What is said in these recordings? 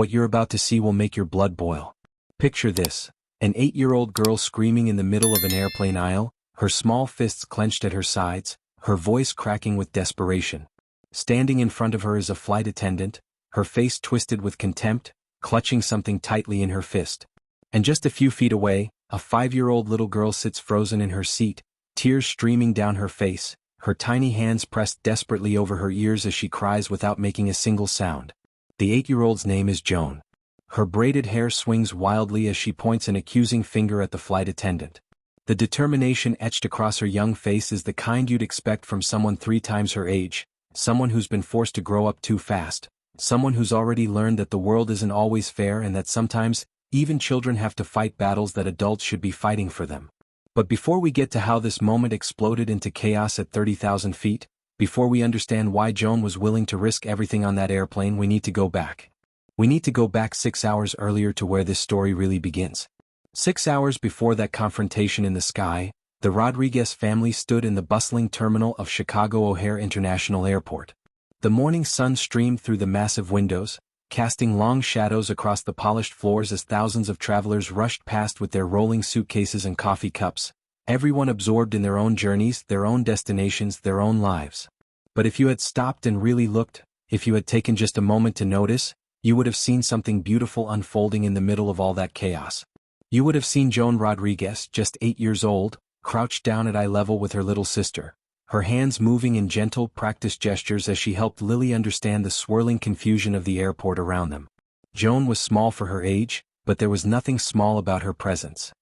What you're about to see will make your blood boil. Picture this. An 8-year-old girl screaming in the middle of an airplane aisle, her small fists clenched at her sides, her voice cracking with desperation. Standing in front of her is a flight attendant, her face twisted with contempt, clutching something tightly in her fist. And just a few feet away, a 5-year-old little girl sits frozen in her seat, tears streaming down her face, her tiny hands pressed desperately over her ears as she cries without making a single sound. The 8-year-old's name is Joan. Her braided hair swings wildly as she points an accusing finger at the flight attendant. The determination etched across her young face is the kind you'd expect from someone 3 times her age, someone who's been forced to grow up too fast, someone who's already learned that the world isn't always fair and that sometimes, even children have to fight battles that adults should be fighting for them. But before we get to how this moment exploded into chaos at 30,000 feet, before we understand why Joan was willing to risk everything on that airplane, we need to go back. We need to go back 6 hours earlier to where this story really begins. 6 hours before that confrontation in the sky, the Rodriguez family stood in the bustling terminal of Chicago O'Hare International Airport. The morning sun streamed through the massive windows, casting long shadows across the polished floors as thousands of travelers rushed past with their rolling suitcases and coffee cups, everyone absorbed in their own journeys, their own destinations, their own lives. But if you had stopped and really looked, if you had taken just a moment to notice, you would have seen something beautiful unfolding in the middle of all that chaos. You would have seen Joan Rodriguez, just 8 years old, crouched down at eye level with her little sister, her hands moving in gentle, practiced gestures as she helped Lily understand the swirling confusion of the airport around them. Joan was small for her age, but there was nothing small about her presence.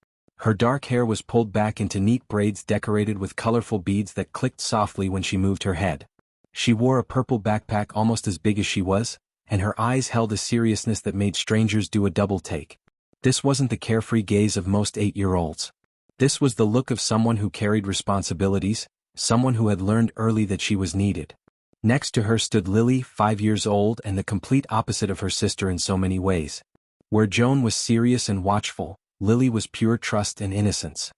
Her dark hair was pulled back into neat braids decorated with colorful beads that clicked softly when she moved her head. She wore a purple backpack almost as big as she was, and her eyes held a seriousness that made strangers do a double take. This wasn't the carefree gaze of most 8-year-olds. This was the look of someone who carried responsibilities, someone who had learned early that she was needed. Next to her stood Lily, 5 years old and the complete opposite of her sister in so many ways. Where Joan was serious and watchful, Lily was pure trust and innocence.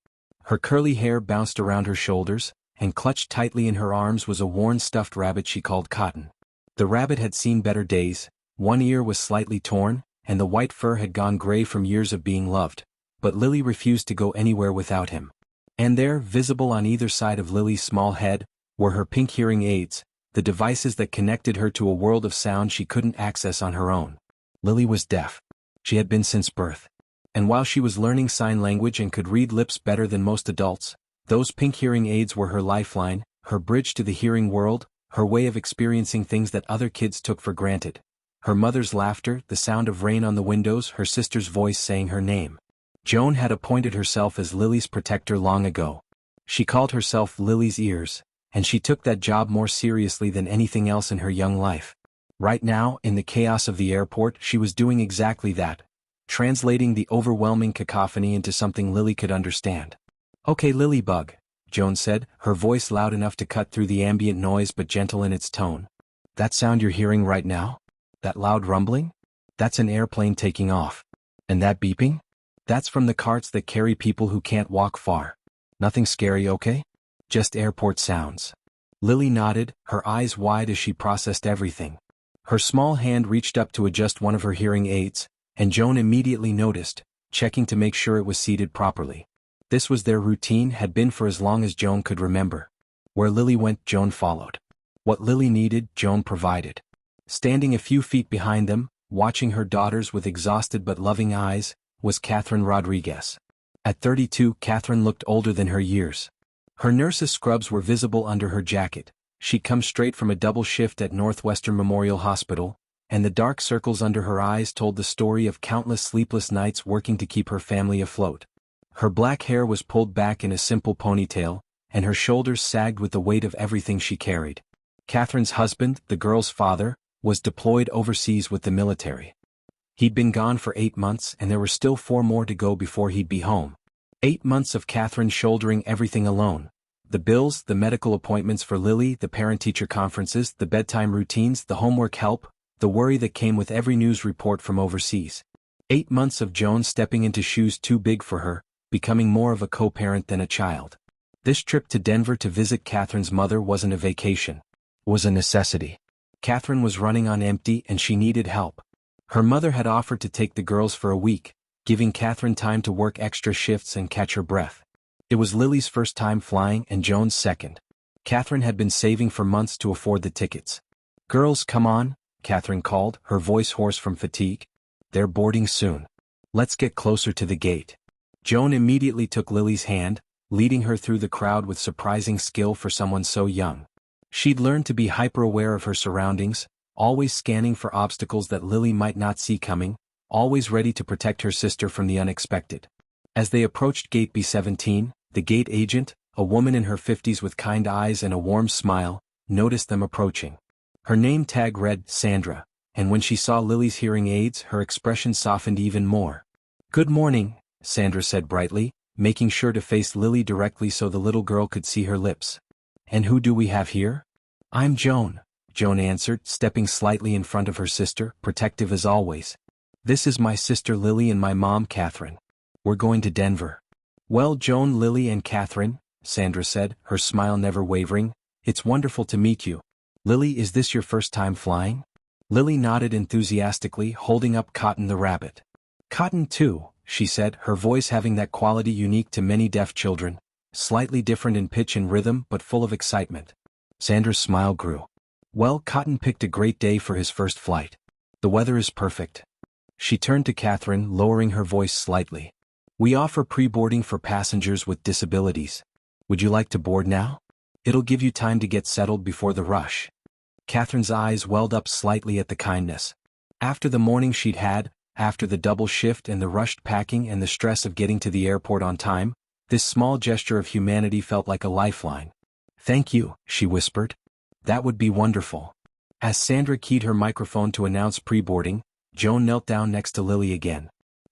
Her curly hair bounced around her shoulders, and clutched tightly in her arms was a worn stuffed rabbit she called Cotton. The rabbit had seen better days, one ear was slightly torn, and the white fur had gone gray from years of being loved, but Lily refused to go anywhere without him. And there, visible on either side of Lily's small head, were her pink hearing aids, the devices that connected her to a world of sound she couldn't access on her own. Lily was deaf. She had been since birth. And while she was learning sign language and could read lips better than most adults, those pink hearing aids were her lifeline, her bridge to the hearing world, her way of experiencing things that other kids took for granted. Her mother's laughter, the sound of rain on the windows, her sister's voice saying her name. Joan had appointed herself as Lily's protector long ago. She called herself Lily's ears, and she took that job more seriously than anything else in her young life. Right now, in the chaos of the airport, she was doing exactly that, translating the overwhelming cacophony into something Lily could understand. "Okay, Lilybug," Joan said, her voice loud enough to cut through the ambient noise but gentle in its tone. "That sound you're hearing right now? That loud rumbling? That's an airplane taking off. And that beeping? That's from the carts that carry people who can't walk far. Nothing scary, okay? Just airport sounds." Lily nodded, her eyes wide as she processed everything. Her small hand reached up to adjust one of her hearing aids, and Joan immediately noticed, checking to make sure it was seated properly. This was their routine, had been for as long as Joan could remember. Where Lily went, Joan followed. What Lily needed, Joan provided. Standing a few feet behind them, watching her daughters with exhausted but loving eyes, was Catherine Rodriguez. At 32, Catherine looked older than her years. Her nurse's scrubs were visible under her jacket. She'd come straight from a double shift at Northwestern Memorial Hospital, and the dark circles under her eyes told the story of countless sleepless nights working to keep her family afloat. Her black hair was pulled back in a simple ponytail, and her shoulders sagged with the weight of everything she carried. Catherine's husband, the girl's father, was deployed overseas with the military. He'd been gone for 8 months and there were still 4 more to go before he'd be home. 8 months of Catherine shouldering everything alone. The bills, the medical appointments for Lily, the parent-teacher conferences, the bedtime routines, the homework help, the worry that came with every news report from overseas. 8 months of Joan stepping into shoes too big for her, becoming more of a co-parent than a child. This trip to Denver to visit Catherine's mother wasn't a vacation. It was a necessity. Catherine was running on empty and she needed help. Her mother had offered to take the girls for a week, giving Catherine time to work extra shifts and catch her breath. It was Lily's first time flying and Joan's second. Catherine had been saving for months to afford the tickets. "Girls, come on," Catherine called, her voice hoarse from fatigue. "They're boarding soon. Let's get closer to the gate." Joan immediately took Lily's hand, leading her through the crowd with surprising skill for someone so young. She'd learned to be hyper-aware of her surroundings, always scanning for obstacles that Lily might not see coming, always ready to protect her sister from the unexpected. As they approached Gate B17, the gate agent, a woman in her 50s with kind eyes and a warm smile, noticed them approaching. Her name tag read Sandra, and when she saw Lily's hearing aids, her expression softened even more. "Good morning," Sandra said brightly, making sure to face Lily directly so the little girl could see her lips. "And who do we have here?" "I'm Joan," Joan answered, stepping slightly in front of her sister, protective as always. "This is my sister Lily and my mom Catherine. We're going to Denver." "Well, Joan, Lily and Catherine," Sandra said, her smile never wavering, "it's wonderful to meet you. Lily, is this your first time flying?" Lily nodded enthusiastically, holding up Cotton the rabbit. "Cotton too," she said, her voice having that quality unique to many deaf children, slightly different in pitch and rhythm but full of excitement. Sandra's smile grew. "Well, Cotton picked a great day for his first flight. The weather is perfect." She turned to Catherine, lowering her voice slightly. "We offer pre-boarding for passengers with disabilities. Would you like to board now? It'll give you time to get settled before the rush." Catherine's eyes welled up slightly at the kindness. After the morning she'd had, after the double shift and the rushed packing and the stress of getting to the airport on time, this small gesture of humanity felt like a lifeline. "Thank you," she whispered. "That would be wonderful." As Sandra keyed her microphone to announce pre-boarding, Joan knelt down next to Lily again.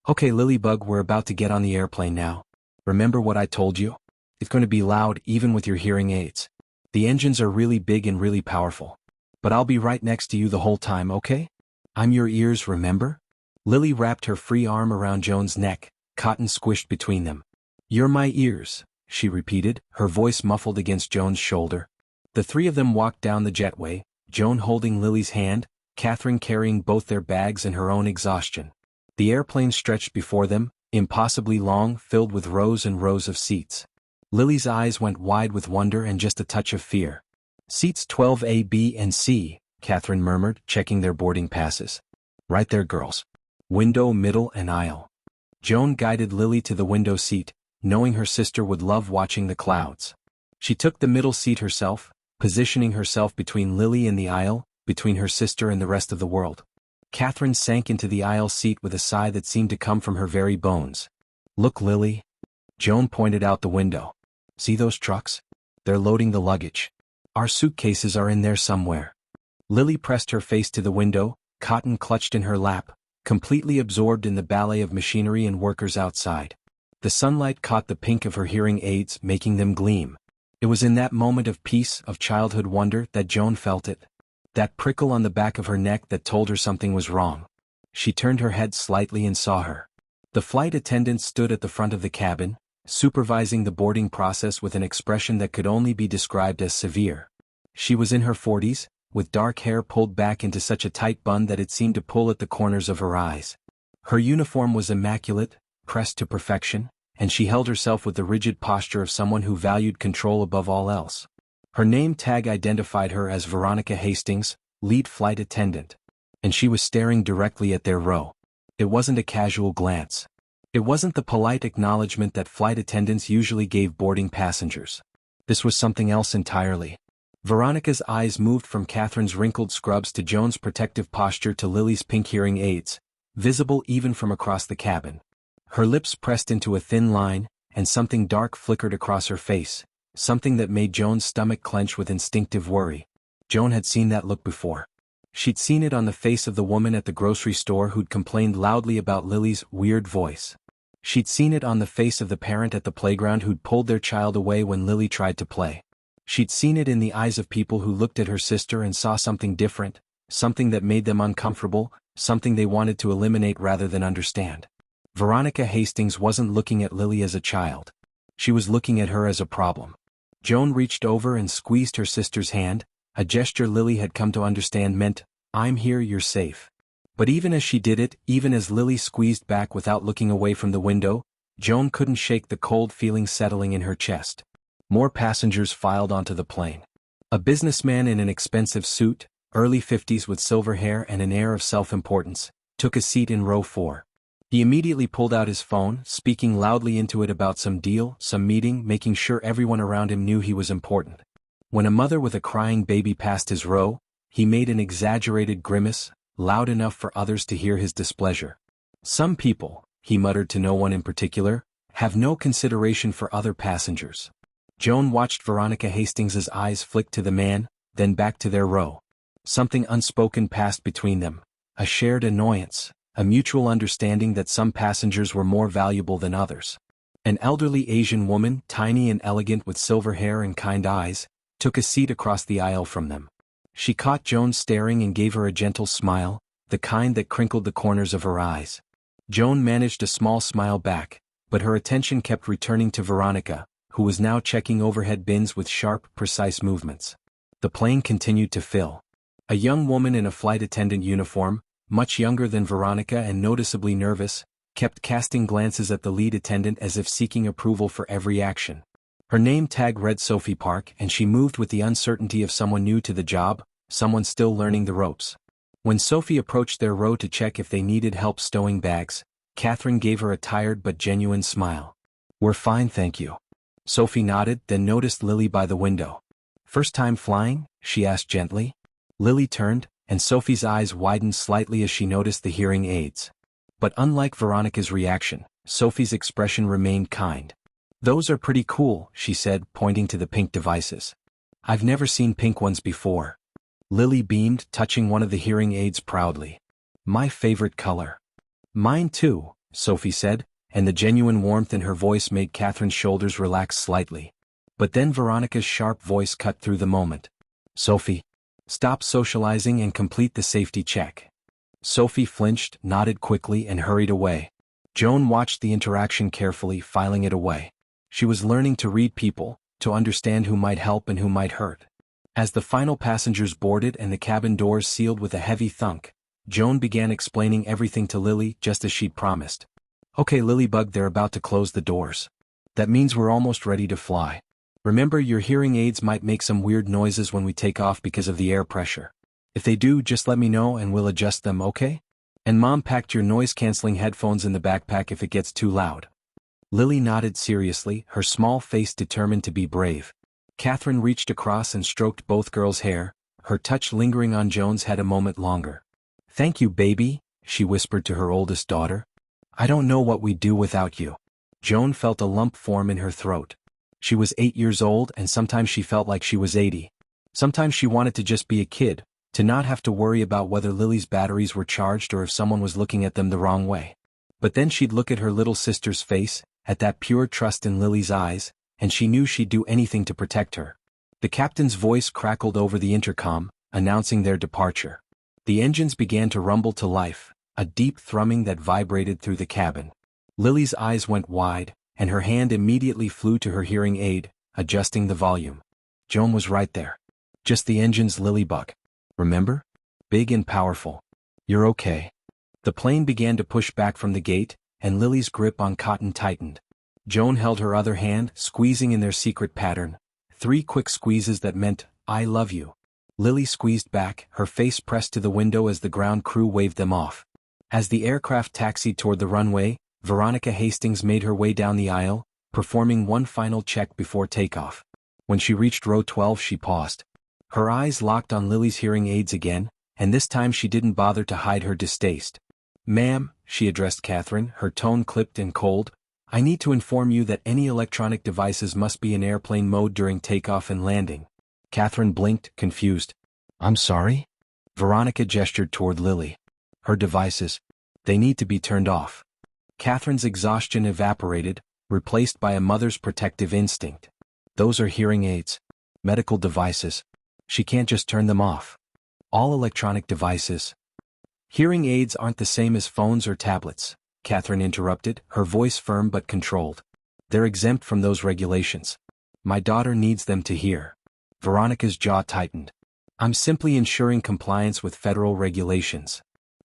"Okay, Lilybug, we're about to get on the airplane now. Remember what I told you? It's going to be loud even with your hearing aids. The engines are really big and really powerful. But I'll be right next to you the whole time, okay? I'm your ears, remember?" Lily wrapped her free arm around Joan's neck, Cotton squished between them. "You're my ears," she repeated, her voice muffled against Joan's shoulder. The three of them walked down the jetway, Joan holding Lily's hand, Catherine carrying both their bags and her own exhaustion. The airplane stretched before them, impossibly long, filled with rows and rows of seats. Lily's eyes went wide with wonder and just a touch of fear. "Seats 12A, B, and C," Catherine murmured, checking their boarding passes. "Right there, girls. Window, middle, and aisle." Joan guided Lily to the window seat, knowing her sister would love watching the clouds. She took the middle seat herself, positioning herself between Lily and the aisle, between her sister and the rest of the world. Catherine sank into the aisle seat with a sigh that seemed to come from her very bones. "Look, Lily." Joan pointed out the window. "See those trucks? They're loading the luggage. Our suitcases are in there somewhere." Lily pressed her face to the window, Cotton clutched in her lap, completely absorbed in the ballet of machinery and workers outside. The sunlight caught the pink of her hearing aids, making them gleam. It was in that moment of peace, of childhood wonder, that Joan felt it. That prickle on the back of her neck that told her something was wrong. She turned her head slightly and saw her. The flight attendant stood at the front of the cabin, supervising the boarding process with an expression that could only be described as severe. She was in her 40s, with dark hair pulled back into such a tight bun that it seemed to pull at the corners of her eyes. Her uniform was immaculate, pressed to perfection, and she held herself with the rigid posture of someone who valued control above all else. Her name tag identified her as Veronica Hastings, lead flight attendant. And she was staring directly at their row. It wasn't a casual glance. It wasn't the polite acknowledgement that flight attendants usually gave boarding passengers. This was something else entirely. Veronica's eyes moved from Catherine's wrinkled scrubs to Joan's protective posture to Lily's pink hearing aids, visible even from across the cabin. Her lips pressed into a thin line, and something dark flickered across her face, something that made Joan's stomach clench with instinctive worry. Joan had seen that look before. She'd seen it on the face of the woman at the grocery store who'd complained loudly about Lily's weird voice. She'd seen it on the face of the parent at the playground who'd pulled their child away when Lily tried to play. She'd seen it in the eyes of people who looked at her sister and saw something different, something that made them uncomfortable, something they wanted to eliminate rather than understand. Veronica Hastings wasn't looking at Lily as a child. She was looking at her as a problem. Joan reached over and squeezed her sister's hand, a gesture Lily had come to understand meant, "I'm here, you're safe." But even as she did it, even as Lily squeezed back without looking away from the window, Joan couldn't shake the cold feeling settling in her chest. More passengers filed onto the plane. A businessman in an expensive suit, early 50s with silver hair and an air of self-importance, took a seat in row 4. He immediately pulled out his phone, speaking loudly into it about some deal, some meeting, making sure everyone around him knew he was important. When a mother with a crying baby passed his row, he made an exaggerated grimace, loud enough for others to hear his displeasure. Some people, he muttered to no one in particular, have no consideration for other passengers. Joan watched Veronica Hastings's eyes flick to the man, then back to their row. Something unspoken passed between them, a shared annoyance, a mutual understanding that some passengers were more valuable than others. An elderly Asian woman, tiny and elegant with silver hair and kind eyes, took a seat across the aisle from them. She caught Joan staring and gave her a gentle smile, the kind that crinkled the corners of her eyes. Joan managed a small smile back, but her attention kept returning to Veronica, who was now checking overhead bins with sharp, precise movements. The plane continued to fill. A young woman in a flight attendant uniform, much younger than Veronica and noticeably nervous, kept casting glances at the lead attendant as if seeking approval for every action. Her name tag read Sophie Park, and she moved with the uncertainty of someone new to the job, someone still learning the ropes. When Sophie approached their row to check if they needed help stowing bags, Catherine gave her a tired but genuine smile. "We're fine, thank you." Sophie nodded, then noticed Lily by the window. "First time flying?" she asked gently. Lily turned, and Sophie's eyes widened slightly as she noticed the hearing aids. But unlike Veronica's reaction, Sophie's expression remained kind. "Those are pretty cool," she said, pointing to the pink devices. "I've never seen pink ones before." Lily beamed, touching one of the hearing aids proudly. "My favorite color." "Mine too," Sophie said, and the genuine warmth in her voice made Catherine's shoulders relax slightly. But then Veronica's sharp voice cut through the moment. "Sophie, stop socializing and complete the safety check." Sophie flinched, nodded quickly, and hurried away. Joan watched the interaction carefully, filing it away. She was learning to read people, to understand who might help and who might hurt. As the final passengers boarded and the cabin doors sealed with a heavy thunk, Joan began explaining everything to Lily just as she'd promised. "Okay, Lilybug, they're about to close the doors. That means we're almost ready to fly. Remember, your hearing aids might make some weird noises when we take off because of the air pressure. If they do, just let me know and we'll adjust them, okay? And Mom packed your noise-canceling headphones in the backpack if it gets too loud." Lily nodded seriously, her small face determined to be brave. Catherine reached across and stroked both girls' hair, her touch lingering on Joan's head a moment longer. "Thank you, baby," she whispered to her oldest daughter. "I don't know what we'd do without you." Joan felt a lump form in her throat. She was 8 years old, and sometimes she felt like she was 80. Sometimes she wanted to just be a kid, to not have to worry about whether Lily's batteries were charged or if someone was looking at them the wrong way. But then she'd look at her little sister's face, at that pure trust in Lily's eyes, and she knew she'd do anything to protect her. The captain's voice crackled over the intercom, announcing their departure. The engines began to rumble to life, a deep thrumming that vibrated through the cabin. Lily's eyes went wide, and her hand immediately flew to her hearing aid, adjusting the volume. Joan was right there. "Just the engines, Lilybug. Remember? Big and powerful. You're okay." The plane began to push back from the gate, and Lily's grip on cotton tightened. Joan held her other hand, squeezing in their secret pattern. 3 quick squeezes that meant, "I love you." Lily squeezed back, her face pressed to the window as the ground crew waved them off. As the aircraft taxied toward the runway, Veronica Hastings made her way down the aisle, performing one final check before takeoff. When she reached row 12, she paused. Her eyes locked on Lily's hearing aids again, and this time she didn't bother to hide her distaste. "Ma'am," she addressed Catherine, her tone clipped and cold, "I need to inform you that any electronic devices must be in airplane mode during takeoff and landing." Catherine blinked, confused. "I'm sorry?" Veronica gestured toward Lily. "Her devices. They need to be turned off." Catherine's exhaustion evaporated, replaced by a mother's protective instinct. "Those are hearing aids. Medical devices. She can't just turn them off. All electronic devices." "Hearing aids aren't the same as phones or tablets," Catherine interrupted, her voice firm but controlled. "They're exempt from those regulations. My daughter needs them to hear." Veronica's jaw tightened. "I'm simply ensuring compliance with federal regulations."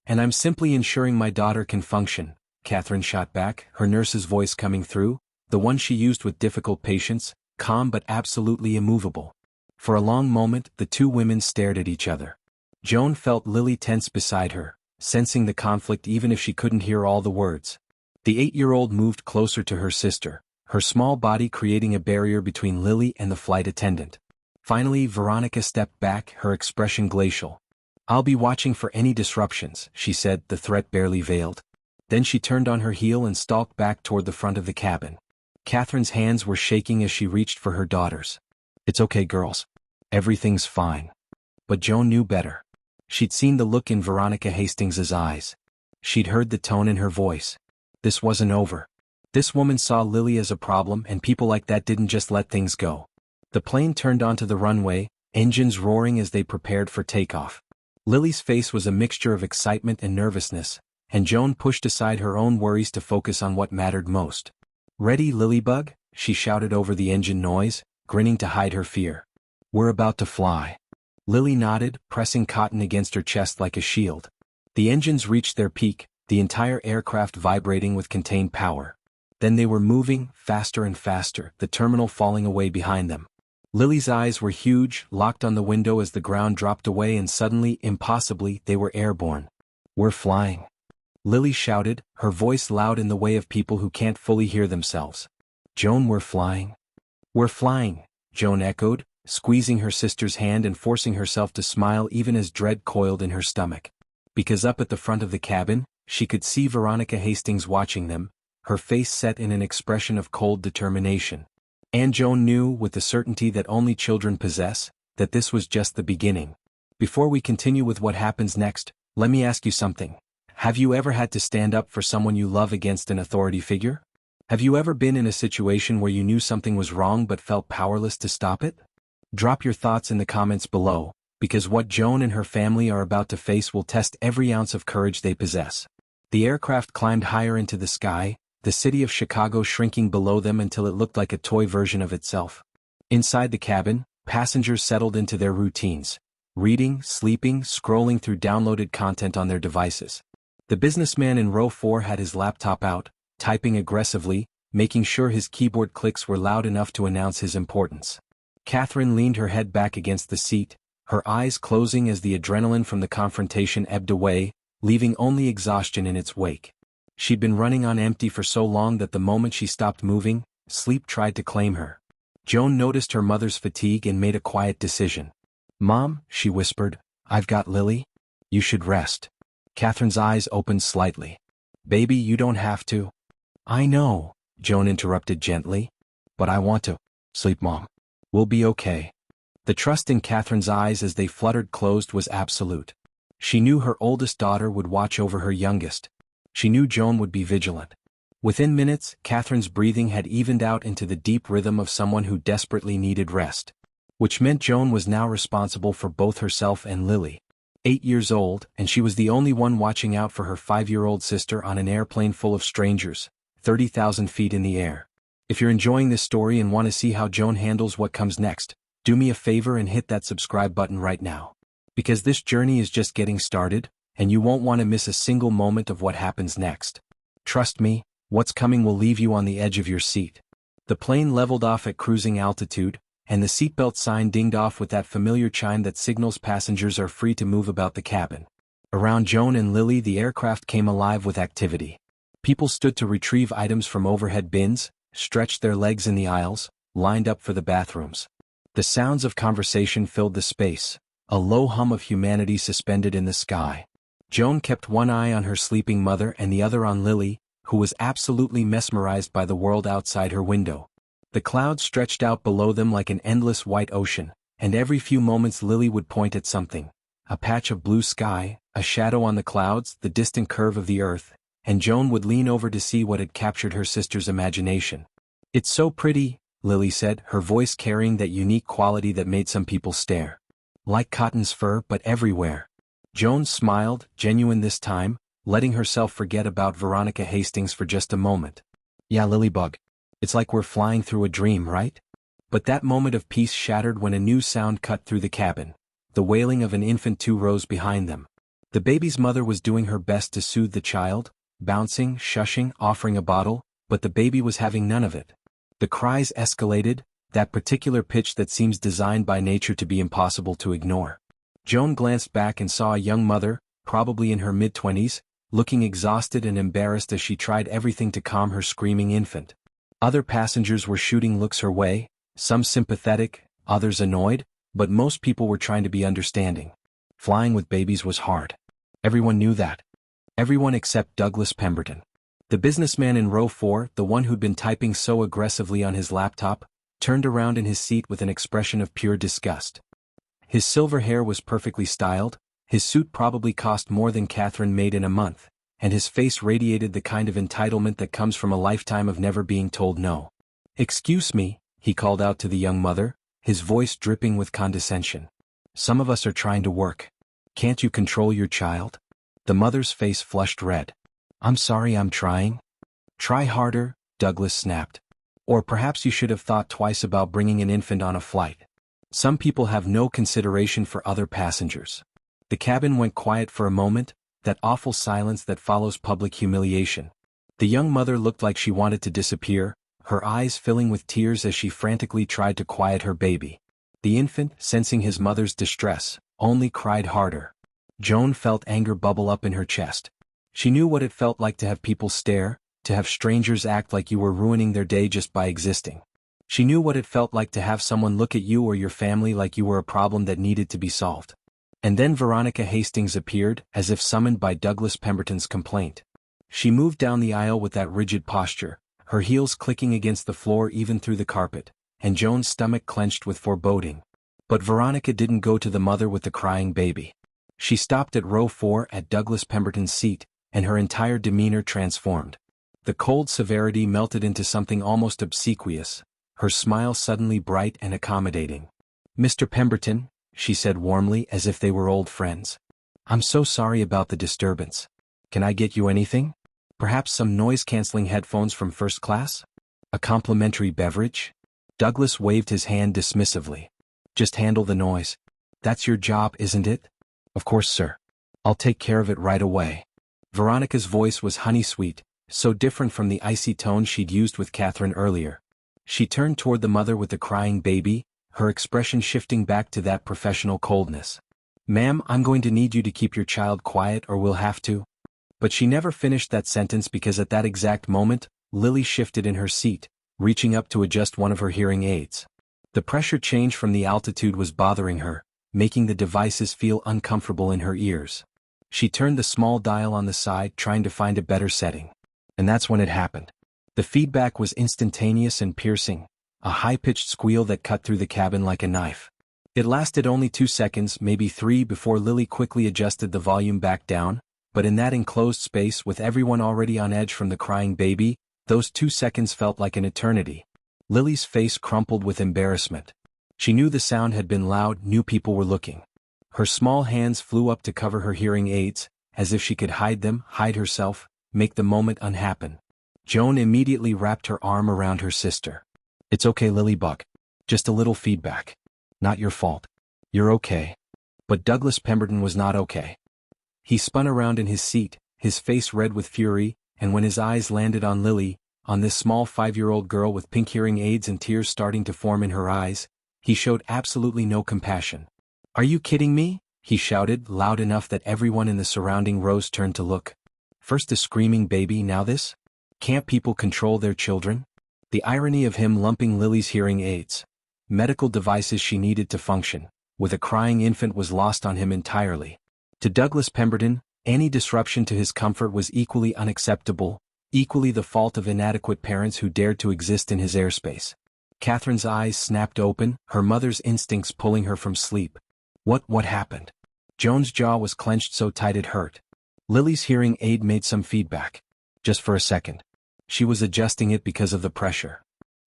And I'm simply ensuring my daughter can function, Catherine shot back, her nurse's voice coming through, the one she used with difficult patients, calm but absolutely immovable. For a long moment, the two women stared at each other. Joan felt Lily tense beside her, sensing the conflict even if she couldn't hear all the words. The 8-year-old moved closer to her sister, her small body creating a barrier between Lily and the flight attendant. Finally, Veronica stepped back, her expression glacial. "I'll be watching for any disruptions," she said, the threat barely veiled. Then she turned on her heel and stalked back toward the front of the cabin. Catherine's hands were shaking as she reached for her daughters. "It's okay, girls. Everything's fine." But Joan knew better. She'd seen the look in Veronica Hastings's eyes. She'd heard the tone in her voice. This wasn't over. This woman saw Lily as a problem, and people like that didn't just let things go. The plane turned onto the runway, engines roaring as they prepared for takeoff. Lily's face was a mixture of excitement and nervousness, and Joan pushed aside her own worries to focus on what mattered most. "Ready, Lilybug?" she shouted over the engine noise, grinning to hide her fear. "We're about to fly." Lily nodded, pressing cotton against her chest like a shield. The engines reached their peak, the entire aircraft vibrating with contained power. Then they were moving, faster and faster, the terminal falling away behind them. Lily's eyes were huge, locked on the window as the ground dropped away, and suddenly, impossibly, they were airborne. "We're flying," Lily shouted, her voice loud in the way of people who can't fully hear themselves. "Joan, we're flying." "We're flying," Joan echoed, squeezing her sister's hand and forcing herself to smile even as dread coiled in her stomach. Because up at the front of the cabin, she could see Veronica Hastings watching them, her face set in an expression of cold determination. And Joan knew, with the certainty that only children possess, that this was just the beginning. "Before we continue with what happens next, let me ask you something. Have you ever had to stand up for someone you love against an authority figure? Have you ever been in a situation where you knew something was wrong but felt powerless to stop it? Drop your thoughts in the comments below, because what Joan and her family are about to face will test every ounce of courage they possess. The aircraft climbed higher into the sky, the city of Chicago shrinking below them until it looked like a toy version of itself. Inside the cabin, passengers settled into their routines, reading, sleeping, scrolling through downloaded content on their devices. The businessman in row 4 had his laptop out, typing aggressively, making sure his keyboard clicks were loud enough to announce his importance. Catherine leaned her head back against the seat, her eyes closing as the adrenaline from the confrontation ebbed away, leaving only exhaustion in its wake. She'd been running on empty for so long that the moment she stopped moving, sleep tried to claim her. Joan noticed her mother's fatigue and made a quiet decision. "Mom," she whispered, "I've got Lily. You should rest." Catherine's eyes opened slightly. "Baby, you don't have to." "I know," Joan interrupted gently. "But I want to. Sleep, Mom. We'll be okay." The trust in Catherine's eyes as they fluttered closed was absolute. She knew her oldest daughter would watch over her youngest. She knew Joan would be vigilant. Within minutes, Catherine's breathing had evened out into the deep rhythm of someone who desperately needed rest. Which meant Joan was now responsible for both herself and Lily. 8 years old, and she was the only one watching out for her 5-year-old sister on an airplane full of strangers, 30,000 feet in the air. If you're enjoying this story and want to see how Joan handles what comes next, do me a favor and hit that subscribe button right now. Because this journey is just getting started, and you won't want to miss a single moment of what happens next. Trust me, what's coming will leave you on the edge of your seat. The plane leveled off at cruising altitude, and the seatbelt sign dinged off with that familiar chime that signals passengers are free to move about the cabin. Around Joan and Lily, the aircraft came alive with activity. People stood to retrieve items from overhead bins, stretched their legs in the aisles, lined up for the bathrooms. The sounds of conversation filled the space, a low hum of humanity suspended in the sky. Joan kept one eye on her sleeping mother and the other on Lily, who was absolutely mesmerized by the world outside her window. The clouds stretched out below them like an endless white ocean, and every few moments Lily would point at something. A patch of blue sky, a shadow on the clouds, the distant curve of the earth, and Joan would lean over to see what had captured her sister's imagination. "It's so pretty," Lily said, her voice carrying that unique quality that made some people stare. "Like cotton's fur, but everywhere." Joan smiled, genuine this time, letting herself forget about Veronica Hastings for just a moment. "Yeah, Lilybug. It's like we're flying through a dream, right?" But that moment of peace shattered when a new sound cut through the cabin, the wailing of an infant 2 rows behind them. The baby's mother was doing her best to soothe the child, bouncing, shushing, offering a bottle, but the baby was having none of it. The cries escalated, that particular pitch that seems designed by nature to be impossible to ignore. Joan glanced back and saw a young mother, probably in her mid-20s, looking exhausted and embarrassed as she tried everything to calm her screaming infant. Other passengers were shooting looks her way, some sympathetic, others annoyed, but most people were trying to be understanding. Flying with babies was hard. Everyone knew that. Everyone except Douglas Pemberton. The businessman in row 4, the one who'd been typing so aggressively on his laptop, turned around in his seat with an expression of pure disgust. His silver hair was perfectly styled, his suit probably cost more than Catherine made in a month, and his face radiated the kind of entitlement that comes from a lifetime of never being told no. "Excuse me," he called out to the young mother, his voice dripping with condescension. "Some of us are trying to work. Can't you control your child?" The mother's face flushed red. "I'm sorry, I'm trying." "Try harder," Douglas snapped. "Or perhaps you should have thought twice about bringing an infant on a flight. Some people have no consideration for other passengers." The cabin went quiet for a moment, that awful silence that follows public humiliation. The young mother looked like she wanted to disappear, her eyes filling with tears as she frantically tried to quiet her baby. The infant, sensing his mother's distress, only cried harder. Joan felt anger bubble up in her chest. She knew what it felt like to have people stare, to have strangers act like you were ruining their day just by existing. She knew what it felt like to have someone look at you or your family like you were a problem that needed to be solved. And then Veronica Hastings appeared, as if summoned by Douglas Pemberton's complaint. She moved down the aisle with that rigid posture, her heels clicking against the floor even through the carpet, and Joan's stomach clenched with foreboding. But Veronica didn't go to the mother with the crying baby. She stopped at row 4 at Douglas Pemberton's seat, and her entire demeanor transformed. The cold severity melted into something almost obsequious, her smile suddenly bright and accommodating. "Mr. Pemberton," she said warmly as if they were old friends. "I'm so sorry about the disturbance. Can I get you anything? Perhaps some noise-canceling headphones from first class? A complimentary beverage?" Douglas waved his hand dismissively. "Just handle the noise. That's your job, isn't it?" "Of course, sir. I'll take care of it right away." Veronica's voice was honey-sweet, so different from the icy tone she'd used with Catherine earlier. She turned toward the mother with the crying baby, her expression shifting back to that professional coldness. "Ma'am, I'm going to need you to keep your child quiet or we'll have to." But she never finished that sentence because at that exact moment, Lily shifted in her seat, reaching up to adjust one of her hearing aids. The pressure change from the altitude was bothering her, making the devices feel uncomfortable in her ears. She turned the small dial on the side trying to find a better setting. And that's when it happened. The feedback was instantaneous and piercing, a high-pitched squeal that cut through the cabin like a knife. It lasted only 2 seconds, maybe 3, before Lily quickly adjusted the volume back down, but in that enclosed space with everyone already on edge from the crying baby, those 2 seconds felt like an eternity. Lily's face crumpled with embarrassment. She knew the sound had been loud, knew people were looking. Her small hands flew up to cover her hearing aids, as if she could hide them, hide herself, make the moment unhappen. Joan immediately wrapped her arm around her sister. "It's okay, Lilybug. Just a little feedback. Not your fault. You're okay." But Douglas Pemberton was not okay. He spun around in his seat, his face red with fury, and when his eyes landed on Lily, on this small 5-year-old girl with pink hearing aids and tears starting to form in her eyes, he showed absolutely no compassion. "Are you kidding me?" he shouted, loud enough that everyone in the surrounding rows turned to look. First a screaming baby, now this? Can't people control their children? The irony of him lumping Lily's hearing aids, medical devices she needed to function, with a crying infant was lost on him entirely. To Douglas Pemberton, any disruption to his comfort was equally unacceptable, equally the fault of inadequate parents who dared to exist in his airspace. Catherine's eyes snapped open, her mother's instincts pulling her from sleep. What happened? Joan's jaw was clenched so tight it hurt. Lily's hearing aid made some feedback. Just for a second. She was adjusting it because of the pressure.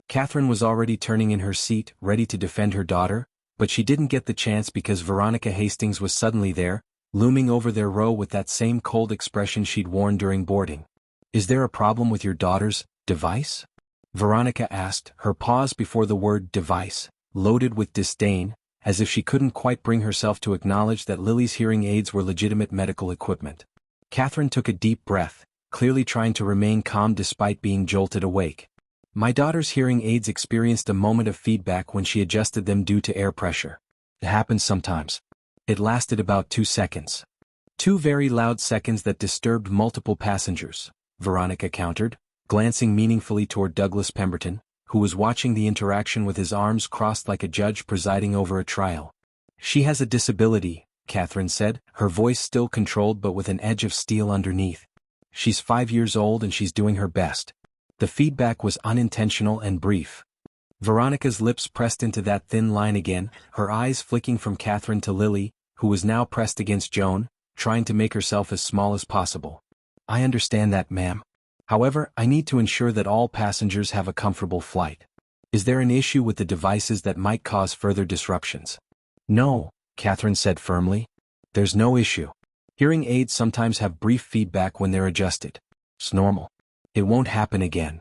Catherine was already turning in her seat, ready to defend her daughter, but she didn't get the chance because Veronica Hastings was suddenly there, looming over their row with that same cold expression she'd worn during boarding. "Is there a problem with your daughter's device?" Veronica asked, her pause before the word device, loaded with disdain, as if she couldn't quite bring herself to acknowledge that Lily's hearing aids were legitimate medical equipment. Catherine took a deep breath, clearly trying to remain calm despite being jolted awake. My daughter's hearing aids experienced a moment of feedback when she adjusted them due to air pressure. It happens sometimes. It lasted about 2 seconds. 2 very loud seconds that disturbed multiple passengers, Veronica countered, glancing meaningfully toward Douglas Pemberton, who was watching the interaction with his arms crossed like a judge presiding over a trial. She has a disability, Catherine said, her voice still controlled but with an edge of steel underneath. She's 5 years old and she's doing her best. The feedback was unintentional and brief. Veronica's lips pressed into that thin line again, her eyes flicking from Catherine to Lily, who was now pressed against Joan, trying to make herself as small as possible. I understand that, ma'am. However, I need to ensure that all passengers have a comfortable flight. Is there an issue with the devices that might cause further disruptions? No, Catherine said firmly. There's no issue. Hearing aids sometimes have brief feedback when they're adjusted. It's normal. It won't happen again.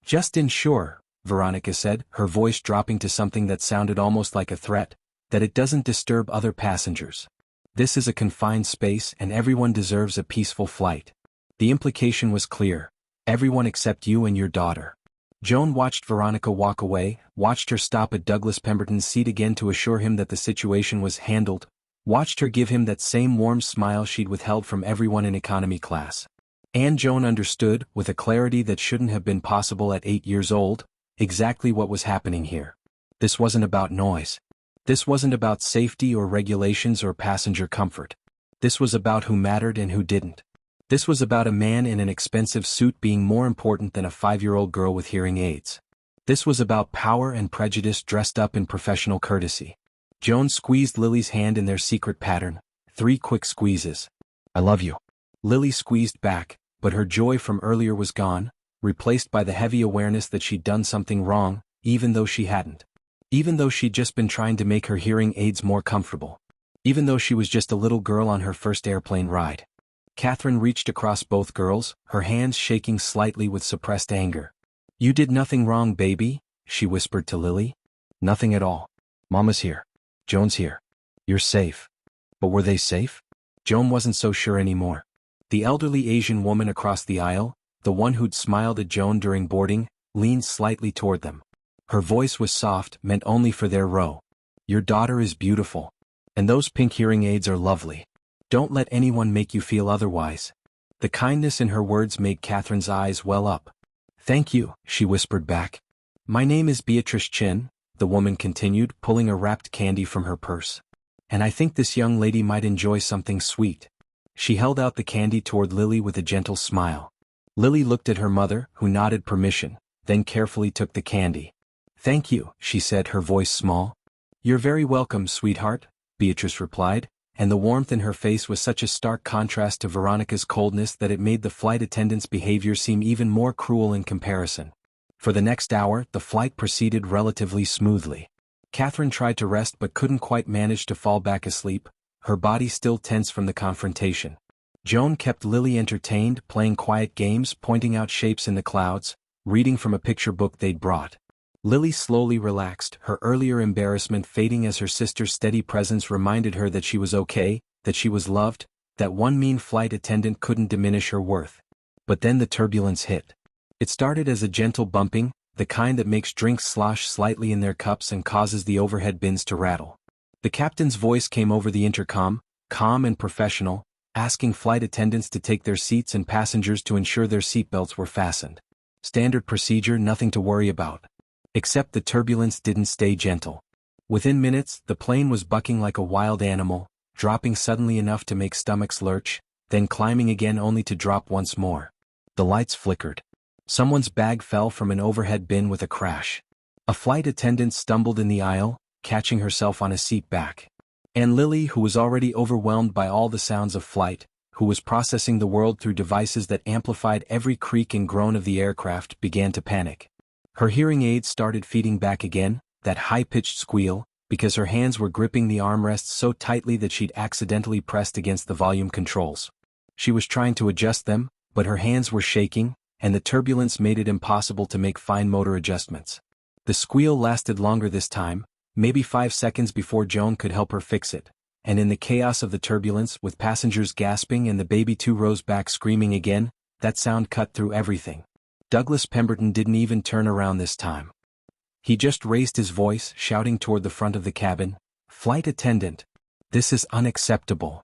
Just ensure, Veronica said, her voice dropping to something that sounded almost like a threat, that it doesn't disturb other passengers. This is a confined space and everyone deserves a peaceful flight. The implication was clear. Everyone except you and your daughter. Joan watched Veronica walk away, watched her stop at Douglas Pemberton's seat again to assure him that the situation was handled, watched her give him that same warm smile she'd withheld from everyone in economy class. And Joan understood, with a clarity that shouldn't have been possible at 8 years old, exactly what was happening here. This wasn't about noise. This wasn't about safety or regulations or passenger comfort. This was about who mattered and who didn't. This was about a man in an expensive suit being more important than a 5-year-old girl with hearing aids. This was about power and prejudice dressed up in professional courtesy. Joan squeezed Lily's hand in their secret pattern, 3 quick squeezes. I love you. Lily squeezed back, but her joy from earlier was gone, replaced by the heavy awareness that she'd done something wrong, even though she hadn't. Even though she'd just been trying to make her hearing aids more comfortable. Even though she was just a little girl on her first airplane ride. Catherine reached across both girls, her hands shaking slightly with suppressed anger. You did nothing wrong, baby, she whispered to Lily. Nothing at all. Mama's here. Joan's here. You're safe. But were they safe? Joan wasn't so sure anymore. The elderly Asian woman across the aisle, the one who'd smiled at Joan during boarding, leaned slightly toward them. Her voice was soft, meant only for their row. Your daughter is beautiful. And those pink hearing aids are lovely. Don't let anyone make you feel otherwise. The kindness in her words made Catherine's eyes well up. Thank you, she whispered back. My name is Beatrice Chin, the woman continued, pulling a wrapped candy from her purse. And I think this young lady might enjoy something sweet. She held out the candy toward Lily with a gentle smile. Lily looked at her mother, who nodded permission, then carefully took the candy. Thank you, she said, her voice small. You're very welcome, sweetheart, Beatrice replied, and the warmth in her face was such a stark contrast to Veronica's coldness that it made the flight attendant's behavior seem even more cruel in comparison. For the next hour, the flight proceeded relatively smoothly. Catherine tried to rest but couldn't quite manage to fall back asleep, her body still tense from the confrontation. Joan kept Lily entertained, playing quiet games, pointing out shapes in the clouds, reading from a picture book they'd brought. Lily slowly relaxed, her earlier embarrassment fading as her sister's steady presence reminded her that she was okay, that she was loved, that one mean flight attendant couldn't diminish her worth. But then the turbulence hit. It started as a gentle bumping, the kind that makes drinks slosh slightly in their cups and causes the overhead bins to rattle. The captain's voice came over the intercom, calm and professional, asking flight attendants to take their seats and passengers to ensure their seatbelts were fastened. Standard procedure, nothing to worry about. Except the turbulence didn't stay gentle. Within minutes, the plane was bucking like a wild animal, dropping suddenly enough to make stomachs lurch, then climbing again only to drop once more. The lights flickered. Someone's bag fell from an overhead bin with a crash. A flight attendant stumbled in the aisle, catching herself on a seat back. And Lily, who was already overwhelmed by all the sounds of flight, who was processing the world through devices that amplified every creak and groan of the aircraft, began to panic. Her hearing aids started feeding back again, that high-pitched squeal, because her hands were gripping the armrests so tightly that she'd accidentally pressed against the volume controls. She was trying to adjust them, but her hands were shaking, and the turbulence made it impossible to make fine motor adjustments. The squeal lasted longer this time, maybe 5 seconds before Joan could help her fix it, and in the chaos of the turbulence with passengers gasping and the baby 2 rows back screaming again, that sound cut through everything. Douglas Pemberton didn't even turn around this time. He just raised his voice, shouting toward the front of the cabin, "Flight attendant! This is unacceptable."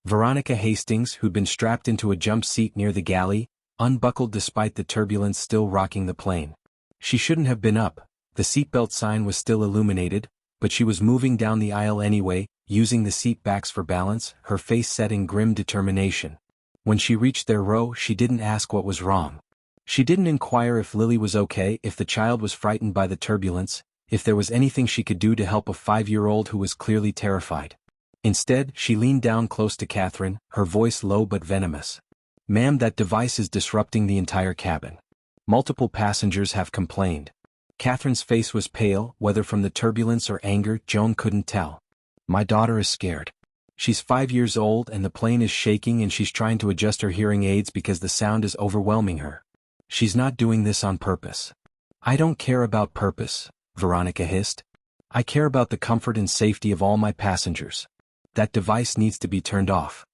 Veronica Hastings, who'd been strapped into a jump seat near the galley, unbuckled despite the turbulence still rocking the plane. She shouldn't have been up, the seatbelt sign was still illuminated, but she was moving down the aisle anyway, using the seat backs for balance, her face set in grim determination. When she reached their row, she didn't ask what was wrong. She didn't inquire if Lily was okay, if the child was frightened by the turbulence, if there was anything she could do to help a 5-year-old who was clearly terrified. Instead, she leaned down close to Catherine, her voice low but venomous. "Ma'am, that device is disrupting the entire cabin. Multiple passengers have complained." Catherine's face was pale, whether from the turbulence or anger, Joan couldn't tell. "My daughter is scared. She's 5 years old and the plane is shaking and she's trying to adjust her hearing aids because the sound is overwhelming her. She's not doing this on purpose." "I don't care about purpose," Veronica hissed. "I care about the comfort and safety of all my passengers. That device needs to be turned off."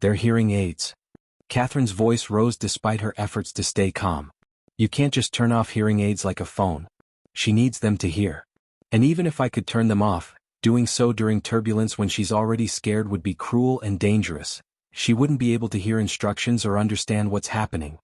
"They're hearing aids." Catherine's voice rose despite her efforts to stay calm. "You can't just turn off hearing aids like a phone. She needs them to hear. And even if I could turn them off, doing so during turbulence when she's already scared would be cruel and dangerous. She wouldn't be able to hear instructions or understand what's happening."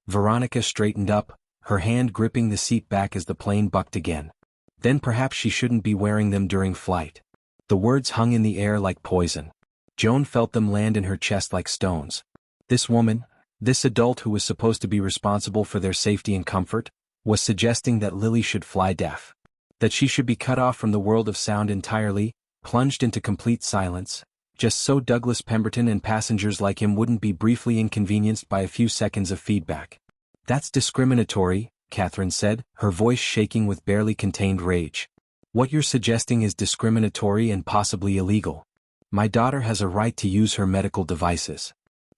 Veronica straightened up, her hand gripping the seat back as the plane bucked again. "Then perhaps she shouldn't be wearing them during flight." The words hung in the air like poison. Joan felt them land in her chest like stones. This woman, this adult who was supposed to be responsible for their safety and comfort, was suggesting that Lily should fly deaf. That she should be cut off from the world of sound entirely, plunged into complete silence, just so Douglas Pemberton and passengers like him wouldn't be briefly inconvenienced by a few seconds of feedback. "That's discriminatory," Catherine said, her voice shaking with barely contained rage. "What you're suggesting is discriminatory and possibly illegal. My daughter has a right to use her medical devices."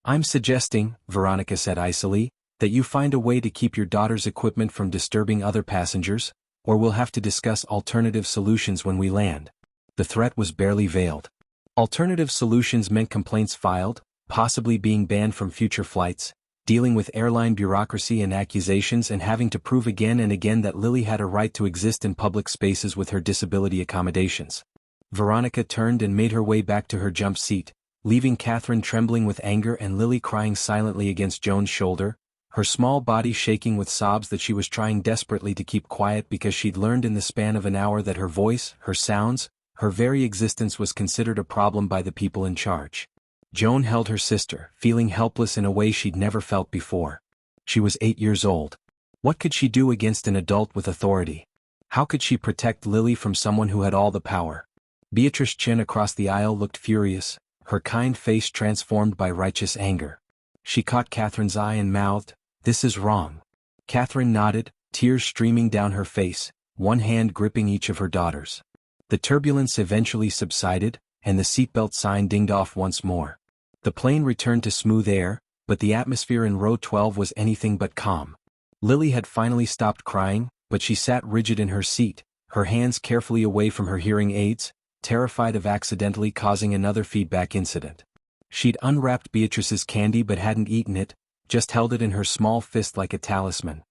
"I'm suggesting," Veronica said icily, "that you find a way to keep your daughter's equipment from disturbing other passengers, or we'll have to discuss alternative solutions when we land." The threat was barely veiled. Alternative solutions meant complaints filed, possibly being banned from future flights, dealing with airline bureaucracy and accusations and having to prove again and again that Lily had a right to exist in public spaces with her disability accommodations. Veronica turned and made her way back to her jump seat, leaving Catherine trembling with anger and Lily crying silently against Joan's shoulder, her small body shaking with sobs that she was trying desperately to keep quiet because she'd learned in the span of an hour that her voice, her sounds, her very existence was considered a problem by the people in charge. Joan held her sister, feeling helpless in a way she'd never felt before. She was 8 years old. What could she do against an adult with authority? How could she protect Lily from someone who had all the power? Beatrice Chin across the aisle looked furious, her kind face transformed by righteous anger. She caught Catherine's eye and mouthed, "This is wrong." Catherine nodded, tears streaming down her face, one hand gripping each of her daughters. The turbulence eventually subsided, and the seatbelt sign dinged off once more. The plane returned to smooth air, but the atmosphere in row 12 was anything but calm. Lily had finally stopped crying, but she sat rigid in her seat, her hands carefully away from her hearing aids, terrified of accidentally causing another feedback incident. She'd unwrapped Beatrice's candy but hadn't eaten it, just held it in her small fist like a talisman.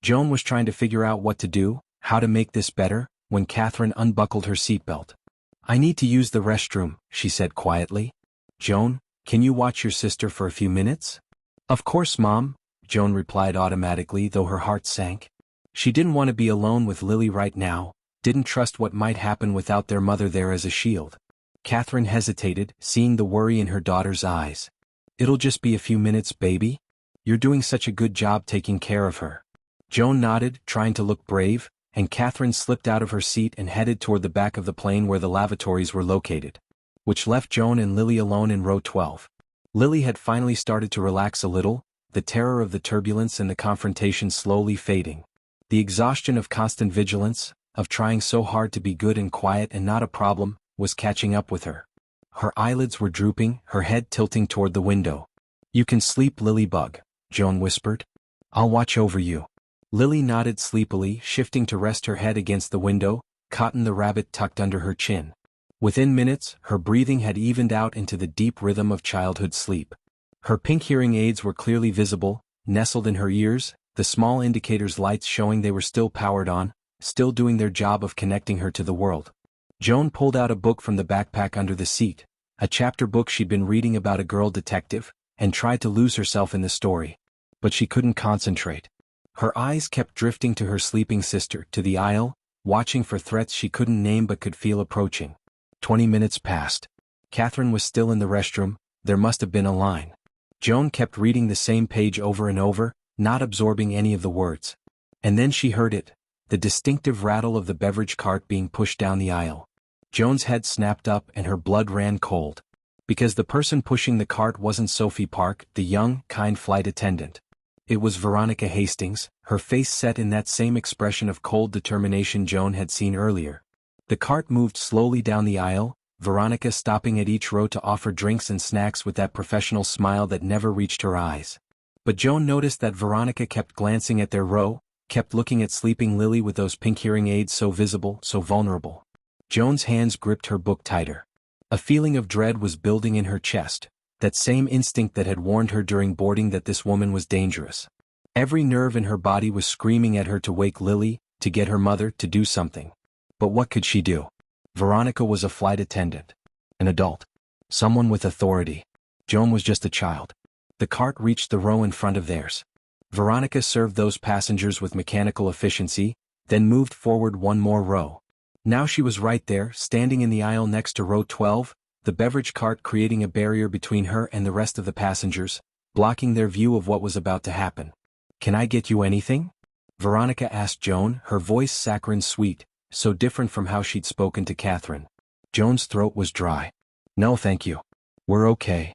Joan was trying to figure out what to do, how to make this better, when Catherine unbuckled her seatbelt. "I need to use the restroom," she said quietly. "Joan, can you watch your sister for a few minutes?" "Of course, Mom," Joan replied automatically, though her heart sank. She didn't want to be alone with Lily right now, didn't trust what might happen without their mother there as a shield. Catherine hesitated, seeing the worry in her daughter's eyes. "It'll just be a few minutes, baby. You're doing such a good job taking care of her." Joan nodded, trying to look brave, and Catherine slipped out of her seat and headed toward the back of the plane where the lavatories were located, which left Joan and Lily alone in row 12. Lily had finally started to relax a little, the terror of the turbulence and the confrontation slowly fading. The exhaustion of constant vigilance, of trying so hard to be good and quiet and not a problem, was catching up with her. Her eyelids were drooping, her head tilting toward the window. "You can sleep, Lilybug," Joan whispered. "I'll watch over you." Lily nodded sleepily, shifting to rest her head against the window, Cotton the rabbit tucked under her chin. Within minutes, her breathing had evened out into the deep rhythm of childhood sleep. Her pink hearing aids were clearly visible, nestled in her ears, the small indicators lights showing they were still powered on, still doing their job of connecting her to the world. Joan pulled out a book from the backpack under the seat, a chapter book she'd been reading about a girl detective, and tried to lose herself in the story. But she couldn't concentrate. Her eyes kept drifting to her sleeping sister, to the aisle, watching for threats she couldn't name but could feel approaching. 20 minutes passed. Catherine was still in the restroom, there must have been a line. Joan kept reading the same page over and over, not absorbing any of the words. And then she heard it, the distinctive rattle of the beverage cart being pushed down the aisle. Joan's head snapped up and her blood ran cold. Because the person pushing the cart wasn't Sophie Park, the young, kind flight attendant. It was Veronica Hastings, her face set in that same expression of cold determination Joan had seen earlier. The cart moved slowly down the aisle, Veronica stopping at each row to offer drinks and snacks with that professional smile that never reached her eyes. But Joan noticed that Veronica kept glancing at their row, kept looking at sleeping Lily with those pink hearing aids so visible, so vulnerable. Joan's hands gripped her book tighter. A feeling of dread was building in her chest, that same instinct that had warned her during boarding that this woman was dangerous. Every nerve in her body was screaming at her to wake Lily, to get her mother to do something. But what could she do? Veronica was a flight attendant. An adult. Someone with authority. Joan was just a child. The cart reached the row in front of theirs. Veronica served those passengers with mechanical efficiency, then moved forward one more row. Now she was right there, standing in the aisle next to row 12, the beverage cart creating a barrier between her and the rest of the passengers, blocking their view of what was about to happen. "Can I get you anything?" Veronica asked Joan, her voice saccharine sweet, so different from how she'd spoken to Catherine. Joan's throat was dry. "No thank you. We're okay."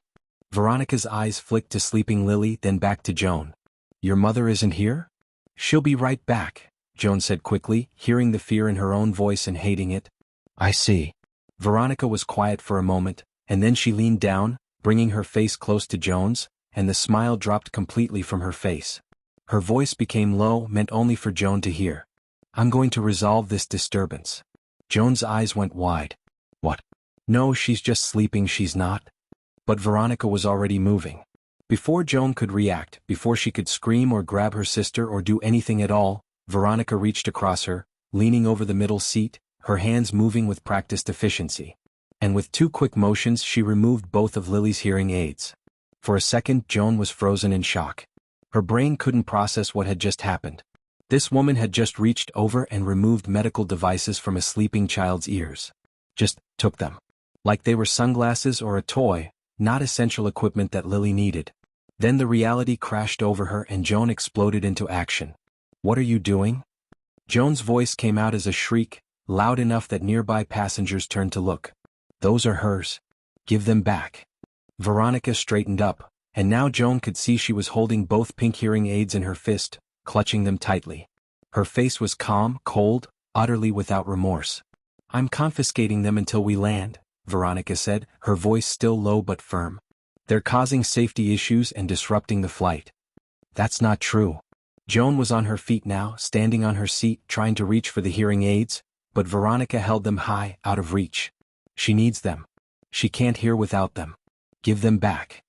Veronica's eyes flicked to sleeping Lily, then back to Joan. "Your mother isn't here?" "She'll be right back," Joan said quickly, hearing the fear in her own voice and hating it. "I see." Veronica was quiet for a moment, and then she leaned down, bringing her face close to Joan's, and the smile dropped completely from her face. Her voice became low, meant only for Joan to hear. "I'm going to resolve this disturbance." Joan's eyes went wide. "What?" "No, she's just sleeping, she's not." But Veronica was already moving. Before Joan could react, before she could scream or grab her sister or do anything at all, Veronica reached across her, leaning over the middle seat, her hands moving with practiced efficiency. And with 2 quick motions she removed both of Lily's hearing aids. For a second Joan was frozen in shock. Her brain couldn't process what had just happened. This woman had just reached over and removed medical devices from a sleeping child's ears. Just took them. Like they were sunglasses or a toy, not essential equipment that Lily needed. Then the reality crashed over her and Joan exploded into action. "What are you doing?" Joan's voice came out as a shriek, loud enough that nearby passengers turned to look. "Those are hers. Give them back." Veronica straightened up, and now Joan could see she was holding both pink hearing aids in her fist, clutching them tightly. Her face was calm, cold, utterly without remorse. "I'm confiscating them until we land," Veronica said, her voice still low but firm. "They're causing safety issues and disrupting the flight." "That's not true." Joan was on her feet now, standing on her seat, trying to reach for the hearing aids, but Veronica held them high, out of reach. "She needs them. She can't hear without them. Give them back."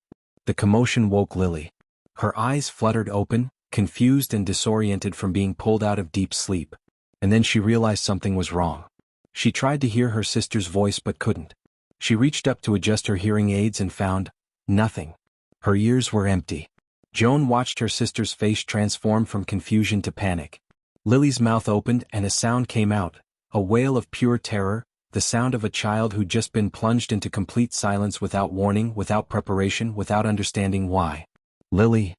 The commotion woke Lily. Her eyes fluttered open, confused and disoriented from being pulled out of deep sleep. And then she realized something was wrong. She tried to hear her sister's voice but couldn't. She reached up to adjust her hearing aids and found nothing. Her ears were empty. Joan watched her sister's face transform from confusion to panic. Lily's mouth opened and a sound came out, a wail of pure terror, the sound of a child who'd just been plunged into complete silence without warning, without preparation, without understanding why. "Lily."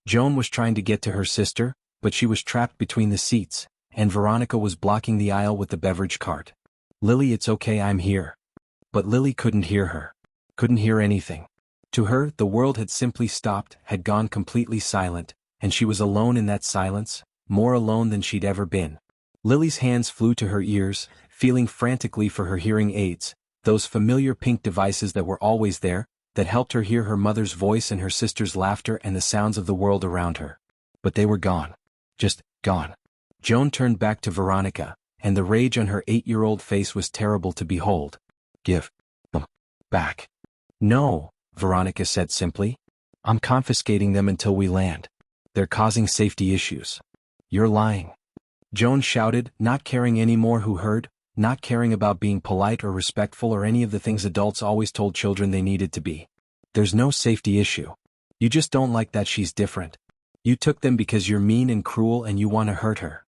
Joan was trying to get to her sister, but she was trapped between the seats, and Veronica was blocking the aisle with the beverage cart. "Lily, it's okay, I'm here." But Lily couldn't hear her. Couldn't hear anything. To her, the world had simply stopped, had gone completely silent, and she was alone in that silence, more alone than she'd ever been. Lily's hands flew to her ears, feeling frantically for her hearing aids, those familiar pink devices that were always there, that helped her hear her mother's voice and her sister's laughter and the sounds of the world around her. But they were gone. Just gone. Joan turned back to Veronica, and the rage on her 8-year-old face was terrible to behold. "Give them back." "No," Veronica said simply. "I'm confiscating them until we land. They're causing safety issues." "You're lying," Joan shouted, not caring anymore who heard, not caring about being polite or respectful or any of the things adults always told children they needed to be. "There's no safety issue. You just don't like that she's different. You took them because you're mean and cruel and you want to hurt her."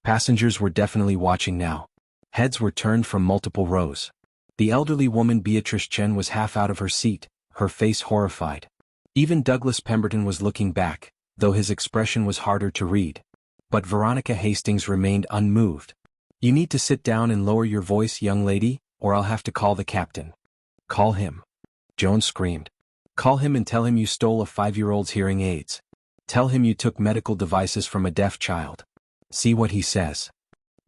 Passengers were definitely watching now. Heads were turned from multiple rows. The elderly woman Beatrice Chen was half out of her seat, her face horrified. Even Douglas Pemberton was looking back, though his expression was harder to read. But Veronica Hastings remained unmoved. "You need to sit down and lower your voice, young lady, or I'll have to call the captain." "Call him," Joan screamed. "Call him and tell him you stole a 5-year-old's hearing aids. Tell him you took medical devices from a deaf child. See what he says."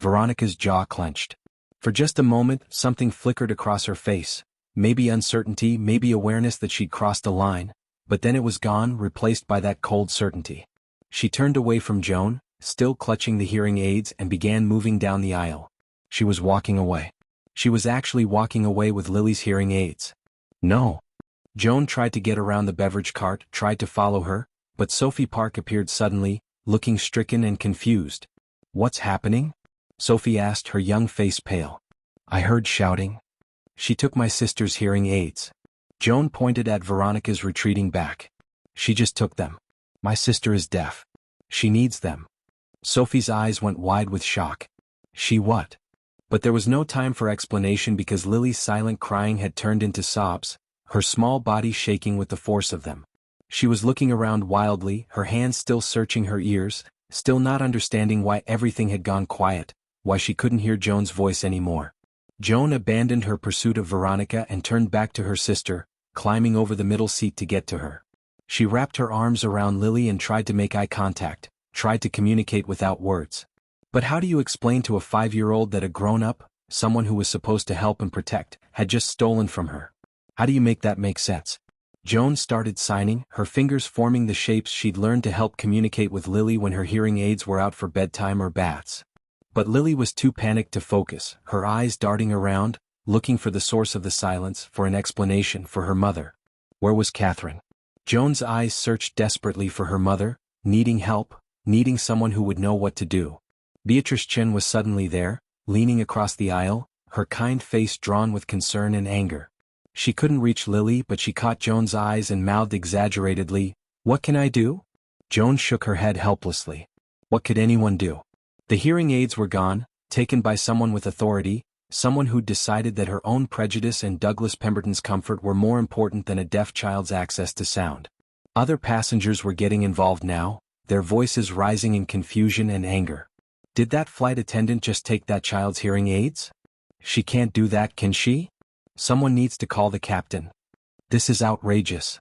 Veronica's jaw clenched. For just a moment, something flickered across her face. Maybe uncertainty, maybe awareness that she'd crossed a line, but then it was gone, replaced by that cold certainty. She turned away from Joan, still clutching the hearing aids, and began moving down the aisle. She was walking away. She was actually walking away with Lily's hearing aids. "No." Joan tried to get around the beverage cart, tried to follow her, but Sophie Park appeared suddenly, looking stricken and confused. "What's happening?" Sophie asked, her young face pale. "I heard shouting." "She took my sister's hearing aids." Joan pointed at Veronica's retreating back. "She just took them. My sister is deaf. She needs them." Sophie's eyes went wide with shock. "She what?" But there was no time for explanation because Lily's silent crying had turned into sobs, her small body shaking with the force of them. She was looking around wildly, her hands still searching her ears, still not understanding why everything had gone quiet, why she couldn't hear Joan's voice anymore. Joan abandoned her pursuit of Veronica and turned back to her sister, climbing over the middle seat to get to her. She wrapped her arms around Lily and tried to make eye contact, tried to communicate without words. But how do you explain to a 5-year-old that a grown-up, someone who was supposed to help and protect, had just stolen from her? How do you make that make sense? Joan started signing, her fingers forming the shapes she'd learned to help communicate with Lily when her hearing aids were out for bedtime or baths. But Lily was too panicked to focus, her eyes darting around, looking for the source of the silence, for an explanation, for her mother. Where was Catherine? Joan's eyes searched desperately for her mother, needing help, needing someone who would know what to do. Beatrice Chen was suddenly there, leaning across the aisle, her kind face drawn with concern and anger. She couldn't reach Lily, but she caught Joan's eyes and mouthed exaggeratedly, "What can I do?" Joan shook her head helplessly. What could anyone do? The hearing aids were gone, taken by someone with authority, someone who'd decided that her own prejudice and Douglas Pemberton's comfort were more important than a deaf child's access to sound. Other passengers were getting involved now, their voices rising in confusion and anger. Did that flight attendant just take that child's hearing aids? She can't do that, can she? Someone needs to call the captain. This is outrageous.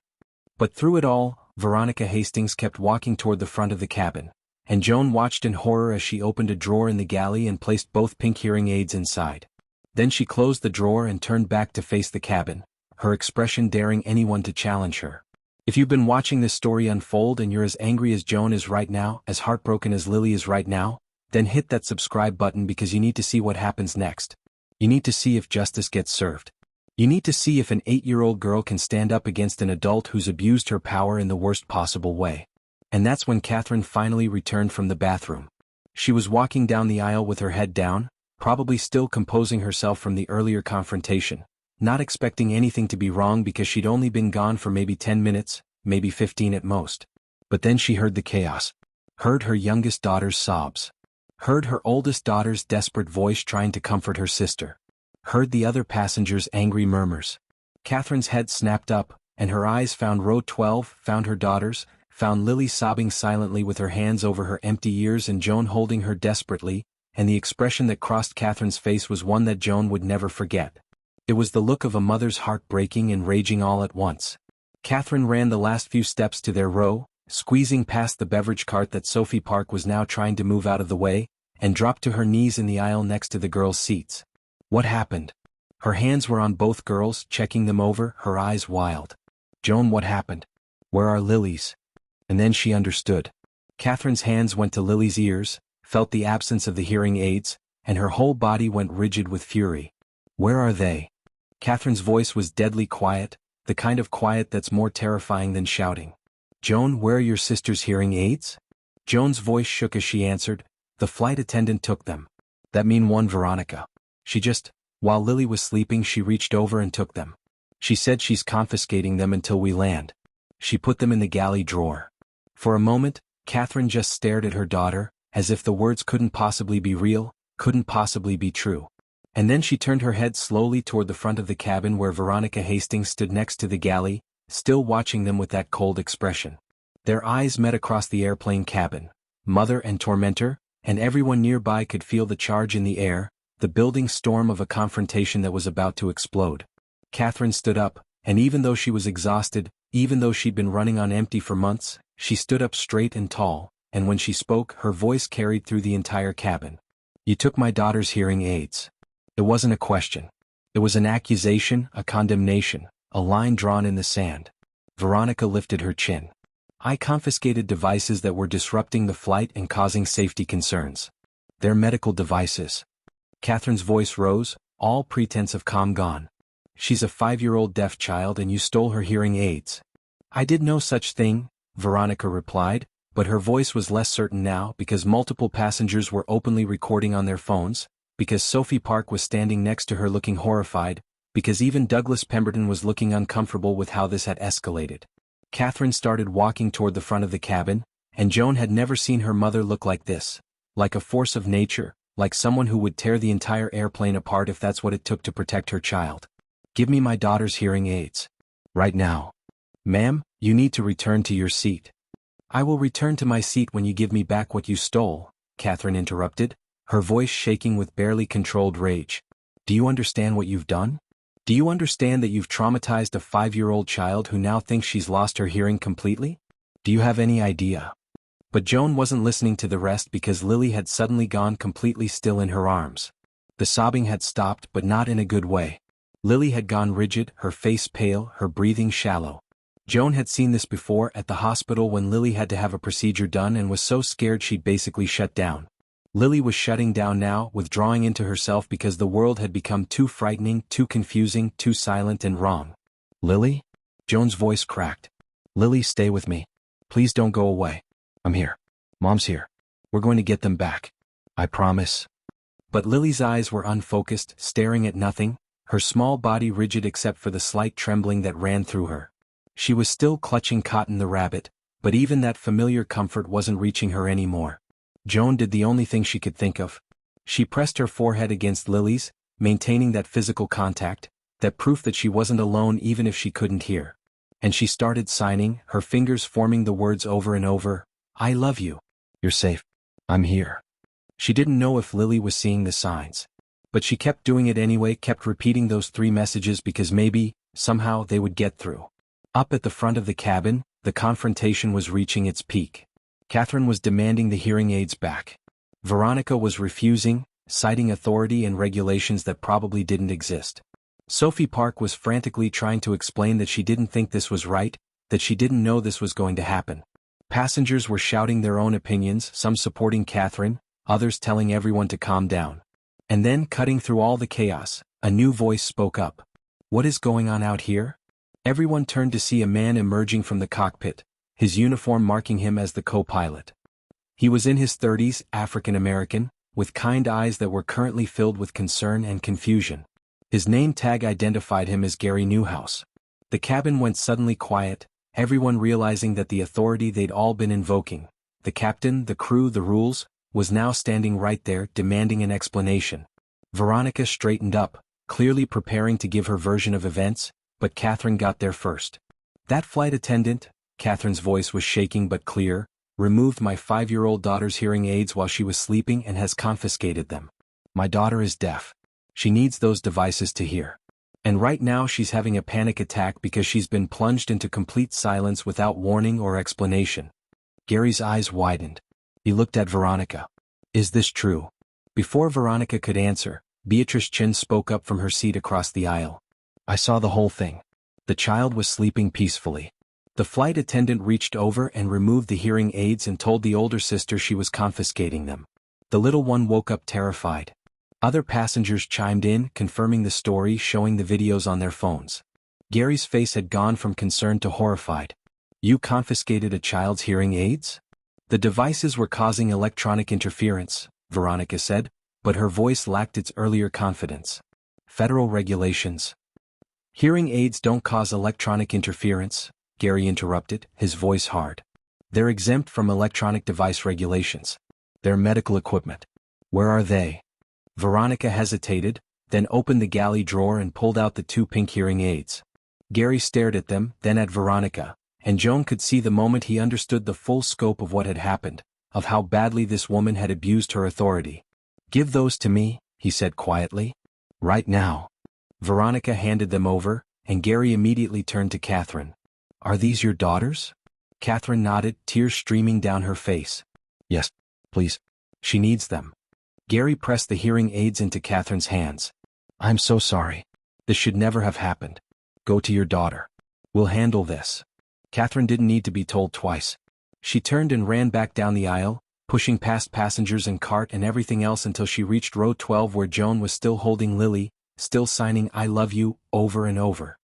But through it all, Veronica Hastings kept walking toward the front of the cabin, and Joan watched in horror as she opened a drawer in the galley and placed both pink hearing aids inside. Then she closed the drawer and turned back to face the cabin, her expression daring anyone to challenge her. If you've been watching this story unfold and you're as angry as Joan is right now, as heartbroken as Lily is right now, then hit that subscribe button because you need to see what happens next. You need to see if justice gets served. You need to see if an 8-year-old girl can stand up against an adult who's abused her power in the worst possible way. And that's when Catherine finally returned from the bathroom. She was walking down the aisle with her head down, probably still composing herself from the earlier confrontation, not expecting anything to be wrong because she'd only been gone for maybe 10 minutes, maybe 15 at most. But then she heard the chaos. Heard her youngest daughter's sobs. Heard her oldest daughter's desperate voice trying to comfort her sister. Heard the other passengers' angry murmurs. Catherine's head snapped up, and her eyes found row 12, found her daughters, found Lily sobbing silently with her hands over her empty ears and Joan holding her desperately, and the expression that crossed Catherine's face was one that Joan would never forget. It was the look of a mother's heart breaking and raging all at once. Catherine ran the last few steps to their row, squeezing past the beverage cart that Sophie Park was now trying to move out of the way, and dropped to her knees in the aisle next to the girls' seats. What happened? Her hands were on both girls, checking them over, her eyes wild. Joan, what happened? Where are Lily's? And then she understood. Catherine's hands went to Lily's ears, felt the absence of the hearing aids, and her whole body went rigid with fury. "Where are they?" Catherine's voice was deadly quiet, the kind of quiet that's more terrifying than shouting. "Joan, where are your sister's hearing aids?" Joan's voice shook as she answered, "The flight attendant took them." "That mean one Veronica. While Lily was sleeping, she reached over and took them. She said she's confiscating them until we land. She put them in the galley drawer." For a moment, Catherine just stared at her daughter, as if the words couldn't possibly be real, couldn't possibly be true. And then she turned her head slowly toward the front of the cabin where Veronica Hastings stood next to the galley, still watching them with that cold expression. Their eyes met across the airplane cabin. Mother and tormentor, and everyone nearby could feel the charge in the air, the building storm of a confrontation that was about to explode. Catherine stood up, and even though she was exhausted, even though she'd been running on empty for months, she stood up straight and tall, and when she spoke, her voice carried through the entire cabin. "You took my daughter's hearing aids." It wasn't a question. It was an accusation, a condemnation, a line drawn in the sand. Veronica lifted her chin. "I confiscated devices that were disrupting the flight and causing safety concerns. They're medical devices." Catherine's voice rose, all pretense of calm gone. "She's a 5-year-old deaf child and you stole her hearing aids." "I did no such thing," Veronica replied, but her voice was less certain now because multiple passengers were openly recording on their phones, because Sophie Park was standing next to her looking horrified, because even Douglas Pemberton was looking uncomfortable with how this had escalated. Catherine started walking toward the front of the cabin, and Joan had never seen her mother look like this, like a force of nature, like someone who would tear the entire airplane apart if that's what it took to protect her child. "Give me my daughter's hearing aids. Right now." "Ma'am, you need to return to your seat." "I will return to my seat when you give me back what you stole," Catherine interrupted, her voice shaking with barely controlled rage. "Do you understand what you've done? Do you understand that you've traumatized a 5-year-old child who now thinks she's lost her hearing completely? Do you have any idea?" But Joan wasn't listening to the rest because Lily had suddenly gone completely still in her arms. The sobbing had stopped, but not in a good way. Lily had gone rigid, her face pale, her breathing shallow. Joan had seen this before at the hospital when Lily had to have a procedure done and was so scared she'd basically shut down. Lily was shutting down now, withdrawing into herself because the world had become too frightening, too confusing, too silent and wrong. "Lily?" Joan's voice cracked. "Lily, stay with me. Please don't go away. I'm here. Mom's here. We're going to get them back. I promise." But Lily's eyes were unfocused, staring at nothing, her small body rigid except for the slight trembling that ran through her. She was still clutching Cotton the rabbit, but even that familiar comfort wasn't reaching her anymore. Joan did the only thing she could think of. She pressed her forehead against Lily's, maintaining that physical contact, that proof that she wasn't alone even if she couldn't hear. And she started signing, her fingers forming the words over and over. "I love you. You're safe. I'm here." She didn't know if Lily was seeing the signs. But she kept doing it anyway, kept repeating those 3 messages because maybe, somehow, they would get through. Up at the front of the cabin, the confrontation was reaching its peak. Catherine was demanding the hearing aids back. Veronica was refusing, citing authority and regulations that probably didn't exist. Sophie Park was frantically trying to explain that she didn't think this was right, that she didn't know this was going to happen. Passengers were shouting their own opinions, some supporting Catherine, others telling everyone to calm down. And then, cutting through all the chaos, a new voice spoke up. "What is going on out here?" Everyone turned to see a man emerging from the cockpit, his uniform marking him as the co-pilot. He was in his 30s, African American, with kind eyes that were currently filled with concern and confusion. His name tag identified him as Gary Newhouse. The cabin went suddenly quiet, everyone realizing that the authority they'd all been invoking, the captain, the crew, the rules, was now standing right there demanding an explanation. Veronica straightened up, clearly preparing to give her version of events, but Catherine got there first. "That flight attendant," Catherine's voice was shaking but clear, "removed my 5-year-old daughter's hearing aids while she was sleeping and has confiscated them. My daughter is deaf. She needs those devices to hear. And right now she's having a panic attack because she's been plunged into complete silence without warning or explanation." Gary's eyes widened. He looked at Veronica. "Is this true?" Before Veronica could answer, Beatrice Chin spoke up from her seat across the aisle. "I saw the whole thing. The child was sleeping peacefully. The flight attendant reached over and removed the hearing aids and told the older sister she was confiscating them. The little one woke up terrified. Other passengers chimed in, confirming the story, showing the videos on their phones. Gary's face had gone from concerned to horrified. You confiscated a child's hearing aids? The devices were causing electronic interference, Veronica said, but her voice lacked its earlier confidence. Federal regulations. Hearing aids don't cause electronic interference, Gary interrupted, his voice hard. They're exempt from electronic device regulations. They're medical equipment. Where are they? Veronica hesitated, then opened the galley drawer and pulled out the 2 pink hearing aids. Gary stared at them, then at Veronica, and Joan could see the moment he understood the full scope of what had happened, of how badly this woman had abused her authority. Give those to me, he said quietly. Right now. Veronica handed them over, and Gary immediately turned to Catherine. Are these your daughters? Catherine nodded, tears streaming down her face. Yes, please. She needs them. Gary pressed the hearing aids into Catherine's hands. I'm so sorry. This should never have happened. Go to your daughter. We'll handle this. Catherine didn't need to be told twice. She turned and ran back down the aisle, pushing past passengers and cart and everything else until she reached row 12 where Joan was still holding Lily, still signing I love you, over and over.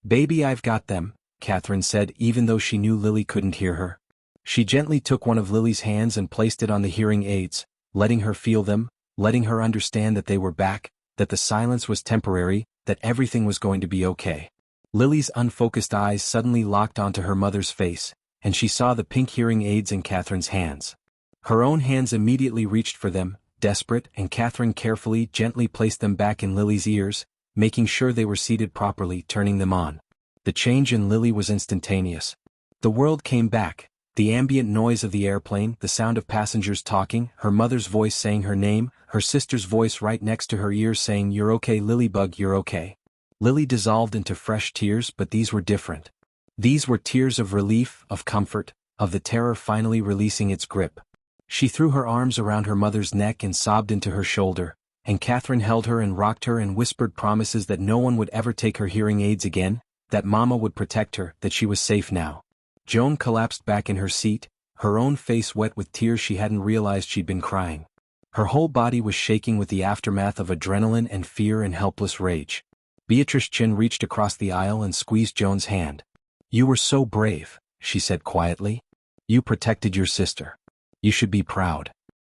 Baby, I've got them, Catherine said, even though she knew Lily couldn't hear her. She gently took one of Lily's hands and placed it on the hearing aids, letting her feel them, letting her understand that they were back, that the silence was temporary, that everything was going to be okay. Lily's unfocused eyes suddenly locked onto her mother's face, and she saw the pink hearing aids in Catherine's hands. Her own hands immediately reached for them, desperate, and Catherine carefully, gently placed them back in Lily's ears, making sure they were seated properly, turning them on. The change in Lily was instantaneous. The world came back. The ambient noise of the airplane, the sound of passengers talking, her mother's voice saying her name, her sister's voice right next to her ears saying you're okay Lilybug, you're okay. Lily dissolved into fresh tears, but these were different. These were tears of relief, of comfort, of the terror finally releasing its grip. She threw her arms around her mother's neck and sobbed into her shoulder, and Catherine held her and rocked her and whispered promises that no one would ever take her hearing aids again, that Mama would protect her, that she was safe now. Joan collapsed back in her seat, her own face wet with tears she hadn't realized she'd been crying. Her whole body was shaking with the aftermath of adrenaline and fear and helpless rage. Beatrice Chin reached across the aisle and squeezed Joan's hand. You were so brave, she said quietly. You protected your sister. You should be proud.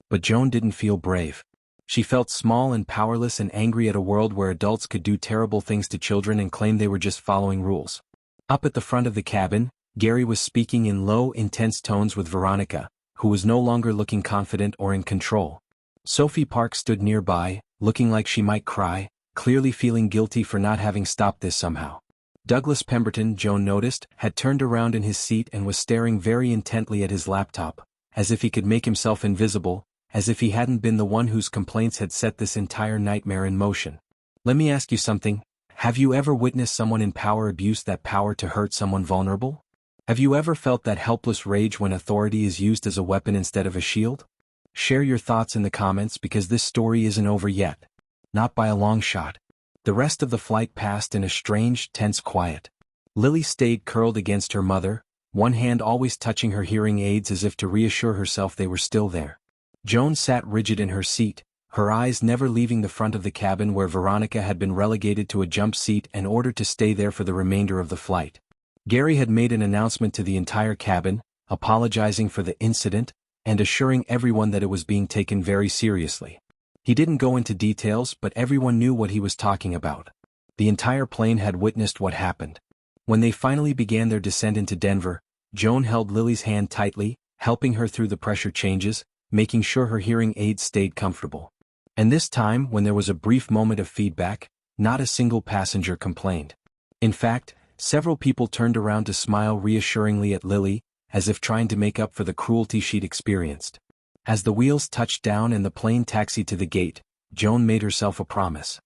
But Joan didn't feel brave. She felt small and powerless and angry at a world where adults could do terrible things to children and claim they were just following rules. Up at the front of the cabin, Gary was speaking in low, intense tones with Veronica, who was no longer looking confident or in control. Sophie Park stood nearby, looking like she might cry, clearly feeling guilty for not having stopped this somehow. Douglas Pemberton, Joan noticed, had turned around in his seat and was staring very intently at his laptop, as if he could make himself invisible, as if he hadn't been the one whose complaints had set this entire nightmare in motion. Let me ask you something. Have you ever witnessed someone in power abuse that power to hurt someone vulnerable? Have you ever felt that helpless rage when authority is used as a weapon instead of a shield? Share your thoughts in the comments because this story isn't over yet. Not by a long shot. The rest of the flight passed in a strange, tense quiet. Lily stayed curled against her mother, one hand always touching her hearing aids as if to reassure herself they were still there. Joan sat rigid in her seat, her eyes never leaving the front of the cabin where Veronica had been relegated to a jump seat and ordered to stay there for the remainder of the flight. Gary had made an announcement to the entire cabin, apologizing for the incident, and assuring everyone that it was being taken very seriously. He didn't go into details, but everyone knew what he was talking about. The entire plane had witnessed what happened. When they finally began their descent into Denver, Joan held Lily's hand tightly, helping her through the pressure changes, making sure her hearing aids stayed comfortable. And this time, when there was a brief moment of feedback, not a single passenger complained. In fact, several people turned around to smile reassuringly at Lily, as if trying to make up for the cruelty she'd experienced. As the wheels touched down and the plane taxied to the gate, Joan made herself a promise.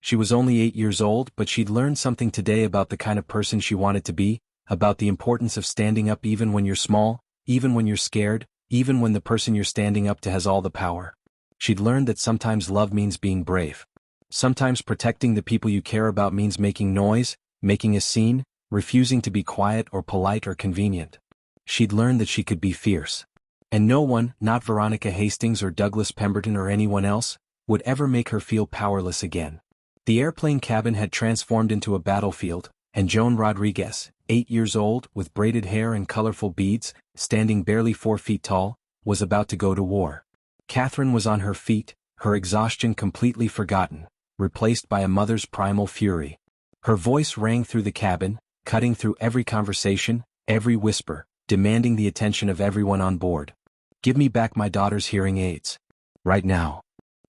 She was only 8 years old, but she'd learned something today about the kind of person she wanted to be, about the importance of standing up even when you're small, even when you're scared, even when the person you're standing up to has all the power. She'd learned that sometimes love means being brave. Sometimes protecting the people you care about means making noise, making a scene, refusing to be quiet or polite or convenient. She'd learned that she could be fierce. And no one, not Veronica Hastings or Douglas Pemberton or anyone else, would ever make her feel powerless again. The airplane cabin had transformed into a battlefield, and Joan Rodriguez, 8 years old, with braided hair and colorful beads, standing barely 4 feet tall, was about to go to war. Catherine was on her feet, her exhaustion completely forgotten, replaced by a mother's primal fury. Her voice rang through the cabin, cutting through every conversation, every whisper, demanding the attention of everyone on board. "Give me back my daughter's hearing aids. Right now."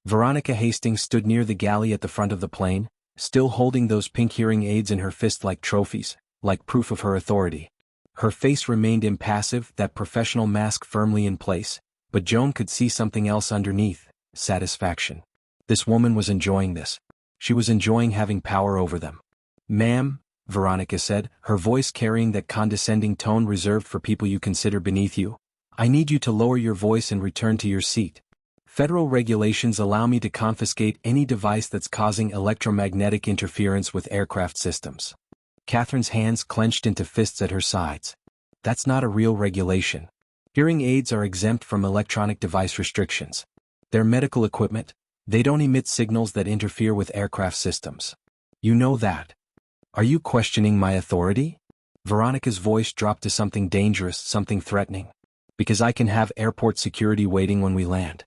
Veronica Hastings stood near the galley at the front of the plane, still holding those pink hearing aids in her fist like trophies, like proof of her authority. Her face remained impassive, that professional mask firmly in place, but Joan could see something else underneath: satisfaction. This woman was enjoying this. She was enjoying having power over them. "Ma'am," Veronica said, her voice carrying that condescending tone reserved for people you consider beneath you, "I need you to lower your voice and return to your seat. Federal regulations allow me to confiscate any device that's causing electromagnetic interference with aircraft systems." Catherine's hands clenched into fists at her sides. "That's not a real regulation. Hearing aids are exempt from electronic device restrictions. They're medical equipment. They don't emit signals that interfere with aircraft systems. You know that. Are you questioning my authority?" Veronica's voice dropped to something dangerous, something threatening. "Because I can have airport security waiting when we land.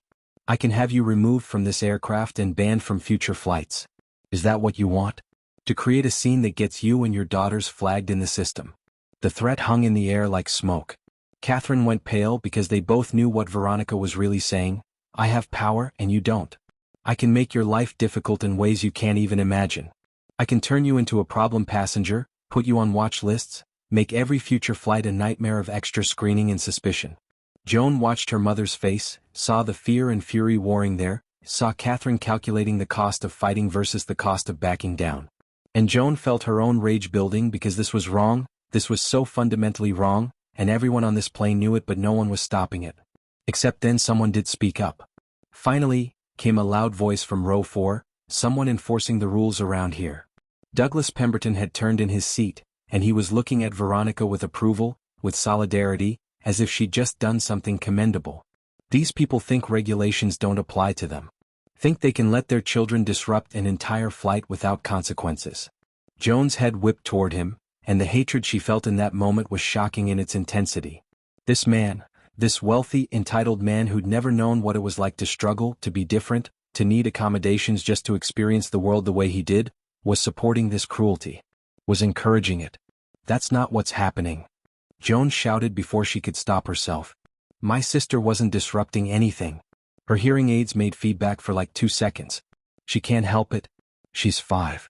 I can have you removed from this aircraft and banned from future flights. Is that what you want? To create a scene that gets you and your daughters flagged in the system?" The threat hung in the air like smoke. Catherine went pale because they both knew what Veronica was really saying. "I have power and you don't. I can make your life difficult in ways you can't even imagine. I can turn you into a problem passenger, put you on watch lists, make every future flight a nightmare of extra screening and suspicion." Joan watched her mother's face, saw the fear and fury warring there, saw Catherine calculating the cost of fighting versus the cost of backing down. And Joan felt her own rage building because this was wrong, this was so fundamentally wrong, and everyone on this plane knew it but no one was stopping it. Except then someone did speak up. Finally, came a loud voice from row 4, someone enforcing the rules around here. Douglas Pemberton had turned in his seat, and he was looking at Veronica with approval, with solidarity, as if she'd just done something commendable. These people think regulations don't apply to them. Think they can let their children disrupt an entire flight without consequences. Joan's head whipped toward him, and the hatred she felt in that moment was shocking in its intensity. This man, this wealthy, entitled man who'd never known what it was like to struggle, to be different, to need accommodations just to experience the world the way he did, was supporting this cruelty. Was encouraging it. "That's not what's happening," Joan shouted before she could stop herself. "My sister wasn't disrupting anything. Her hearing aids made feedback for like 2 seconds. She can't help it. She's 5.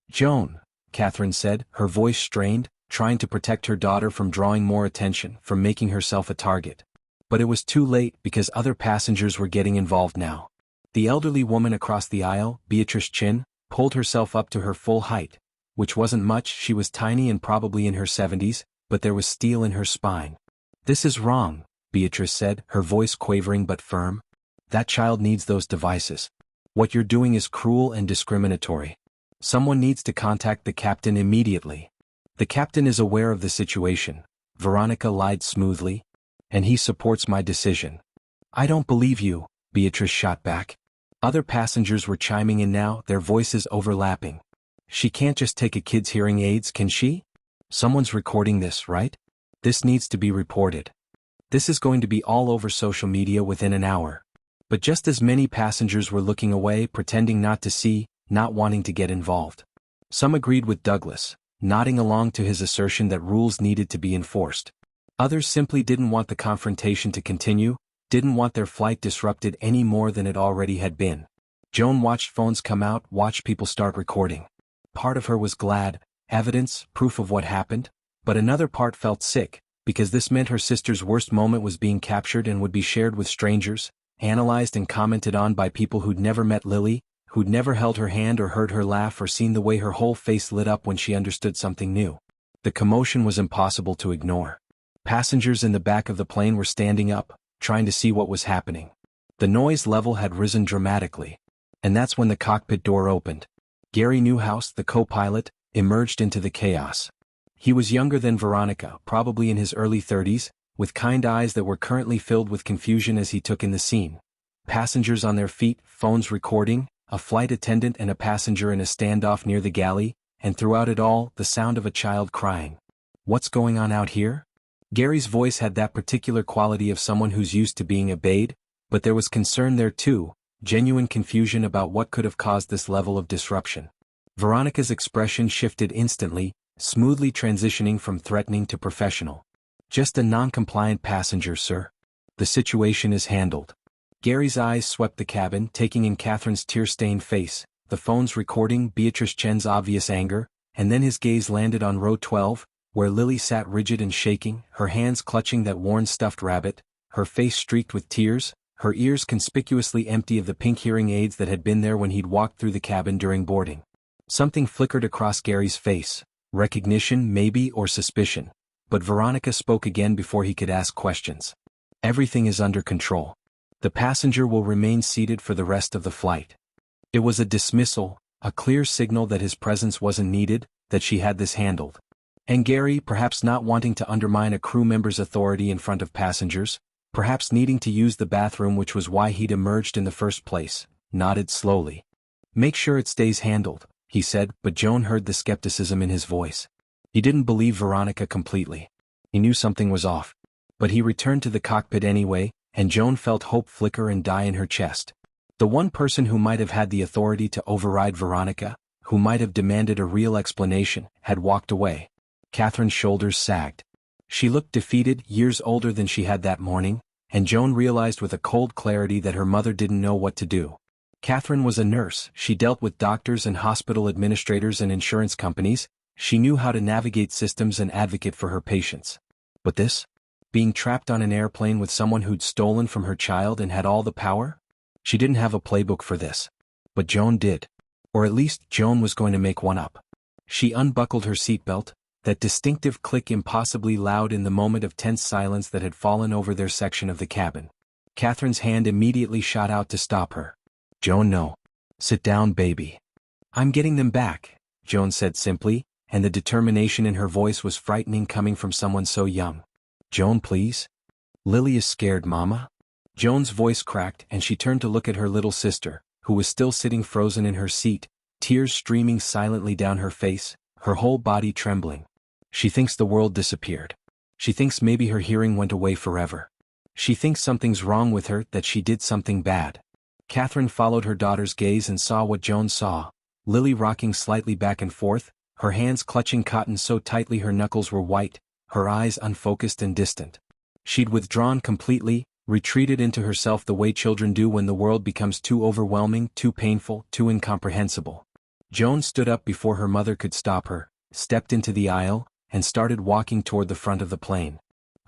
"Joan," Catherine said, her voice strained, trying to protect her daughter from drawing more attention, from making herself a target. But it was too late because other passengers were getting involved now. The elderly woman across the aisle, Beatrice Chin, pulled herself up to her full height, which wasn't much. She was tiny and probably in her 70s, but there was steel in her spine. "This is wrong," Beatrice said, her voice quavering but firm. "That child needs those devices. What you're doing is cruel and discriminatory. Someone needs to contact the captain immediately." "The captain is aware of the situation," Veronica lied smoothly. "And he supports my decision." "I don't believe you," Beatrice shot back. Other passengers were chiming in now, their voices overlapping. "She can't just take a kid's hearing aids, can she? Someone's recording this, right? This needs to be reported. This is going to be all over social media within an hour." But just as many passengers were looking away, pretending not to see, not wanting to get involved. Some agreed with Douglas, nodding along to his assertion that rules needed to be enforced. Others simply didn't want the confrontation to continue, didn't want their flight disrupted any more than it already had been. Joan watched phones come out, watched people start recording. Part of her was glad, evidence, proof of what happened, but another part felt sick, because this meant her sister's worst moment was being captured and would be shared with strangers, analyzed and commented on by people who'd never met Lily, who'd never held her hand or heard her laugh or seen the way her whole face lit up when she understood something new. The commotion was impossible to ignore. Passengers in the back of the plane were standing up, trying to see what was happening. The noise level had risen dramatically. And that's when the cockpit door opened. Gary Newhouse, the co-pilot, emerged into the chaos. He was younger than Veronica, probably in his early 30s, with kind eyes that were currently filled with confusion as he took in the scene. Passengers on their feet, phones recording, a flight attendant and a passenger in a standoff near the galley, and throughout it all, the sound of a child crying. What's going on out here? Gary's voice had that particular quality of someone who's used to being obeyed, but there was concern there too, genuine confusion about what could have caused this level of disruption. Veronica's expression shifted instantly, smoothly transitioning from threatening to professional. Just a non-compliant passenger, sir. The situation is handled. Gary's eyes swept the cabin, taking in Catherine's tear-stained face, the phones recording Beatrice Chen's obvious anger, and then his gaze landed on row 12, where Lily sat rigid and shaking, her hands clutching that worn stuffed rabbit, her face streaked with tears, her ears conspicuously empty of the pink hearing aids that had been there when he'd walked through the cabin during boarding. Something flickered across Gary's face, recognition maybe or suspicion, but Veronica spoke again before he could ask questions. Everything is under control. The passenger will remain seated for the rest of the flight. It was a dismissal, a clear signal that his presence wasn't needed, that she had this handled. And Gary, perhaps not wanting to undermine a crew member's authority in front of passengers, perhaps needing to use the bathroom, which was why he'd emerged in the first place, nodded slowly. Make sure it stays handled, he said, but Joan heard the skepticism in his voice. He didn't believe Veronica completely. He knew something was off. But he returned to the cockpit anyway, and Joan felt hope flicker and die in her chest. The one person who might have had the authority to override Veronica, who might have demanded a real explanation, had walked away. Catherine's shoulders sagged. She looked defeated, years older than she had that morning, and Joan realized with a cold clarity that her mother didn't know what to do. Catherine was a nurse, she dealt with doctors and hospital administrators and insurance companies, she knew how to navigate systems and advocate for her patients. But this? Being trapped on an airplane with someone who'd stolen from her child and had all the power? She didn't have a playbook for this. But Joan did. Or at least Joan was going to make one up. She unbuckled her seatbelt, that distinctive click impossibly loud in the moment of tense silence that had fallen over their section of the cabin. Catherine's hand immediately shot out to stop her. Joan, no. Sit down, baby. I'm getting them back, Joan said simply, and the determination in her voice was frightening coming from someone so young. Joan, please? Lily is scared, Mama. Joan's voice cracked and she turned to look at her little sister, who was still sitting frozen in her seat, tears streaming silently down her face, her whole body trembling. She thinks the world disappeared. She thinks maybe her hearing went away forever. She thinks something's wrong with her, that she did something bad. Catherine followed her daughter's gaze and saw what Joan saw, Lily rocking slightly back and forth, her hands clutching cotton so tightly her knuckles were white, her eyes unfocused and distant. She'd withdrawn completely, retreated into herself the way children do when the world becomes too overwhelming, too painful, too incomprehensible. Joan stood up before her mother could stop her, stepped into the aisle, and started walking toward the front of the plane.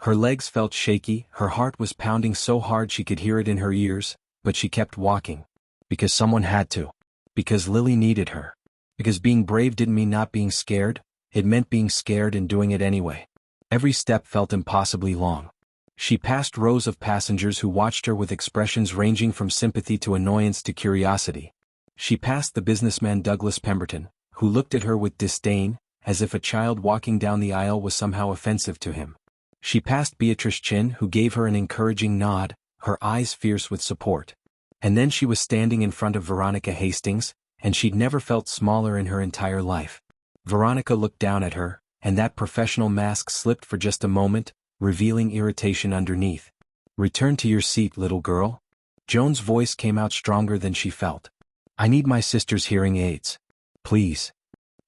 Her legs felt shaky, her heart was pounding so hard she could hear it in her ears, but she kept walking. Because someone had to. Because Lily needed her. Because being brave didn't mean not being scared, it meant being scared and doing it anyway. Every step felt impossibly long. She passed rows of passengers who watched her with expressions ranging from sympathy to annoyance to curiosity. She passed the businessman Douglas Pemberton, who looked at her with disdain, as if a child walking down the aisle was somehow offensive to him. She passed Beatrice Chen, who gave her an encouraging nod, her eyes fierce with support. And then she was standing in front of Veronica Hastings, and she'd never felt smaller in her entire life. Veronica looked down at her, and that professional mask slipped for just a moment, revealing irritation underneath. Return to your seat, little girl. Joan's voice came out stronger than she felt. I need my sister's hearing aids. Please.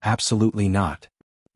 Absolutely not.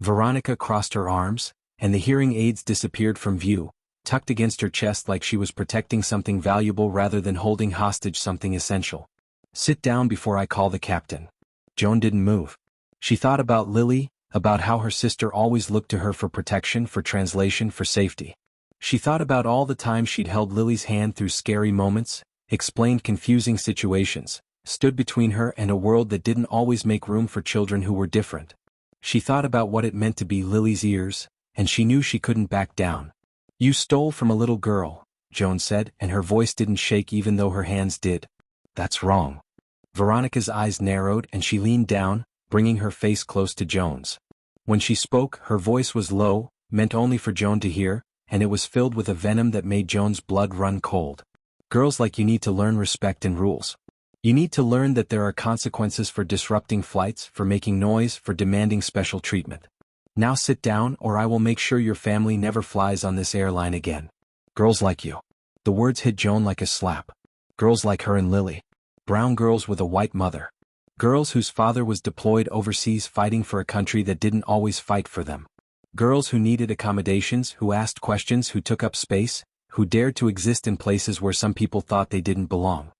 Veronica crossed her arms, and the hearing aids disappeared from view, tucked against her chest like she was protecting something valuable rather than holding hostage something essential. Sit down before I call the captain. Joan didn't move. She thought about Lily, about how her sister always looked to her for protection, for translation, for safety. She thought about all the times she'd held Lily's hand through scary moments, explained confusing situations, stood between her and a world that didn't always make room for children who were different. She thought about what it meant to be Lily's ears, and she knew she couldn't back down. You stole from a little girl, Joan said, and her voice didn't shake even though her hands did. That's wrong. Veronica's eyes narrowed and she leaned down, bringing her face close to Joan's. When she spoke, her voice was low, meant only for Joan to hear, and it was filled with a venom that made Joan's blood run cold. Girls like you need to learn respect and rules. You need to learn that there are consequences for disrupting flights, for making noise, for demanding special treatment. Now sit down or I will make sure your family never flies on this airline again. Girls like you. The words hit Joan like a slap. Girls like her and Lily. Brown girls with a white mother. Girls whose father was deployed overseas fighting for a country that didn't always fight for them. Girls who needed accommodations, who asked questions, who took up space, who dared to exist in places where some people thought they didn't belong.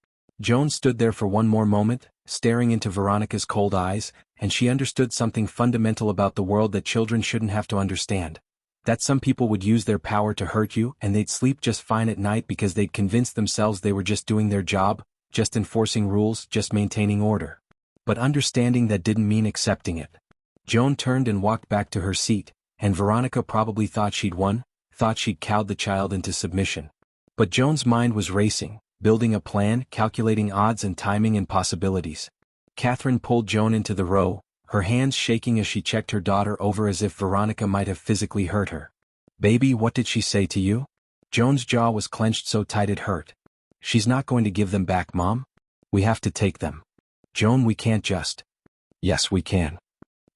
Joan stood there for one more moment, staring into Veronica's cold eyes, and she understood something fundamental about the world that children shouldn't have to understand. That some people would use their power to hurt you and they'd sleep just fine at night because they'd convinced themselves they were just doing their job, just enforcing rules, just maintaining order. But understanding that didn't mean accepting it. Joan turned and walked back to her seat, and Veronica probably thought she'd won, thought she'd cowed the child into submission. But Joan's mind was racing, building a plan, calculating odds and timing and possibilities. Catherine pulled Joan into the row, her hands shaking as she checked her daughter over as if Veronica might have physically hurt her. "Baby, what did she say to you?" Joan's jaw was clenched so tight it hurt. "She's not going to give them back, Mom. We have to take them." "Joan, we can't just." "Yes, we can."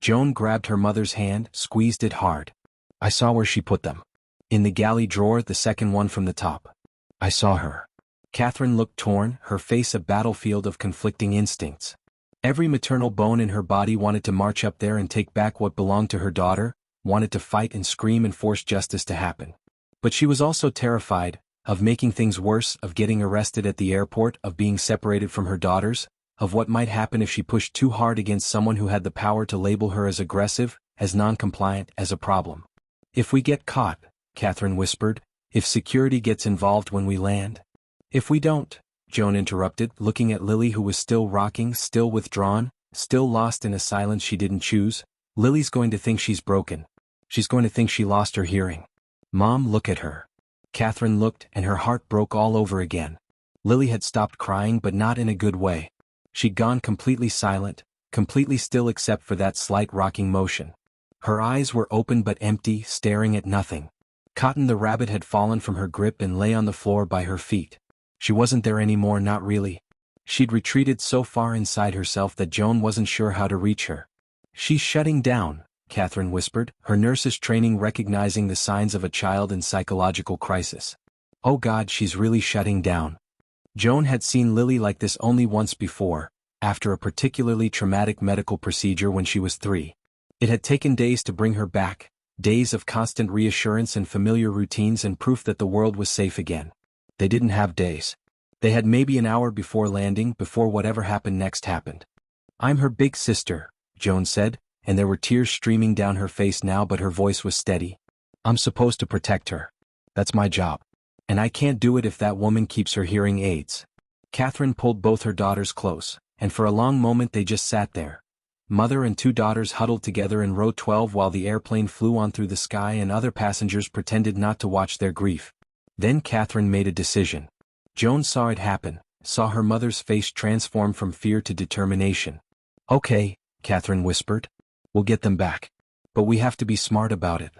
Joan grabbed her mother's hand, squeezed it hard. "I saw where she put them. In the galley drawer, the second one from the top. I saw her." Catherine looked torn, her face a battlefield of conflicting instincts. Every maternal bone in her body wanted to march up there and take back what belonged to her daughter, wanted to fight and scream and force justice to happen. But she was also terrified, of making things worse, of getting arrested at the airport, of being separated from her daughters, of what might happen if she pushed too hard against someone who had the power to label her as aggressive, as non-compliant, as a problem. "If we get caught," Catherine whispered, "if security gets involved when we land." "If we don't," Joan interrupted, looking at Lily who was still rocking, still withdrawn, still lost in a silence she didn't choose. "Lily's going to think she's broken. She's going to think she lost her hearing." "Mom, look at her." Catherine looked, and her heart broke all over again. Lily had stopped crying, but not in a good way. She'd gone completely silent, completely still except for that slight rocking motion. Her eyes were open but empty, staring at nothing. Cotton the rabbit had fallen from her grip and lay on the floor by her feet. She wasn't there anymore, not really. She'd retreated so far inside herself that Joan wasn't sure how to reach her. "She's shutting down," Catherine whispered, her nurse's training recognizing the signs of a child in psychological crisis. "Oh God, she's really shutting down." Joan had seen Lily like this only once before, after a particularly traumatic medical procedure when she was 3. It had taken days to bring her back, days of constant reassurance and familiar routines and proof that the world was safe again. They didn't have days. They had maybe an hour before landing, before whatever happened next happened. "I'm her big sister," Joan said, and there were tears streaming down her face now, but her voice was steady. "I'm supposed to protect her. That's my job. And I can't do it if that woman keeps her hearing aids." Catherine pulled both her daughters close, and for a long moment they just sat there. Mother and 2 daughters huddled together in row 12 while the airplane flew on through the sky and other passengers pretended not to watch their grief. Then Catherine made a decision. Joan saw it happen, saw her mother's face transform from fear to determination. "Okay," Catherine whispered. "We'll get them back. But we have to be smart about it."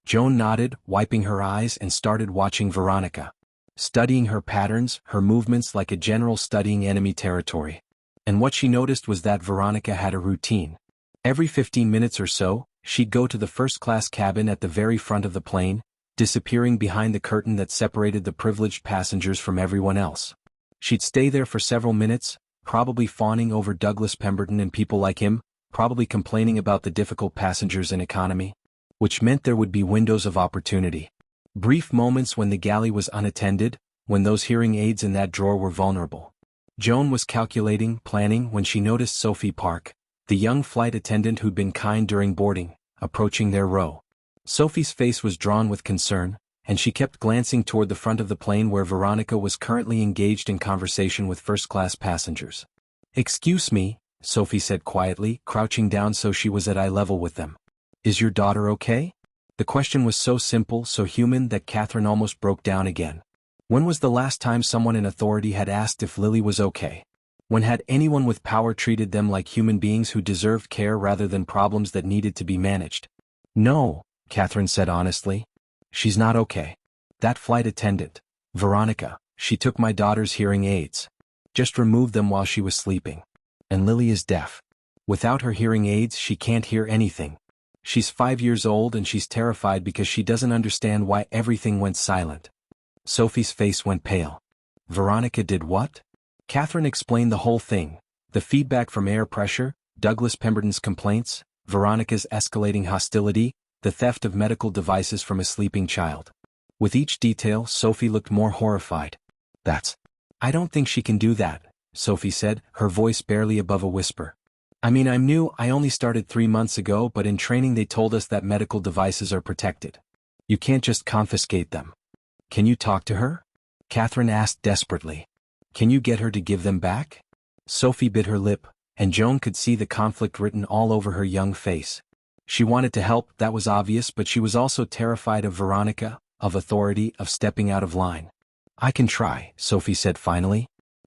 Joan nodded, wiping her eyes, and started watching Veronica. Studying her patterns, her movements like a general studying enemy territory. And what she noticed was that Veronica had a routine. Every 15 minutes or so, she'd go to the first-class cabin at the very front of the plane, disappearing behind the curtain that separated the privileged passengers from everyone else. She'd stay there for several minutes, probably fawning over Douglas Pemberton and people like him, probably complaining about the difficult passengers in economy. Which meant there would be windows of opportunity. Brief moments when the galley was unattended, when those hearing aids in that drawer were vulnerable. Joan was calculating, planning, when she noticed Sophie Park, the young flight attendant who'd been kind during boarding, approaching their row. Sophie's face was drawn with concern, and she kept glancing toward the front of the plane where Veronica was currently engaged in conversation with first-class passengers. "Excuse me," Sophie said quietly, crouching down so she was at eye level with them. "Is your daughter okay?" The question was so simple, so human, that Catherine almost broke down again. When was the last time someone in authority had asked if Lily was okay? When had anyone with power treated them like human beings who deserved care rather than problems that needed to be managed? "No," Catherine said honestly. "She's not okay. That flight attendant, Veronica, She took my daughter's hearing aids. Just removed them while she was sleeping. And Lily is deaf. Without her hearing aids, she can't hear anything. She's 5 years old and she's terrified because she doesn't understand why everything went silent. Sophie's face went pale. Veronica did what? Catherine explained the whole thing. The feedback from air pressure, Douglas Pemberton's complaints, Veronica's escalating hostility, the theft of medical devices from a sleeping child. With each detail, Sophie looked more horrified. I don't think she can do that, Sophie said, her voice barely above a whisper. I mean, I'm new, I only started 3 months ago, but in training they told us that medical devices are protected. You can't just confiscate them. Can you talk to her? Catherine asked desperately. Can you get her to give them back? Sophie bit her lip, and Joan could see the conflict written all over her young face. She wanted to help, that was obvious, but she was also terrified of Veronica, of authority, of stepping out of line. I can try, Sophie said finally.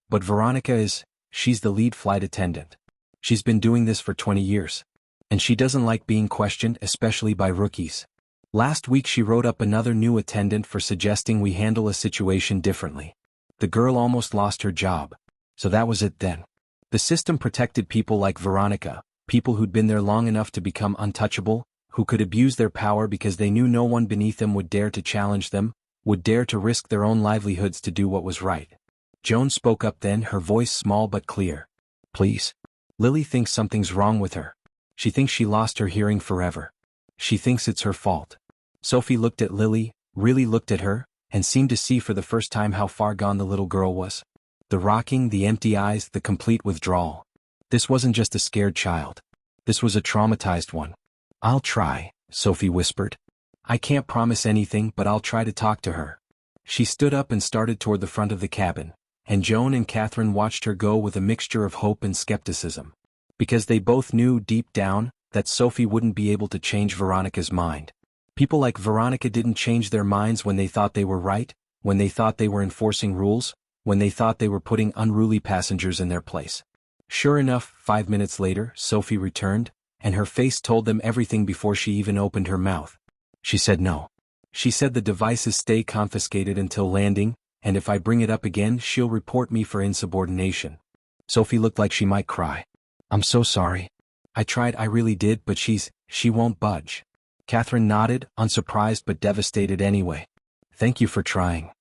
But Veronica she's the lead flight attendant. She's been doing this for 20 years. And she doesn't like being questioned, especially by rookies. Last week she wrote up another new attendant for suggesting we handle a situation differently. The girl almost lost her job. So that was it then. The system protected people like Veronica, people who'd been there long enough to become untouchable, who could abuse their power because they knew no one beneath them would dare to challenge them, would dare to risk their own livelihoods to do what was right. Joan spoke up then, her voice small but clear. Please. Lily thinks something's wrong with her. She thinks she lost her hearing forever. She thinks it's her fault. Sophie looked at Lily, really looked at her, and seemed to see for the first time how far gone the little girl was. The rocking, the empty eyes, the complete withdrawal. This wasn't just a scared child. This was a traumatized one. I'll try, Sophie whispered. I can't promise anything, but I'll try to talk to her. She stood up and started toward the front of the cabin, and Joan and Catherine watched her go with a mixture of hope and skepticism. Because they both knew deep down that Sophie wouldn't be able to change Veronica's mind. People like Veronica didn't change their minds when they thought they were right, when they thought they were enforcing rules, when they thought they were putting unruly passengers in their place. Sure enough, 5 minutes later, Sophie returned, and her face told them everything before she even opened her mouth. She said no. She said the devices stay confiscated until landing, and if I bring it up again, she'll report me for insubordination. Sophie looked like she might cry. I'm so sorry. I tried, I really did, but she won't budge. Catherine nodded, unsurprised but devastated anyway. Thank you for trying.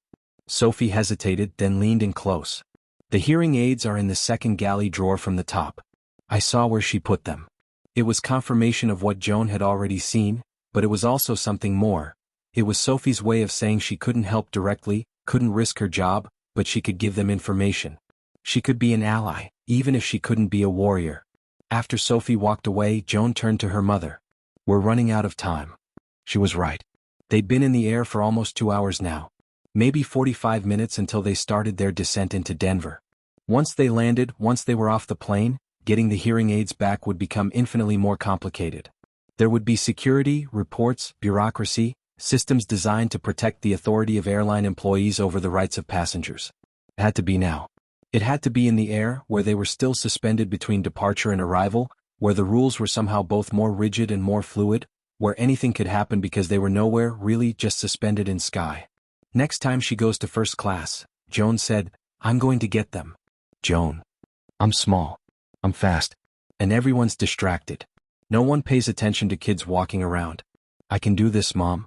Sophie hesitated, then leaned in close. The hearing aids are in the second galley drawer from the top. I saw where she put them. It was confirmation of what Joan had already seen, but it was also something more. It was Sophie's way of saying she couldn't help directly, couldn't risk her job, but she could give them information. She could be an ally, even if she couldn't be a warrior. After Sophie walked away, Joan turned to her mother. We're running out of time. She was right. They'd been in the air for almost 2 hours now. Maybe 45 minutes until they started their descent into Denver. Once they landed, once they were off the plane, getting the hearing aids back would become infinitely more complicated. There would be security, reports, bureaucracy, systems designed to protect the authority of airline employees over the rights of passengers. It had to be now. It had to be in the air, where they were still suspended between departure and arrival, where the rules were somehow both more rigid and more fluid, where anything could happen because they were nowhere, really just suspended in sky. Next time she goes to first class, Joan said, I'm going to get them. Joan. I'm small. I'm fast. And everyone's distracted. No one pays attention to kids walking around. I can do this, Mom.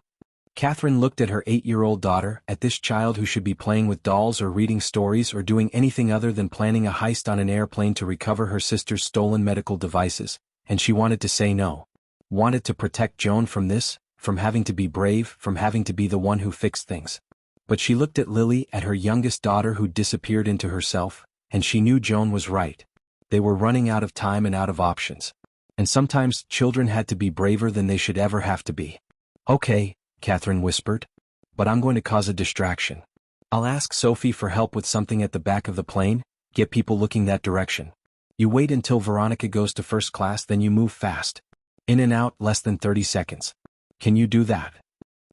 Catherine looked at her 8-year-old daughter, at this child who should be playing with dolls or reading stories or doing anything other than planning a heist on an airplane to recover her sister's stolen medical devices, and she wanted to say no. Wanted to protect Joan from this, from having to be brave, from having to be the one who fixed things. But she looked at Lily, at her youngest daughter who disappeared into herself, and she knew Joan was right. They were running out of time and out of options. And sometimes children had to be braver than they should ever have to be. Okay, Catherine whispered. But I'm going to cause a distraction. I'll ask Sophie for help with something at the back of the plane, get people looking that direction. You wait until Veronica goes to first class, then you move fast. In and out, less than 30 seconds. Can you do that?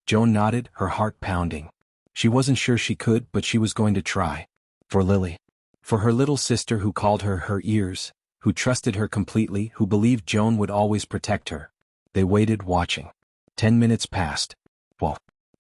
Joan nodded, her heart pounding. She wasn't sure she could, but she was going to try. For Lily. For her little sister who called her her ears, who trusted her completely, who believed Joan would always protect her. They waited, watching. 10 minutes passed. Whoa.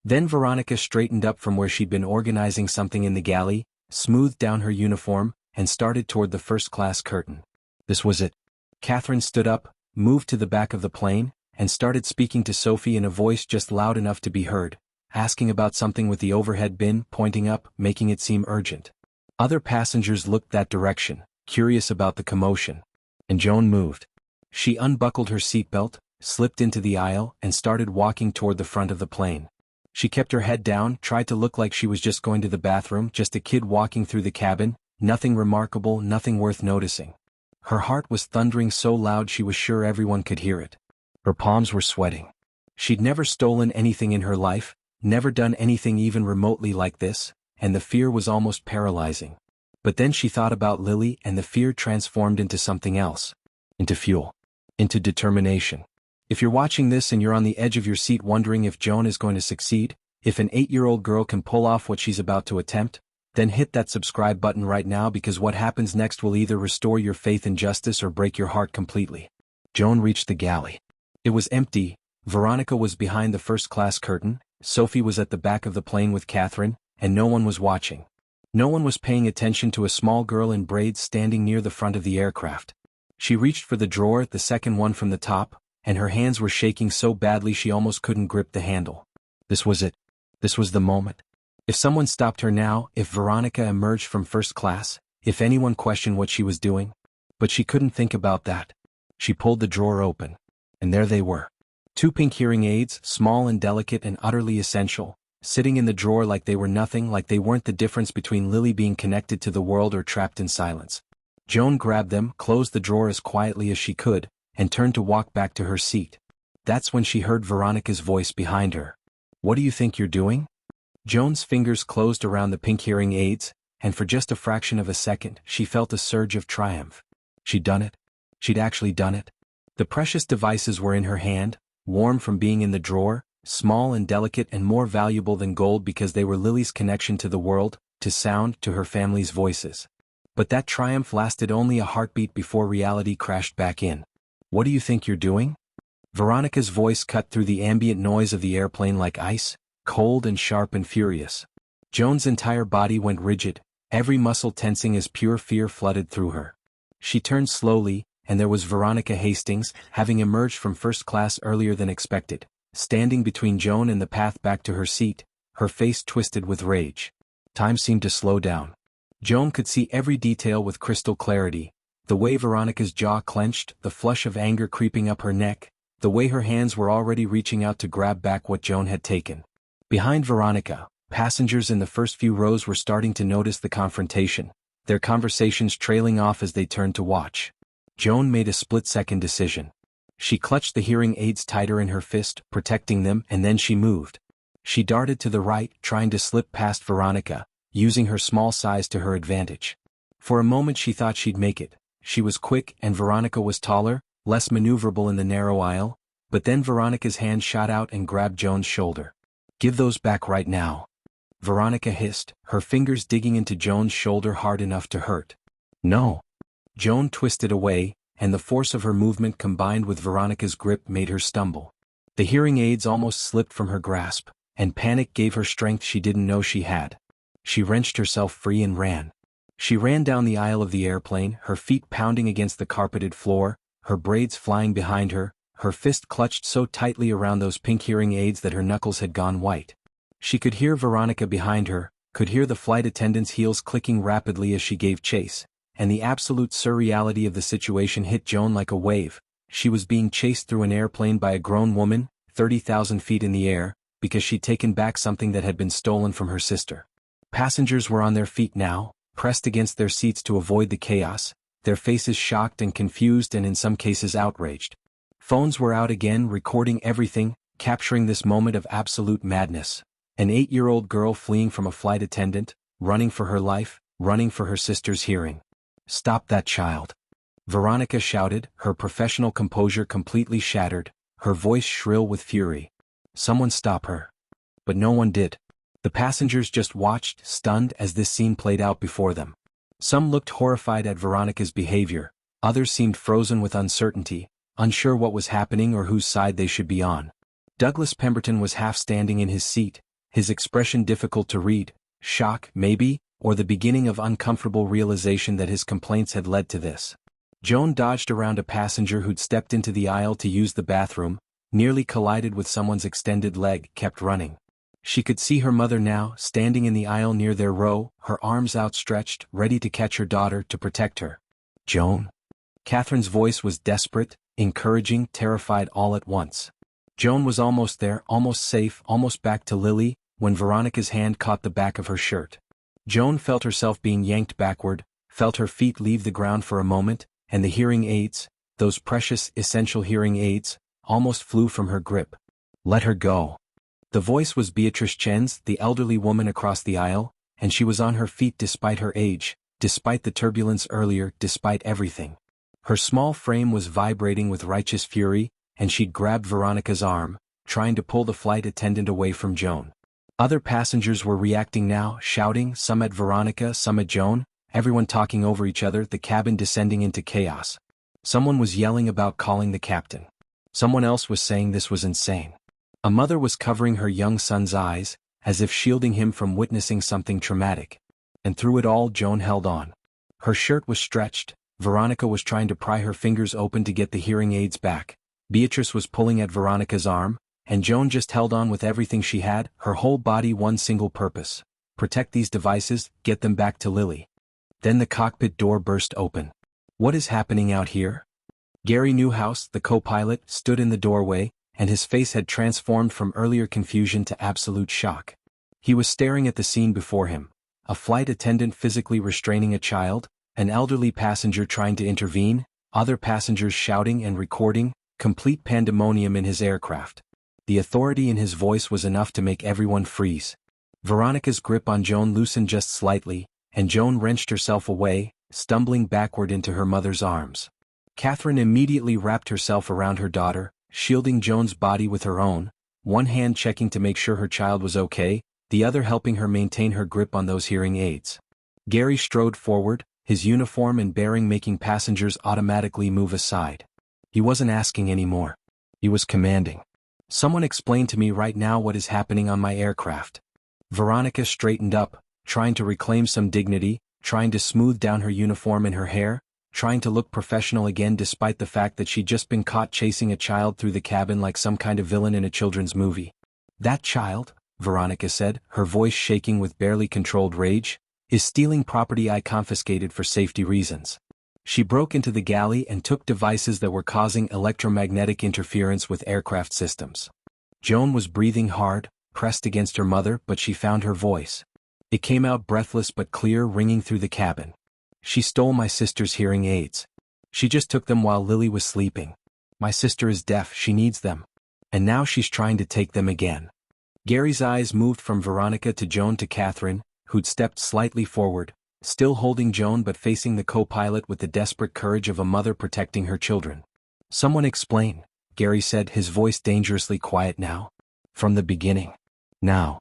Then Veronica straightened up from where she'd been organizing something in the galley, smoothed down her uniform, and started toward the first-class curtain. This was it. Catherine stood up, moved to the back of the plane, and started speaking to Sophie in a voice just loud enough to be heard, asking about something with the overhead bin, pointing up, making it seem urgent. Other passengers looked that direction, curious about the commotion. And Joan moved. She unbuckled her seatbelt, slipped into the aisle, and started walking toward the front of the plane. She kept her head down, tried to look like she was just going to the bathroom, just a kid walking through the cabin, nothing remarkable, nothing worth noticing. Her heart was thundering so loud she was sure everyone could hear it. Her palms were sweating. She'd never stolen anything in her life, never done anything even remotely like this, and the fear was almost paralyzing. But then she thought about Lily and the fear transformed into something else. Into fuel. Into determination. If you're watching this and you're on the edge of your seat wondering if Joan is going to succeed, if an 8-year-old girl can pull off what she's about to attempt, then hit that subscribe button right now because what happens next will either restore your faith in justice or break your heart completely. Joan reached the galley. It was empty. Veronica was behind the first-class curtain, Sophie was at the back of the plane with Catherine, and no one was watching. No one was paying attention to a small girl in braids standing near the front of the aircraft. She reached for the drawer, the second one from the top, and her hands were shaking so badly she almost couldn't grip the handle. This was it. This was the moment. If someone stopped her now, if Veronica emerged from first class, if anyone questioned what she was doing. But she couldn't think about that. She pulled the drawer open. And there they were. 2 pink hearing aids, small and delicate and utterly essential, sitting in the drawer like they were nothing, like they weren't the difference between Lily being connected to the world or trapped in silence. Joan grabbed them, closed the drawer as quietly as she could, and turned to walk back to her seat. That's when she heard Veronica's voice behind her. "What do you think you're doing?" Joan's fingers closed around the pink hearing aids, and for just a fraction of a second, she felt a surge of triumph. She'd done it. She'd actually done it. The precious devices were in her hand, warm from being in the drawer, small and delicate and more valuable than gold because they were Lily's connection to the world, to sound, to her family's voices. But that triumph lasted only a heartbeat before reality crashed back in. "What do you think you're doing?" Veronica's voice cut through the ambient noise of the airplane like ice, cold and sharp and furious. Joan's entire body went rigid, every muscle tensing as pure fear flooded through her. She turned slowly, and there was Veronica Hastings, having emerged from first class earlier than expected, standing between Joan and the path back to her seat, her face twisted with rage. Time seemed to slow down. Joan could see every detail with crystal clarity, the way Veronica's jaw clenched, the flush of anger creeping up her neck, the way her hands were already reaching out to grab back what Joan had taken. Behind Veronica, passengers in the first few rows were starting to notice the confrontation, their conversations trailing off as they turned to watch. Joan made a split-second decision. She clutched the hearing aids tighter in her fist, protecting them, and then she moved. She darted to the right, trying to slip past Veronica, using her small size to her advantage. For a moment she thought she'd make it. She was quick, and Veronica was taller, less maneuverable in the narrow aisle, but then Veronica's hand shot out and grabbed Joan's shoulder. "Give those back right now." Veronica hissed, her fingers digging into Joan's shoulder hard enough to hurt. "No." Joan twisted away, and the force of her movement combined with Veronica's grip made her stumble. The hearing aids almost slipped from her grasp, and panic gave her strength she didn't know she had. She wrenched herself free and ran. She ran down the aisle of the airplane, her feet pounding against the carpeted floor, her braids flying behind her, her fist clutched so tightly around those pink hearing aids that her knuckles had gone white. She could hear Veronica behind her, could hear the flight attendant's heels clicking rapidly as she gave chase, and the absolute surreality of the situation hit Joan like a wave. She was being chased through an airplane by a grown woman, 30,000 feet in the air, because she'd taken back something that had been stolen from her sister. Passengers were on their feet now, pressed against their seats to avoid the chaos, their faces shocked and confused and in some cases outraged. Phones were out again, recording everything, capturing this moment of absolute madness. An 8-year-old girl fleeing from a flight attendant, running for her life, running for her sister's hearing. "Stop that child!" Veronica shouted, her professional composure completely shattered, her voice shrill with fury. Someone stop her. But no one did. The passengers just watched, stunned, as this scene played out before them. Some looked horrified at Veronica's behavior, others seemed frozen with uncertainty, unsure what was happening or whose side they should be on. Douglas Pemberton was half standing in his seat, his expression difficult to read, shock, maybe, or the beginning of uncomfortable realization that his complaints had led to this. Joan dodged around a passenger who'd stepped into the aisle to use the bathroom, nearly collided with someone's extended leg, kept running. She could see her mother now, standing in the aisle near their row, her arms outstretched, ready to catch her daughter, to protect her. "Joan?" Catherine's voice was desperate, encouraging, terrified all at once. Joan was almost there, almost safe, almost back to Lily, when Veronica's hand caught the back of her shirt. Joan felt herself being yanked backward, felt her feet leave the ground for a moment, and the hearing aids, those precious, essential hearing aids, almost flew from her grip. "Let her go." The voice was Beatrice Chen's, the elderly woman across the aisle, and she was on her feet despite her age, despite the turbulence earlier, despite everything. Her small frame was vibrating with righteous fury, and she'd grabbed Veronica's arm, trying to pull the flight attendant away from Joan. Other passengers were reacting now, shouting, some at Veronica, some at Joan, everyone talking over each other, the cabin descending into chaos. Someone was yelling about calling the captain. Someone else was saying this was insane. A mother was covering her young son's eyes, as if shielding him from witnessing something traumatic. And through it all, Joan held on. Her shirt was stretched, Veronica was trying to pry her fingers open to get the hearing aids back, Beatrice was pulling at Veronica's arm, and Joan just held on with everything she had, her whole body one single purpose: protect these devices, get them back to Lily. Then the cockpit door burst open. "What is happening out here?" Gary Newhouse, the co-pilot, stood in the doorway, and his face had transformed from earlier confusion to absolute shock. He was staring at the scene before him: a flight attendant physically restraining a child, an elderly passenger trying to intervene, other passengers shouting and recording, complete pandemonium in his aircraft. The authority in his voice was enough to make everyone freeze. Veronica's grip on Joan loosened just slightly, and Joan wrenched herself away, stumbling backward into her mother's arms. Catherine immediately wrapped herself around her daughter, shielding Joan's body with her own, one hand checking to make sure her child was okay, the other helping her maintain her grip on those hearing aids. Gary strode forward, his uniform and bearing making passengers automatically move aside. He wasn't asking anymore. He was commanding. "Someone explain to me right now what is happening on my aircraft." Veronica straightened up, trying to reclaim some dignity, trying to smooth down her uniform and her hair, trying to look professional again despite the fact that she'd just been caught chasing a child through the cabin like some kind of villain in a children's movie. "That child," Veronica said, her voice shaking with barely controlled rage, "is stealing property I confiscated for safety reasons." She broke into the galley and took devices that were causing electromagnetic interference with aircraft systems. Joan was breathing hard, pressed against her mother, but she found her voice. It came out breathless but clear, ringing through the cabin. "She stole my sister's hearing aids. She just took them while Lily was sleeping. My sister is deaf, she needs them. And now she's trying to take them again." Gary's eyes moved from Veronica to Joan to Catherine, who'd stepped slightly forward, still holding Joan but facing the co-pilot with the desperate courage of a mother protecting her children. "Someone explain," Gary said, his voice dangerously quiet now. "From the beginning. Now."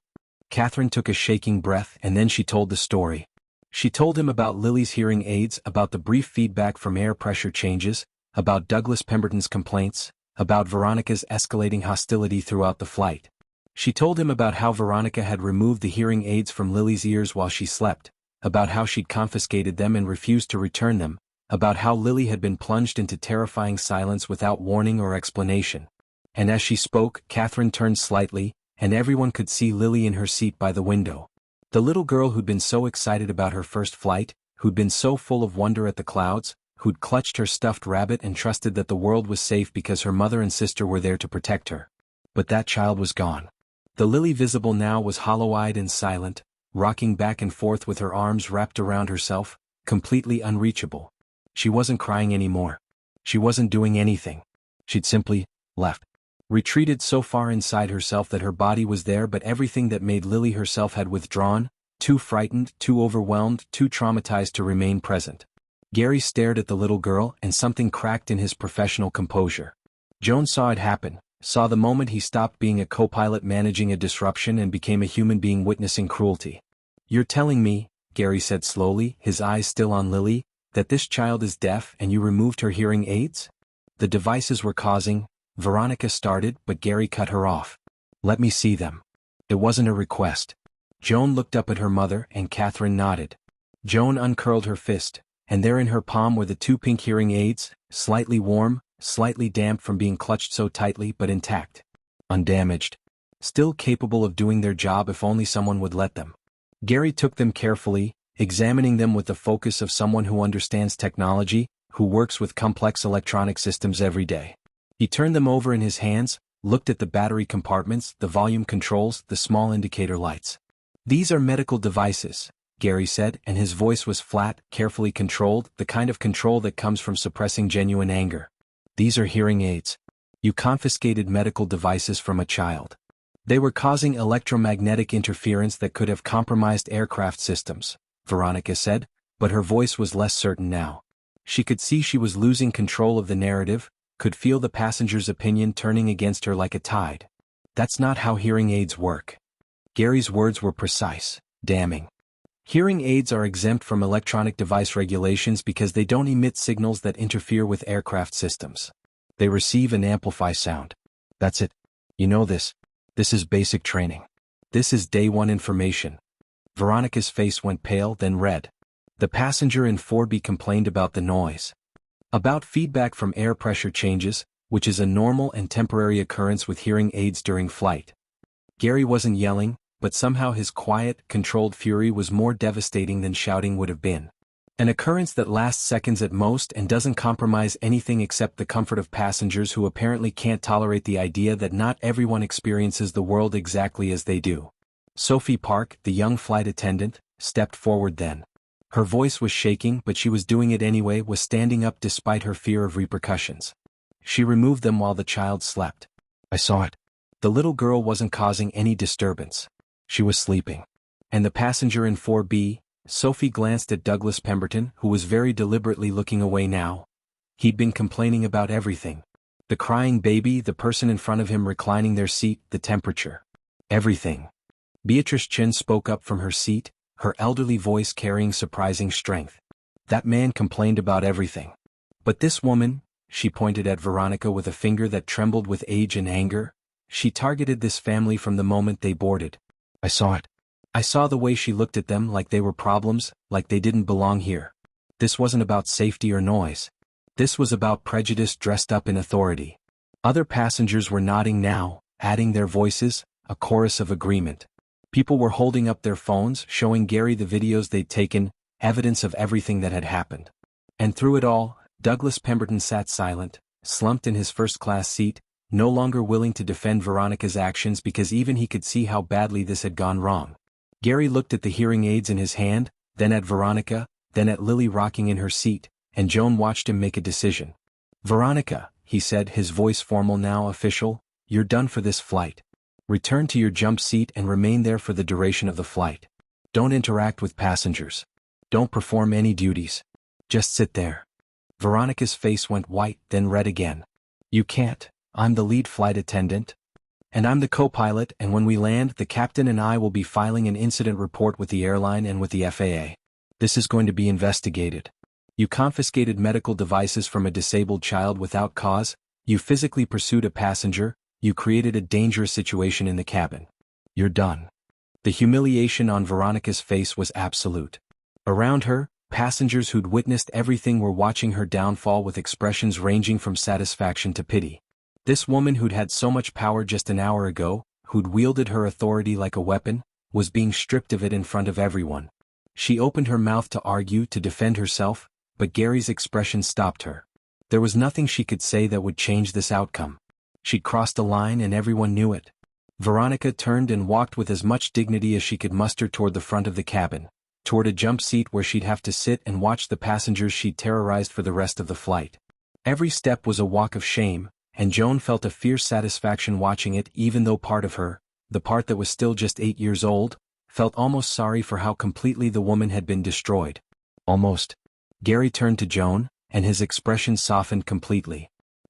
Catherine took a shaking breath, and then she told the story. She told him about Lily's hearing aids, about the brief feedback from air pressure changes, about Douglas Pemberton's complaints, about Veronica's escalating hostility throughout the flight. She told him about how Veronica had removed the hearing aids from Lily's ears while she slept, about how she'd confiscated them and refused to return them, about how Lily had been plunged into terrifying silence without warning or explanation. And as she spoke, Catherine turned slightly, and everyone could see Lily in her seat by the window. The little girl who'd been so excited about her first flight, who'd been so full of wonder at the clouds, who'd clutched her stuffed rabbit and trusted that the world was safe because her mother and sister were there to protect her. But that child was gone. The Lily visible now was hollow-eyed and silent, rocking back and forth with her arms wrapped around herself, completely unreachable. She wasn't crying anymore. She wasn't doing anything. She'd simply left. Retreated so far inside herself that her body was there, but everything that made Lily herself had withdrawn, too frightened, too overwhelmed, too traumatized to remain present. Gary stared at the little girl, and something cracked in his professional composure. Joan saw it happen, saw the moment he stopped being a co-pilot managing a disruption and became a human being witnessing cruelty. "You're telling me," Gary said slowly, his eyes still on Lily, "that this child is deaf and you removed her hearing aids?" "The devices were causing," Veronica started, but Gary cut her off. "Let me see them." It wasn't a request. Joan looked up at her mother and Catherine nodded. Joan uncurled her fist, and there in her palm were the 2 pink hearing aids, slightly warm, slightly damp from being clutched so tightly but intact. Undamaged. Still capable of doing their job if only someone would let them. Gary took them carefully, examining them with the focus of someone who understands technology, who works with complex electronic systems every day. He turned them over in his hands, looked at the battery compartments, the volume controls, the small indicator lights. These are medical devices, Gary said, and his voice was flat, carefully controlled, the kind of control that comes from suppressing genuine anger. These are hearing aids. You confiscated medical devices from a child. They were causing electromagnetic interference that could have compromised aircraft systems, Veronica said, but her voice was less certain now. She could see she was losing control of the narrative, could feel the passenger's opinion turning against her like a tide. That's not how hearing aids work. Gary's words were precise, damning. Hearing aids are exempt from electronic device regulations because they don't emit signals that interfere with aircraft systems. They receive and amplify sound. That's it. You know this. This is basic training. This is day 1 information. Veronica's face went pale, then red. The passenger in 4B complained about the noise. About feedback from air pressure changes, which is a normal and temporary occurrence with hearing aids during flight. Gary wasn't yelling, but somehow his quiet, controlled fury was more devastating than shouting would have been. An occurrence that lasts seconds at most and doesn't compromise anything except the comfort of passengers who apparently can't tolerate the idea that not everyone experiences the world exactly as they do. Sophie Park, the young flight attendant, stepped forward then. Her voice was shaking, but she was doing it anyway, was standing up despite her fear of repercussions. She removed them while the child slept. I saw it. The little girl wasn't causing any disturbance. She was sleeping. And the passenger in 4B, Sophie glanced at Douglas Pemberton, who was very deliberately looking away now. He'd been complaining about everything. The crying baby, the person in front of him reclining their seat, the temperature. Everything. Beatrice Chin spoke up from her seat, her elderly voice carrying surprising strength. That man complained about everything. But this woman, she pointed at Veronica with a finger that trembled with age and anger, she targeted this family from the moment they boarded. I saw it. I saw the way she looked at them like they were problems, like they didn't belong here. This wasn't about safety or noise. This was about prejudice dressed up in authority. Other passengers were nodding now, adding their voices, a chorus of agreement. People were holding up their phones, showing Gary the videos they'd taken, evidence of everything that had happened. And through it all, Douglas Pemberton sat silent, slumped in his first-class seat, no longer willing to defend Veronica's actions because even he could see how badly this had gone wrong. Gary looked at the hearing aids in his hand, then at Veronica, then at Lily rocking in her seat, and Joan watched him make a decision. Veronica, he said, his voice formal now official, you're done for this flight. Return to your jump seat and remain there for the duration of the flight. Don't interact with passengers. Don't perform any duties. Just sit there. Veronica's face went white, then red again. You can't. I'm the lead flight attendant. And I'm the co-pilot, and when we land, the captain and I will be filing an incident report with the airline and with the FAA. This is going to be investigated. You confiscated medical devices from a disabled child without cause, you physically pursued a passenger, you created a dangerous situation in the cabin. You're done. The humiliation on Veronica's face was absolute. Around her, passengers who'd witnessed everything were watching her downfall with expressions ranging from satisfaction to pity. This woman who'd had so much power just an hour ago, who'd wielded her authority like a weapon, was being stripped of it in front of everyone. She opened her mouth to argue, to defend herself, but Gary's expression stopped her. There was nothing she could say that would change this outcome. She'd crossed a line and everyone knew it. Veronica turned and walked with as much dignity as she could muster toward the front of the cabin, toward a jump seat where she'd have to sit and watch the passengers she'd terrorized for the rest of the flight. Every step was a walk of shame, and Joan felt a fierce satisfaction watching it, even though part of her, the part that was still just 8 years old, felt almost sorry for how completely the woman had been destroyed. Almost. Gary turned to Joan, and his expression softened completely.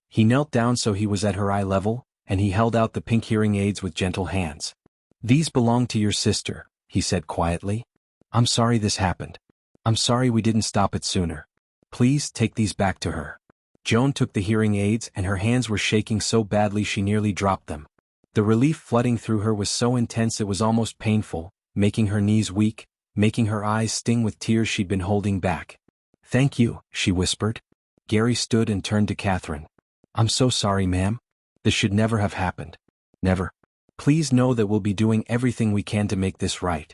He knelt down so he was at her eye level, and he held out the pink hearing aids with gentle hands. These belong to your sister, he said quietly. I'm sorry this happened. I'm sorry we didn't stop it sooner. Please take these back to her. Joan took the hearing aids and her hands were shaking so badly she nearly dropped them. The relief flooding through her was so intense it was almost painful, making her knees weak, making her eyes sting with tears she'd been holding back. "Thank you," she whispered. Gary stood and turned to Catherine. "I'm so sorry, ma'am. This should never have happened. Never. Please know that we'll be doing everything we can to make this right."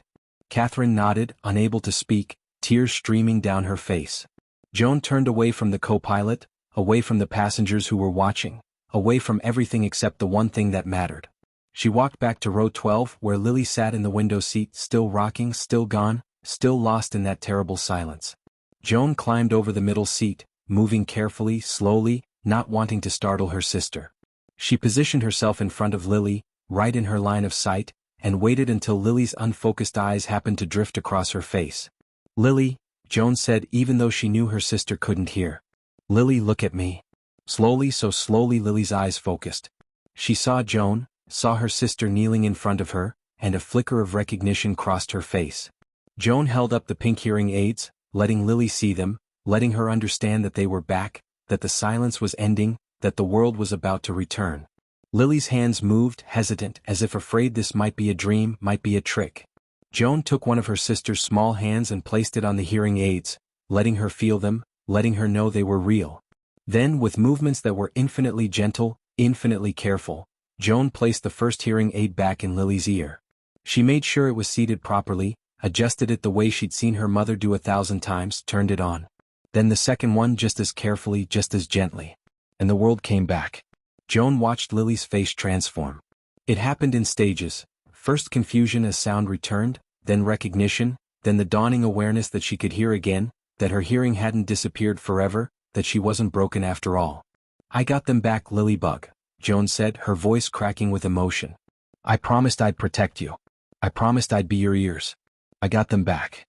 Catherine nodded, unable to speak, tears streaming down her face. Joan turned away from the co-pilot, away from the passengers who were watching, away from everything except the one thing that mattered. She walked back to row 12 where Lily sat in the window seat, still rocking, still gone, still lost in that terrible silence. Joan climbed over the middle seat, moving carefully, slowly, not wanting to startle her sister. She positioned herself in front of Lily, right in her line of sight, and waited until Lily's unfocused eyes happened to drift across her face. "Lily," Joan said even though she knew her sister couldn't hear. "Lily, look at me." Slowly, so slowly Lily's eyes focused. She saw Joan, saw her sister kneeling in front of her, and a flicker of recognition crossed her face. Joan held up the pink hearing aids, letting Lily see them, letting her understand that they were back, that the silence was ending, that the world was about to return. Lily's hands moved, hesitant, as if afraid this might be a dream, might be a trick. Joan took one of her sister's small hands and placed it on the hearing aids, letting her feel them, letting her know they were real. Then, with movements that were infinitely gentle, infinitely careful, Joan placed the first hearing aid back in Lily's ear. She made sure it was seated properly, adjusted it the way she'd seen her mother do 1,000 times, turned it on. Then the second one just as carefully, just as gently. And the world came back. Joan watched Lily's face transform. It happened in stages. First confusion as sound returned, then recognition, then the dawning awareness that she could hear again, that her hearing hadn't disappeared forever, that she wasn't broken after all. "I got them back, Lilybug," Joan said, her voice cracking with emotion. "I promised I'd protect you. I promised I'd be your ears. I got them back."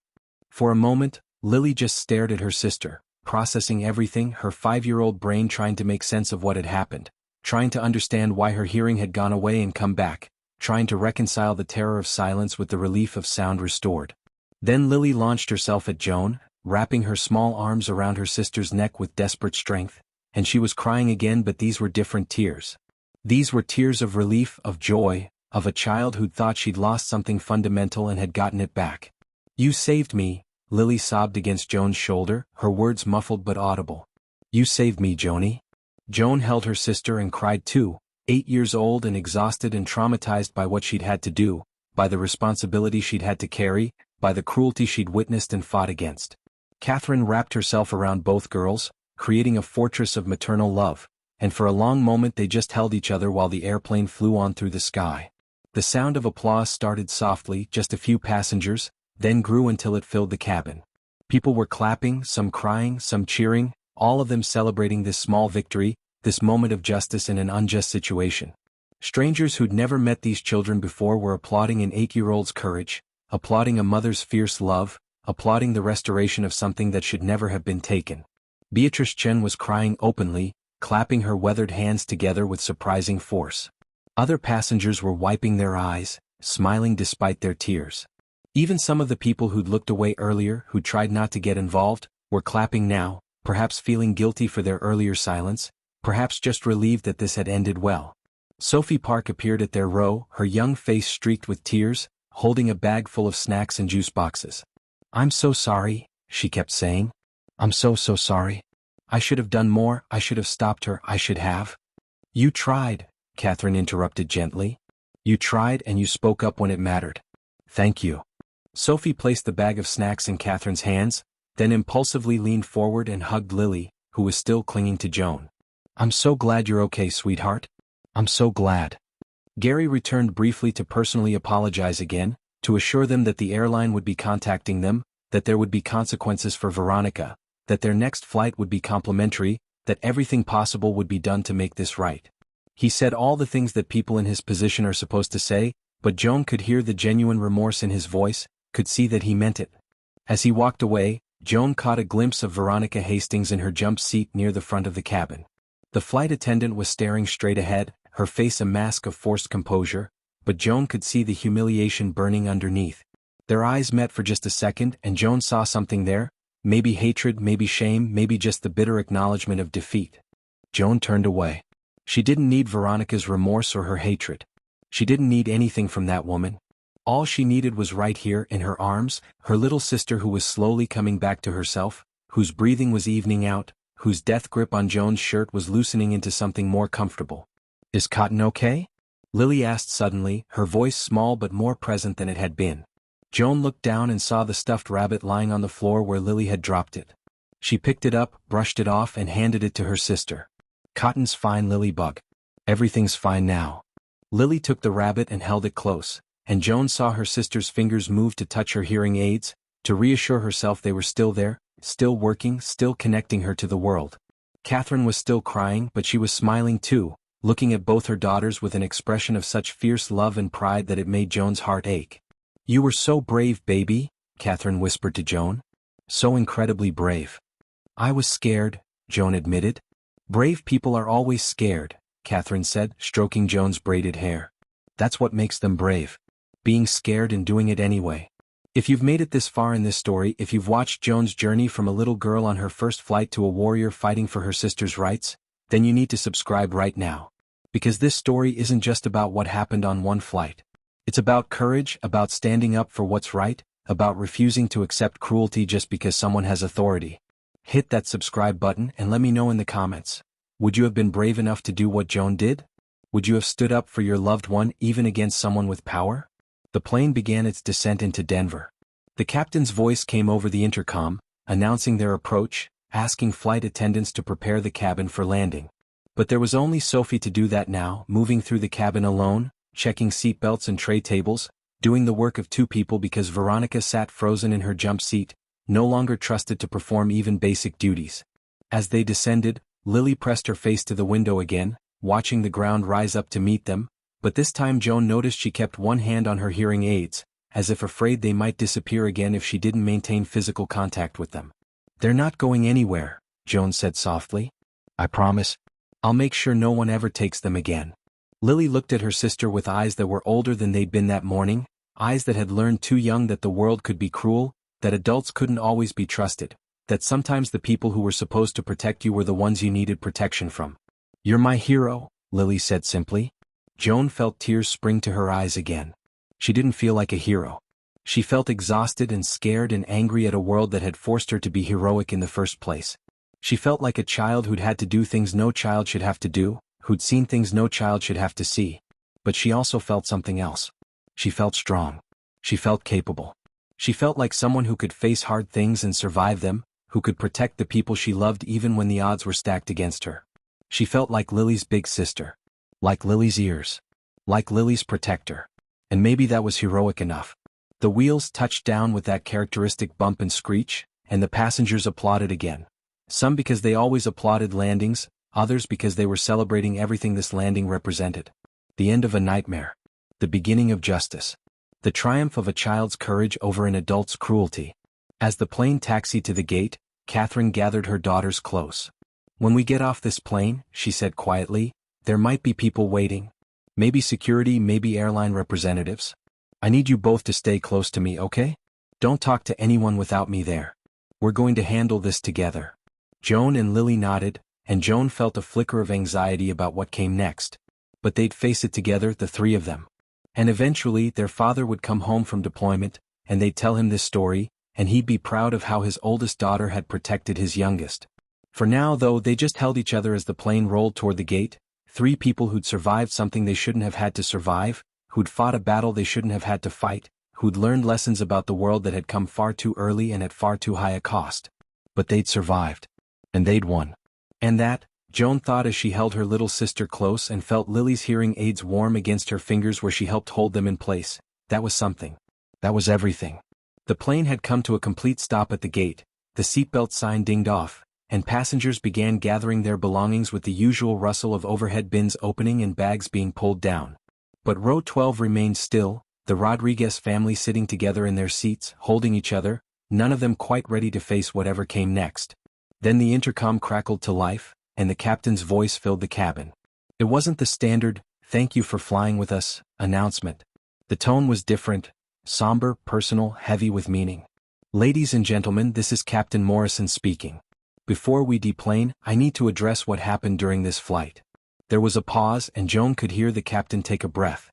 For a moment, Lily just stared at her sister, processing everything, her 5-year-old brain trying to make sense of what had happened, trying to understand why her hearing had gone away and come back, trying to reconcile the terror of silence with the relief of sound restored. Then Lily launched herself at Joan, wrapping her small arms around her sister's neck with desperate strength, and she was crying again, but these were different tears. These were tears of relief, of joy, of a child who'd thought she'd lost something fundamental and had gotten it back. "You saved me," Lily sobbed against Joan's shoulder, her words muffled but audible. "You saved me, Joanie." Joan held her sister and cried too, 8 years old and exhausted and traumatized by what she'd had to do, by the responsibility she'd had to carry, by the cruelty she'd witnessed and fought against. Catherine wrapped herself around both girls, creating a fortress of maternal love, and for a long moment they just held each other while the airplane flew on through the sky. The sound of applause started softly, just a few passengers, then grew until it filled the cabin. People were clapping, some crying, some cheering, all of them celebrating this small victory, this moment of justice in an unjust situation. Strangers who'd never met these children before were applauding an 8-year-old's courage, applauding a mother's fierce love, applauding the restoration of something that should never have been taken. Beatrice Chen was crying openly, clapping her weathered hands together with surprising force. Other passengers were wiping their eyes, smiling despite their tears. Even some of the people who'd looked away earlier, who tried not to get involved, were clapping now, perhaps feeling guilty for their earlier silence, perhaps just relieved that this had ended well. Sophie Park appeared at their row, her young face streaked with tears, holding a bag full of snacks and juice boxes. "I'm so sorry," she kept saying. "I'm so sorry. I should have done more, I should have stopped her, I should have." "You tried," Catherine interrupted gently. "You tried and you spoke up when it mattered. Thank you." Sophie placed the bag of snacks in Catherine's hands, then impulsively leaned forward and hugged Lily, who was still clinging to Joan. "I'm so glad you're okay, sweetheart. I'm so glad." Gary returned briefly to personally apologize again, to assure them that the airline would be contacting them, that there would be consequences for Veronica, that their next flight would be complimentary, that everything possible would be done to make this right. He said all the things that people in his position are supposed to say, but Joan could hear the genuine remorse in his voice, could see that he meant it. As he walked away, Joan caught a glimpse of Veronica Hastings in her jump seat near the front of the cabin. The flight attendant was staring straight ahead, her face a mask of forced composure, but Joan could see the humiliation burning underneath. Their eyes met for just a second and Joan saw something there, maybe hatred, maybe shame, maybe just the bitter acknowledgement of defeat. Joan turned away. She didn't need Veronica's remorse or her hatred. She didn't need anything from that woman. All she needed was right here in her arms, her little sister who was slowly coming back to herself, whose breathing was evening out, whose death grip on Joan's shirt was loosening into something more comfortable. "Is Cotton okay?" Lily asked suddenly, her voice small but more present than it had been. Joan looked down and saw the stuffed rabbit lying on the floor where Lily had dropped it. She picked it up, brushed it off and handed it to her sister. "Cotton's fine, Lily-bug. Everything's fine now." Lily took the rabbit and held it close, and Joan saw her sister's fingers move to touch her hearing aids, to reassure herself they were still there, still working, still connecting her to the world. Catherine was still crying, but she was smiling too, looking at both her daughters with an expression of such fierce love and pride that it made Joan's heart ache. "You were so brave, baby," Catherine whispered to Joan. "So incredibly brave." "I was scared," Joan admitted. "Brave people are always scared," Catherine said, stroking Joan's braided hair. "That's what makes them brave. Being scared and doing it anyway." If you've made it this far in this story, if you've watched Joan's journey from a little girl on her first flight to a warrior fighting for her sister's rights, then you need to subscribe right now. Because this story isn't just about what happened on one flight. It's about courage, about standing up for what's right, about refusing to accept cruelty just because someone has authority. Hit that subscribe button and let me know in the comments. Would you have been brave enough to do what Joan did? Would you have stood up for your loved one even against someone with power? The plane began its descent into Denver. The captain's voice came over the intercom, announcing their approach, asking flight attendants to prepare the cabin for landing. But there was only Sophie to do that now, moving through the cabin alone, checking seatbelts and tray tables, doing the work of two people because Veronica sat frozen in her jump seat, no longer trusted to perform even basic duties. As they descended, Lily pressed her face to the window again, watching the ground rise up to meet them, but this time Joan noticed she kept one hand on her hearing aids, as if afraid they might disappear again if she didn't maintain physical contact with them. "They're not going anywhere," Joan said softly. "I promise. I'll make sure no one ever takes them again." Lily looked at her sister with eyes that were older than they'd been that morning, eyes that had learned too young that the world could be cruel, that adults couldn't always be trusted, that sometimes the people who were supposed to protect you were the ones you needed protection from. "You're my hero," Lily said simply. Joan felt tears spring to her eyes again. She didn't feel like a hero. She felt exhausted and scared and angry at a world that had forced her to be heroic in the first place. She felt like a child who'd had to do things no child should have to do, who'd seen things no child should have to see. But she also felt something else. She felt strong. She felt capable. She felt like someone who could face hard things and survive them, who could protect the people she loved even when the odds were stacked against her. She felt like Lily's big sister. Like Lily's ears. Like Lily's protector. And maybe that was heroic enough. The wheels touched down with that characteristic bump and screech, and the passengers applauded again. Some because they always applauded landings, others because they were celebrating everything this landing represented. The end of a nightmare. The beginning of justice. The triumph of a child's courage over an adult's cruelty. As the plane taxied to the gate, Catherine gathered her daughters close. "When we get off this plane," she said quietly, "there might be people waiting. Maybe security, maybe airline representatives. I need you both to stay close to me, okay? Don't talk to anyone without me there. We're going to handle this together." Joan and Lily nodded, and Joan felt a flicker of anxiety about what came next. But they'd face it together, the three of them. And eventually, their father would come home from deployment, and they'd tell him this story, and he'd be proud of how his oldest daughter had protected his youngest. For now, though, they just held each other as the plane rolled toward the gate, three people who'd survived something they shouldn't have had to survive, who'd fought a battle they shouldn't have had to fight, who'd learned lessons about the world that had come far too early and at far too high a cost. But they'd survived. And they'd won. And that, Joan thought as she held her little sister close and felt Lily's hearing aids warm against her fingers where she helped hold them in place, that was something. That was everything. The plane had come to a complete stop at the gate, the seatbelt sign dinged off, and passengers began gathering their belongings with the usual rustle of overhead bins opening and bags being pulled down. But row 12 remained still, the Rodriguez family sitting together in their seats, holding each other, none of them quite ready to face whatever came next. Then the intercom crackled to life, and the captain's voice filled the cabin. It wasn't the standard, "Thank you for flying with us," announcement. The tone was different, somber, personal, heavy with meaning. "Ladies and gentlemen, this is Captain Morrison speaking. Before we deplane, I need to address what happened during this flight." There was a pause, and Joan could hear the captain take a breath.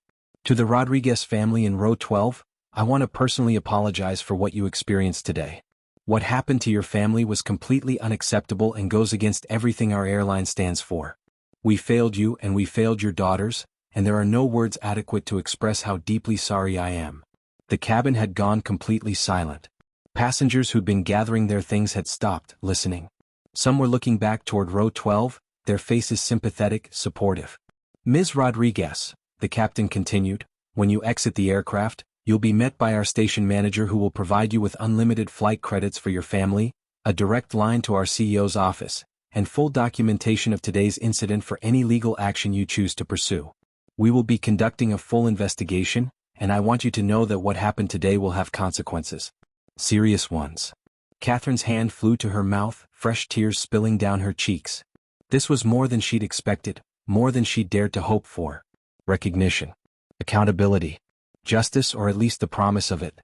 To the Rodriguez family in row 12, I want to personally apologize for what you experienced today. What happened to your family was completely unacceptable and goes against everything our airline stands for. We failed you and we failed your daughters, and there are no words adequate to express how deeply sorry I am. The cabin had gone completely silent. Passengers who'd been gathering their things had stopped listening. Some were looking back toward row 12, their faces sympathetic, supportive. Ms. Rodriguez, the captain continued, when you exit the aircraft, you'll be met by our station manager who will provide you with unlimited flight credits for your family, a direct line to our CEO's office, and full documentation of today's incident for any legal action you choose to pursue. We will be conducting a full investigation, and I want you to know that what happened today will have consequences. Serious ones. Catherine's hand flew to her mouth, fresh tears spilling down her cheeks. This was more than she'd expected, more than she'd dared to hope for. Recognition. Accountability. Justice, or at least the promise of it.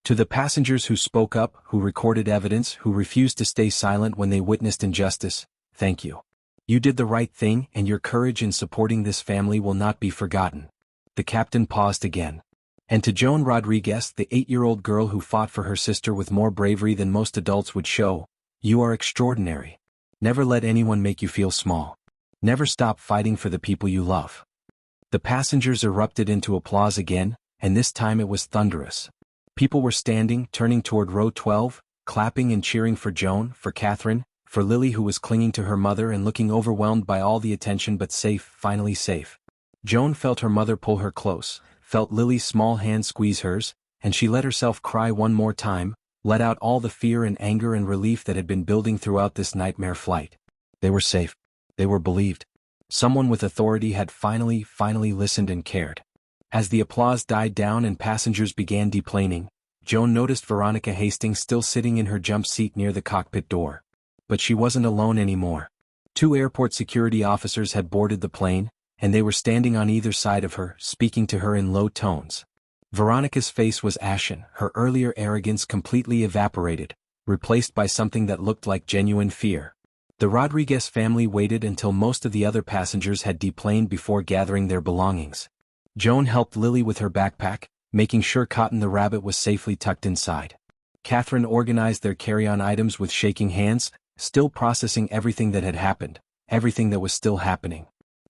To the passengers who spoke up, who recorded evidence, who refused to stay silent when they witnessed injustice, thank you. You did the right thing, and your courage in supporting this family will not be forgotten. The captain paused again. And to Joan Rodriguez, the 8-year-old girl who fought for her sister with more bravery than most adults would show, you are extraordinary. Never let anyone make you feel small. Never stop fighting for the people you love. The passengers erupted into applause again, and this time it was thunderous. People were standing, turning toward row 12, clapping and cheering for Joan, for Catherine, for Lily who was clinging to her mother and looking overwhelmed by all the attention but safe, finally safe. Joan felt her mother pull her close, felt Lily's small hand squeeze hers, and she let herself cry one more time, let out all the fear and anger and relief that had been building throughout this nightmare flight. They were safe. They were believed. Someone with authority had finally listened and cared. As the applause died down and passengers began deplaning, Joan noticed Veronica Hastings still sitting in her jump seat near the cockpit door. But she wasn't alone anymore. 2 airport security officers had boarded the plane, and they were standing on either side of her, speaking to her in low tones. Veronica's face was ashen, her earlier arrogance completely evaporated, replaced by something that looked like genuine fear. The Rodriguez family waited until most of the other passengers had deplaned before gathering their belongings. Joan helped Lily with her backpack, making sure Cotton the rabbit was safely tucked inside. Catherine organized their carry-on items with shaking hands, still processing everything that had happened, everything that was still happening.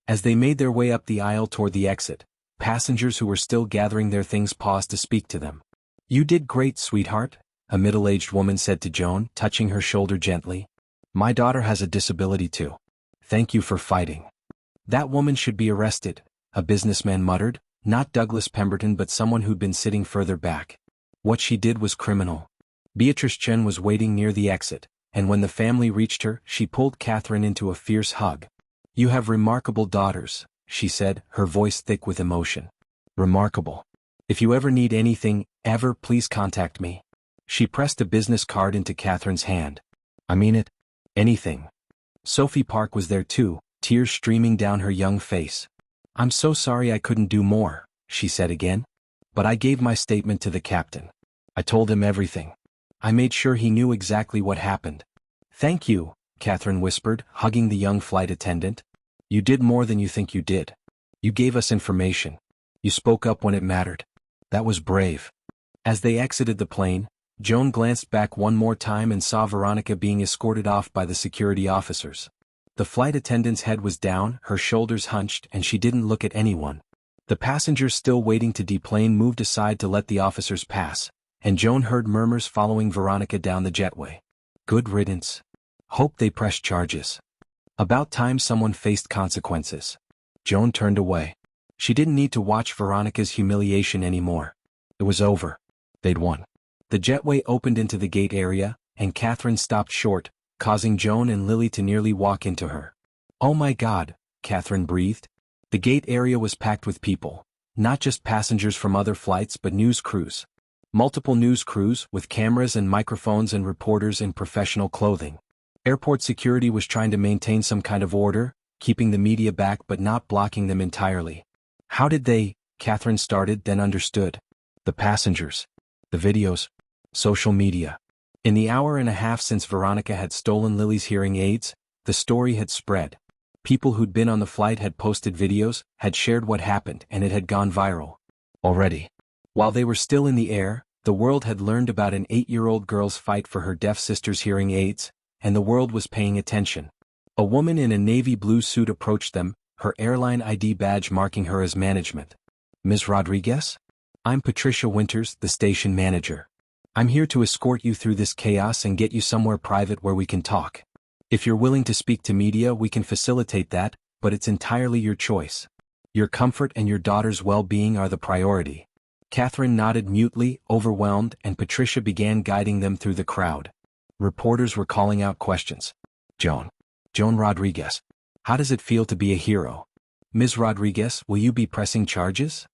As they made their way up the aisle toward the exit, passengers who were still gathering their things paused to speak to them. You did great, sweetheart, a middle-aged woman said to Joan, touching her shoulder gently. My daughter has a disability too. Thank you for fighting. That woman should be arrested, a businessman muttered, not Douglas Pemberton but someone who'd been sitting further back. What she did was criminal. Beatrice Chen was waiting near the exit, and when the family reached her, she pulled Catherine into a fierce hug. You have remarkable daughters, she said, her voice thick with emotion. Remarkable. If you ever need anything, ever, please contact me. She pressed a business card into Catherine's hand. I mean it. Anything. Sophie Park was there too, tears streaming down her young face. I'm so sorry I couldn't do more, she said again. But I gave my statement to the captain. I told him everything. I made sure he knew exactly what happened. Thank you, Catherine whispered, hugging the young flight attendant. You did more than you think you did. You gave us information. You spoke up when it mattered. That was brave. As they exited the plane, Joan glanced back one more time and saw Veronica being escorted off by the security officers. The flight attendant's head was down, her shoulders hunched, and she didn't look at anyone. The passengers still waiting to deplane moved aside to let the officers pass, and Joan heard murmurs following Veronica down the jetway. Good riddance. Hope they press charges. About time someone faced consequences. Joan turned away. She didn't need to watch Veronica's humiliation anymore. It was over. They'd won. The jetway opened into the gate area, and Catherine stopped short, causing Joan and Lily to nearly walk into her. Oh my God, Catherine breathed. The gate area was packed with people, not just passengers from other flights but news crews. Multiple news crews with cameras and microphones and reporters in professional clothing. Airport security was trying to maintain some kind of order, keeping the media back but not blocking them entirely. How did they, Catherine started, then understood. The passengers. The videos. Social media. In the hour and a half since Veronica had stolen Lily's hearing aids, the story had spread. People who'd been on the flight had posted videos, had shared what happened, and it had gone viral. Already. While they were still in the air, the world had learned about an 8-year-old girl's fight for her deaf sister's hearing aids, and the world was paying attention. A woman in a navy blue suit approached them, her airline ID badge marking her as management. Ms. Rodriguez? I'm Patricia Winters, the station manager. I'm here to escort you through this chaos and get you somewhere private where we can talk. If you're willing to speak to media, we can facilitate that, but it's entirely your choice. Your comfort and your daughter's well-being are the priority. Catherine nodded mutely, overwhelmed, and Patricia began guiding them through the crowd. Reporters were calling out questions. Joan Rodriguez. How does it feel to be a hero? Ms. Rodriguez, will you be pressing charges?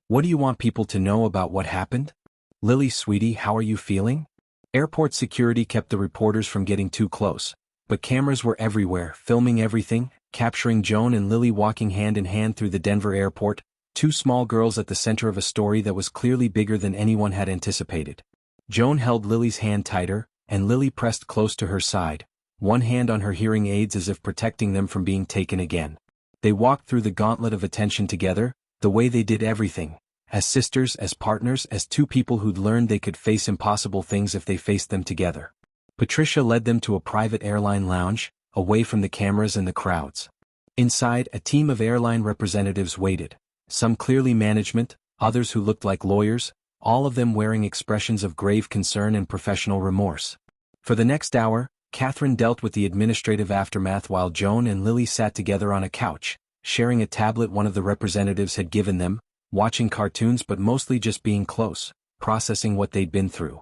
What do you want people to know about what happened? Lily, sweetie, how are you feeling? Airport security kept the reporters from getting too close, but cameras were everywhere, filming everything, capturing Joan and Lily walking hand in hand through the Denver airport, two small girls at the center of a story that was clearly bigger than anyone had anticipated. Joan held Lily's hand tighter, and Lily pressed close to her side, one hand on her hearing aids as if protecting them from being taken again. They walked through the gauntlet of attention together, the way they did everything. As sisters, as partners, as two people who'd learned they could face impossible things if they faced them together. Patricia led them to a private airline lounge, away from the cameras and the crowds. Inside, a team of airline representatives waited, some clearly management, others who looked like lawyers, all of them wearing expressions of grave concern and professional remorse. For the next hour, Catherine dealt with the administrative aftermath while Joan and Lily sat together on a couch, sharing a tablet one of the representatives had given them, watching cartoons but mostly just being close, processing what they'd been through.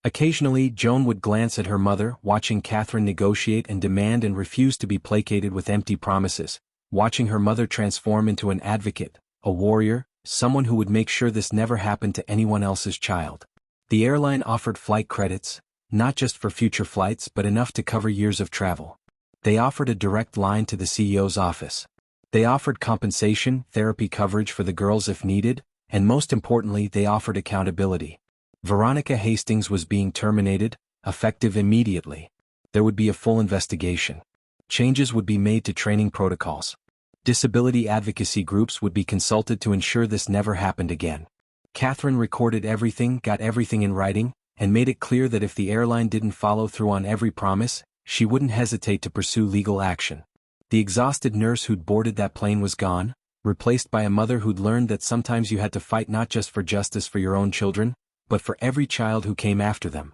Occasionally, Joan would glance at her mother, watching Catherine negotiate and demand and refuse to be placated with empty promises, watching her mother transform into an advocate, a warrior, someone who would make sure this never happened to anyone else's child. The airline offered flight credits, not just for future flights but enough to cover years of travel. They offered a direct line to the CEO's office. They offered compensation, therapy coverage for the girls if needed, and most importantly, they offered accountability. Veronica Hastings was being terminated, effective immediately. There would be a full investigation. Changes would be made to training protocols. Disability advocacy groups would be consulted to ensure this never happened again. Catherine recorded everything, got everything in writing, and made it clear that if the airline didn't follow through on every promise, she wouldn't hesitate to pursue legal action. The exhausted nurse who'd boarded that plane was gone, replaced by a mother who'd learned that sometimes you had to fight not just for justice for your own children, but for every child who came after them.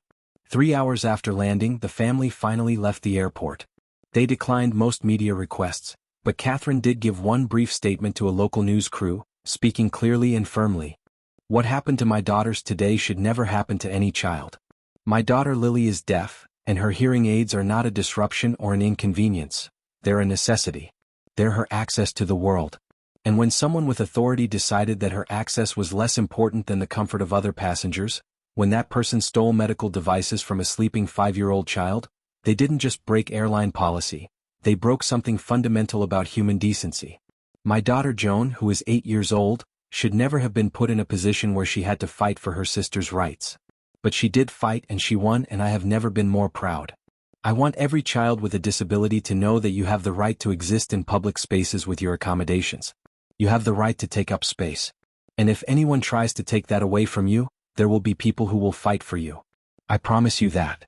3 hours after landing, the family finally left the airport. They declined most media requests, but Catherine did give one brief statement to a local news crew, speaking clearly and firmly. What happened to my daughters today should never happen to any child. My daughter Lily is deaf, and her hearing aids are not a disruption or an inconvenience. They're a necessity. They're her access to the world. And when someone with authority decided that her access was less important than the comfort of other passengers, when that person stole medical devices from a sleeping 5-year-old child, they didn't just break airline policy, they broke something fundamental about human decency. My daughter Joan, who is 8 years old, should never have been put in a position where she had to fight for her sister's rights. But she did fight and she won, and I have never been more proud. I want every child with a disability to know that you have the right to exist in public spaces with your accommodations. You have the right to take up space. And if anyone tries to take that away from you, there will be people who will fight for you. I promise you that.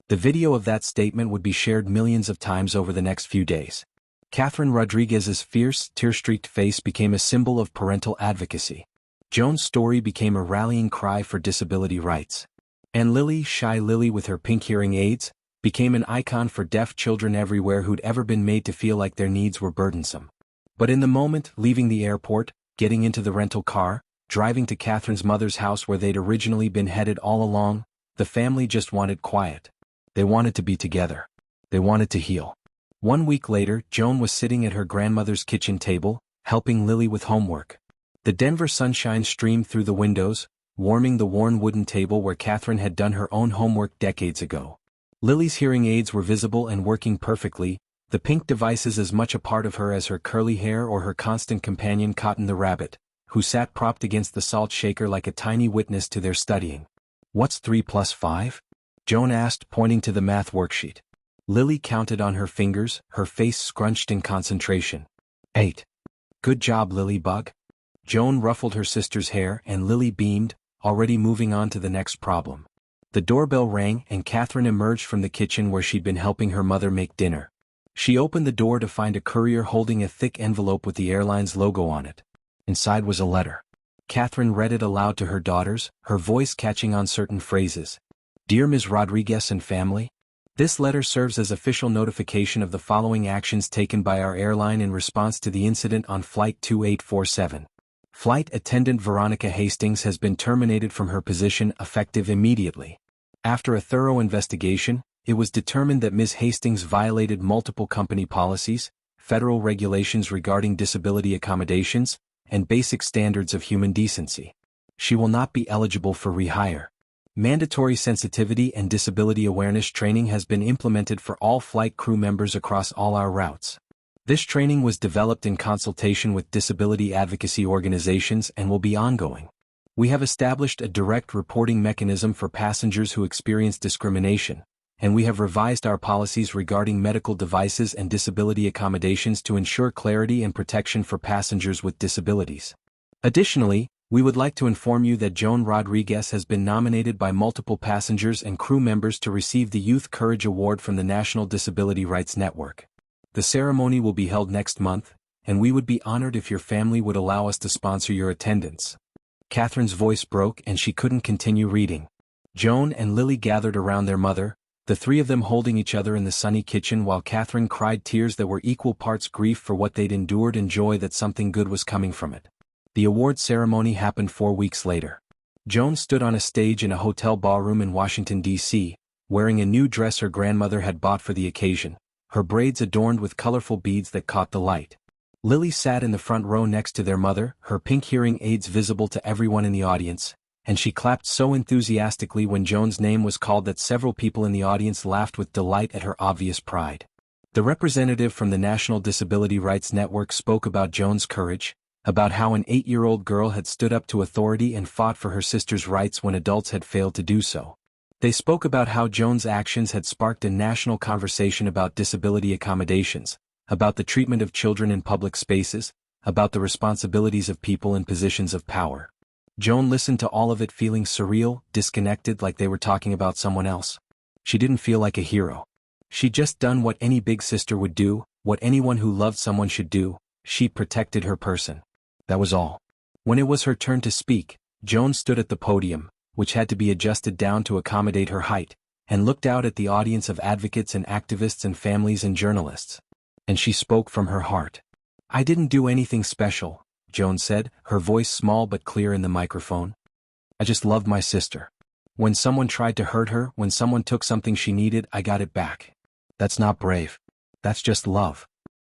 The video of that statement would be shared millions of times over the next few days. Catherine Rodriguez's fierce, tear-streaked face became a symbol of parental advocacy. Joan's story became a rallying cry for disability rights. And Lily, shy Lily with her pink hearing aids, became an icon for deaf children everywhere who'd ever been made to feel like their needs were burdensome. But in the moment, leaving the airport, getting into the rental car, driving to Catherine's mother's house where they'd originally been headed all along, the family just wanted quiet. They wanted to be together. They wanted to heal. 1 week later, Joan was sitting at her grandmother's kitchen table, helping Lily with homework. The Denver sunshine streamed through the windows, warming the worn wooden table where Catherine had done her own homework decades ago. Lily's hearing aids were visible and working perfectly, the pink devices as much a part of her as her curly hair or her constant companion Cotton the rabbit, who sat propped against the salt shaker like a tiny witness to their studying. What's 3 plus 5? Joan asked, pointing to the math worksheet. Lily counted on her fingers, her face scrunched in concentration. 8. Good job, Lily Bug. Joan ruffled her sister's hair and Lily beamed, already moving on to the next problem. The doorbell rang and Catherine emerged from the kitchen where she'd been helping her mother make dinner. She opened the door to find a courier holding a thick envelope with the airline's logo on it. Inside was a letter. Catherine read it aloud to her daughters, her voice catching on certain phrases. Dear Ms. Rodriguez and family, this letter serves as official notification of the following actions taken by our airline in response to the incident on Flight 2847. Flight attendant Veronica Hastings has been terminated from her position effective immediately. After a thorough investigation, it was determined that Ms. Hastings violated multiple company policies, federal regulations regarding disability accommodations, and basic standards of human decency. She will not be eligible for rehire. Mandatory sensitivity and disability awareness training has been implemented for all flight crew members across all our routes. This training was developed in consultation with disability advocacy organizations and will be ongoing. We have established a direct reporting mechanism for passengers who experience discrimination, and we have revised our policies regarding medical devices and disability accommodations to ensure clarity and protection for passengers with disabilities. Additionally, we would like to inform you that Joan Rodriguez has been nominated by multiple passengers and crew members to receive the Youth Courage Award from the National Disability Rights Network. The ceremony will be held next month, and we would be honored if your family would allow us to sponsor your attendance. Catherine's voice broke and she couldn't continue reading. Joan and Lily gathered around their mother, the three of them holding each other in the sunny kitchen while Catherine cried tears that were equal parts grief for what they'd endured and joy that something good was coming from it. The award ceremony happened 4 weeks later. Joan stood on a stage in a hotel ballroom in Washington, D.C., wearing a new dress her grandmother had bought for the occasion, her braids adorned with colorful beads that caught the light. Lily sat in the front row next to their mother, her pink hearing aids visible to everyone in the audience, and she clapped so enthusiastically when Joan's name was called that several people in the audience laughed with delight at her obvious pride. The representative from the National Disability Rights Network spoke about Joan's courage, about how an 8-year-old girl had stood up to authority and fought for her sister's rights when adults had failed to do so. They spoke about how Joan's actions had sparked a national conversation about disability accommodations, about the treatment of children in public spaces, about the responsibilities of people in positions of power. Joan listened to all of it feeling surreal, disconnected, like they were talking about someone else. She didn't feel like a hero. She'd just done what any big sister would do, what anyone who loved someone should do. She protected her person. That was all. When it was her turn to speak, Joan stood at the podium, which had to be adjusted down to accommodate her height, and looked out at the audience of advocates and activists and families and journalists. And she spoke from her heart. I didn't do anything special, Joan said, her voice small but clear in the microphone. I just loved my sister. When someone tried to hurt her, when someone took something she needed, I got it back. That's not brave. That's just love.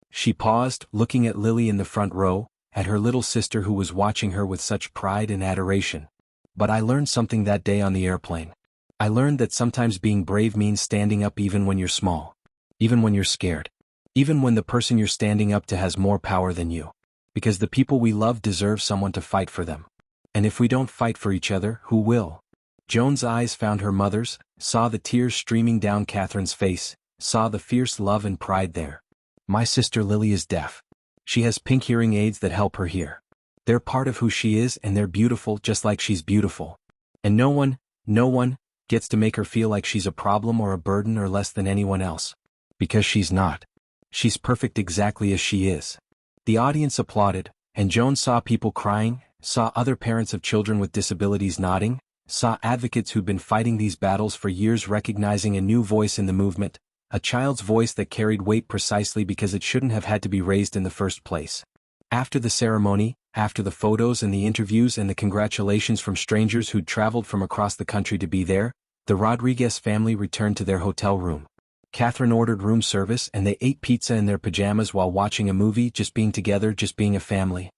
She paused, looking at Lily in the front row, at her little sister who was watching her with such pride and adoration. But I learned something that day on the airplane. I learned that sometimes being brave means standing up even when you're small. Even when you're scared. Even when the person you're standing up to has more power than you. Because the people we love deserve someone to fight for them. And if we don't fight for each other, who will? Joan's eyes found her mother's, saw the tears streaming down Catherine's face, saw the fierce love and pride there. My sister Lily is deaf. She has pink hearing aids that help her hear. They're part of who she is and they're beautiful just like she's beautiful. And no one, gets to make her feel like she's a problem or a burden or less than anyone else. Because she's not. She's perfect exactly as she is. The audience applauded, and Joan saw people crying, saw other parents of children with disabilities nodding, saw advocates who'd been fighting these battles for years recognizing a new voice in the movement, a child's voice that carried weight precisely because it shouldn't have had to be raised in the first place. After the ceremony, after the photos and the interviews and the congratulations from strangers who'd traveled from across the country to be there, the Rodriguez family returned to their hotel room. Catherine ordered room service and they ate pizza in their pajamas while watching a movie, just being together, just being a family.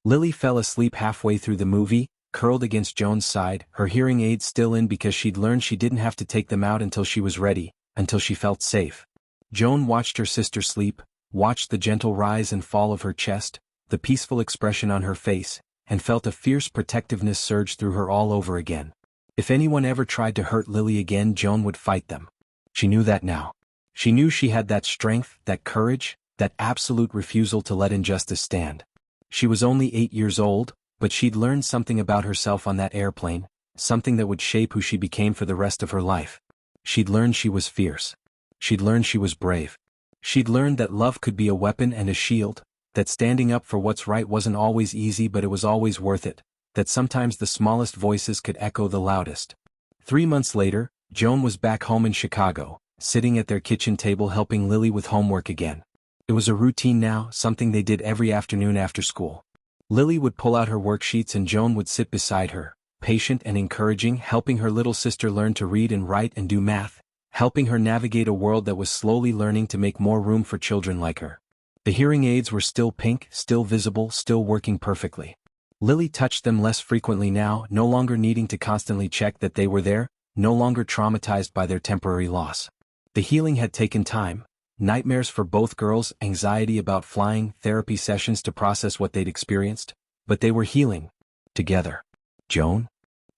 Lily fell asleep halfway through the movie, curled against Joan's side, her hearing aids still in because she'd learned she didn't have to take them out until she was ready, until she felt safe. Joan watched her sister sleep, watched the gentle rise and fall of her chest, the peaceful expression on her face, and felt a fierce protectiveness surge through her all over again. If anyone ever tried to hurt Lily again, Joan would fight them. She knew that now. She knew she had that strength, that courage, that absolute refusal to let injustice stand. She was only 8 years old, But she'd learned something about herself on that airplane, something that would shape who she became for the rest of her life. She'd learned she was fierce. She'd learned she was brave. She'd learned that love could be a weapon and a shield, that standing up for what's right wasn't always easy but it was always worth it, that sometimes the smallest voices could echo the loudest. 3 months later, Joan was back home in Chicago, sitting at their kitchen table helping Lily with homework again. It was a routine now, something they did every afternoon after school. Lily would pull out her worksheets and Joan would sit beside her, patient and encouraging, helping her little sister learn to read and write and do math, helping her navigate a world that was slowly learning to make more room for children like her. The hearing aids were still pink, still visible, still working perfectly. Lily touched them less frequently now, no longer needing to constantly check that they were there, no longer traumatized by their temporary loss. The healing had taken time. Nightmares for both girls, anxiety about flying, therapy sessions to process what they'd experienced, but they were healing. Together. Joan?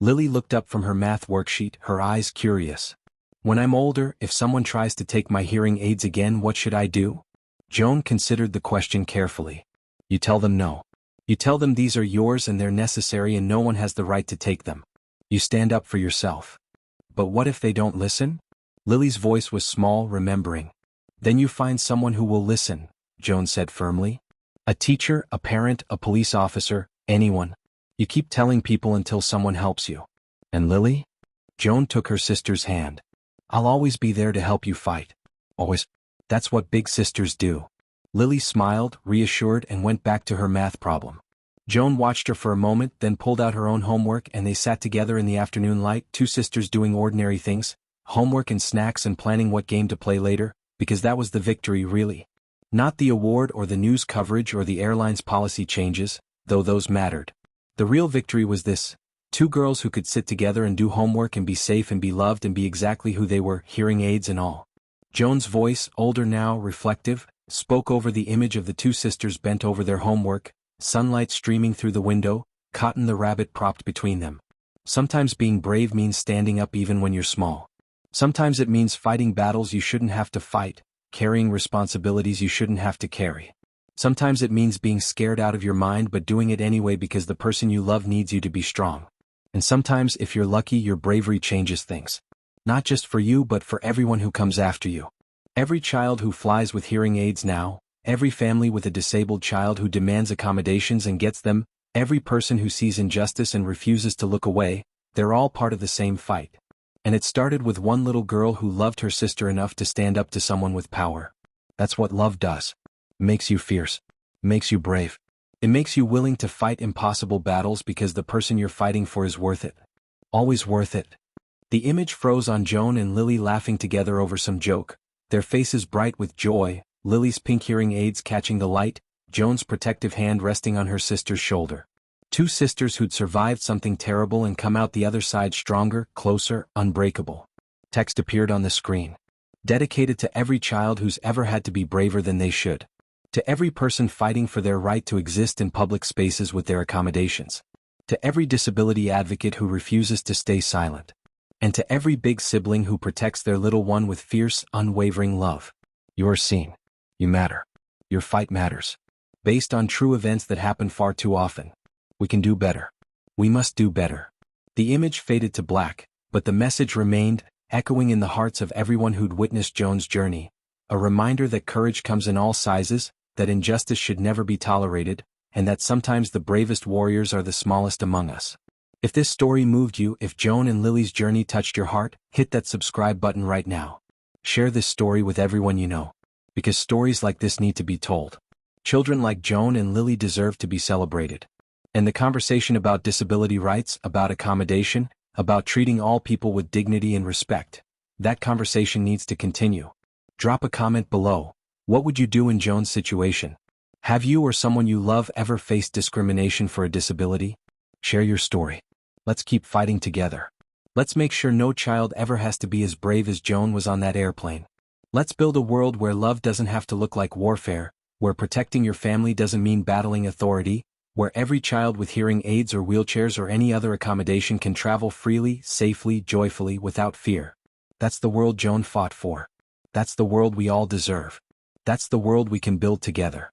Lily looked up from her math worksheet, her eyes curious. When I'm older, if someone tries to take my hearing aids again, what should I do? Joan considered the question carefully. You tell them no. You tell them these are yours and they're necessary and no one has the right to take them. You stand up for yourself. But what if they don't listen? Lily's voice was small, remembering. Then you find someone who will listen, Joan said firmly. A teacher, a parent, a police officer, anyone. You keep telling people until someone helps you. And Lily? Joan took her sister's hand. I'll always be there to help you fight. Always. That's what big sisters do. Lily smiled, reassured, and went back to her math problem. Joan watched her for a moment, then pulled out her own homework and they sat together in the afternoon light, two sisters doing ordinary things, homework and snacks and planning what game to play later, because that was the victory really. Not the award or the news coverage or the airline's policy changes, though those mattered. The real victory was this: two girls who could sit together and do homework and be safe and be loved and be exactly who they were, hearing aids and all. Joan's voice, older now, reflective, spoke over the image of the two sisters bent over their homework, sunlight streaming through the window, Cotton the rabbit propped between them. Sometimes being brave means standing up even when you're small. Sometimes it means fighting battles you shouldn't have to fight, carrying responsibilities you shouldn't have to carry. Sometimes it means being scared out of your mind but doing it anyway because the person you love needs you to be strong. And sometimes, if you're lucky, your bravery changes things. Not just for you but for everyone who comes after you. Every child who flies with hearing aids now, every family with a disabled child who demands accommodations and gets them, every person who sees injustice and refuses to look away, they're all part of the same fight. And it started with one little girl who loved her sister enough to stand up to someone with power. That's what love does. Makes you fierce. Makes you brave. It makes you willing to fight impossible battles because the person you're fighting for is worth it. Always worth it. The image froze on Joan and Lily laughing together over some joke, their faces bright with joy, Lily's pink hearing aids catching the light, Joan's protective hand resting on her sister's shoulder. Two sisters who'd survived something terrible and come out the other side stronger, closer, unbreakable. Text appeared on the screen. Dedicated to every child who's ever had to be braver than they should. To every person fighting for their right to exist in public spaces with their accommodations. To every disability advocate who refuses to stay silent. And to every big sibling who protects their little one with fierce, unwavering love. You're seen. You matter. Your fight matters. Based on true events that happen far too often. We can do better. We must do better. The image faded to black, but the message remained, echoing in the hearts of everyone who'd witnessed Joan's journey. A reminder that courage comes in all sizes, that injustice should never be tolerated, and that sometimes the bravest warriors are the smallest among us. If this story moved you, if Joan and Lily's journey touched your heart, hit that subscribe button right now. Share this story with everyone you know. Because stories like this need to be told. Children like Joan and Lily deserve to be celebrated. And the conversation about disability rights, about accommodation, about treating all people with dignity and respect, that conversation needs to continue. Drop a comment below. What would you do in Joan's situation? Have you or someone you love ever faced discrimination for a disability? Share your story. Let's keep fighting together. Let's make sure no child ever has to be as brave as Joan was on that airplane. Let's build a world where love doesn't have to look like warfare, where protecting your family doesn't mean battling authority, where every child with hearing aids or wheelchairs or any other accommodation can travel freely, safely, joyfully, without fear. That's the world Joan fought for. That's the world we all deserve. That's the world we can build together.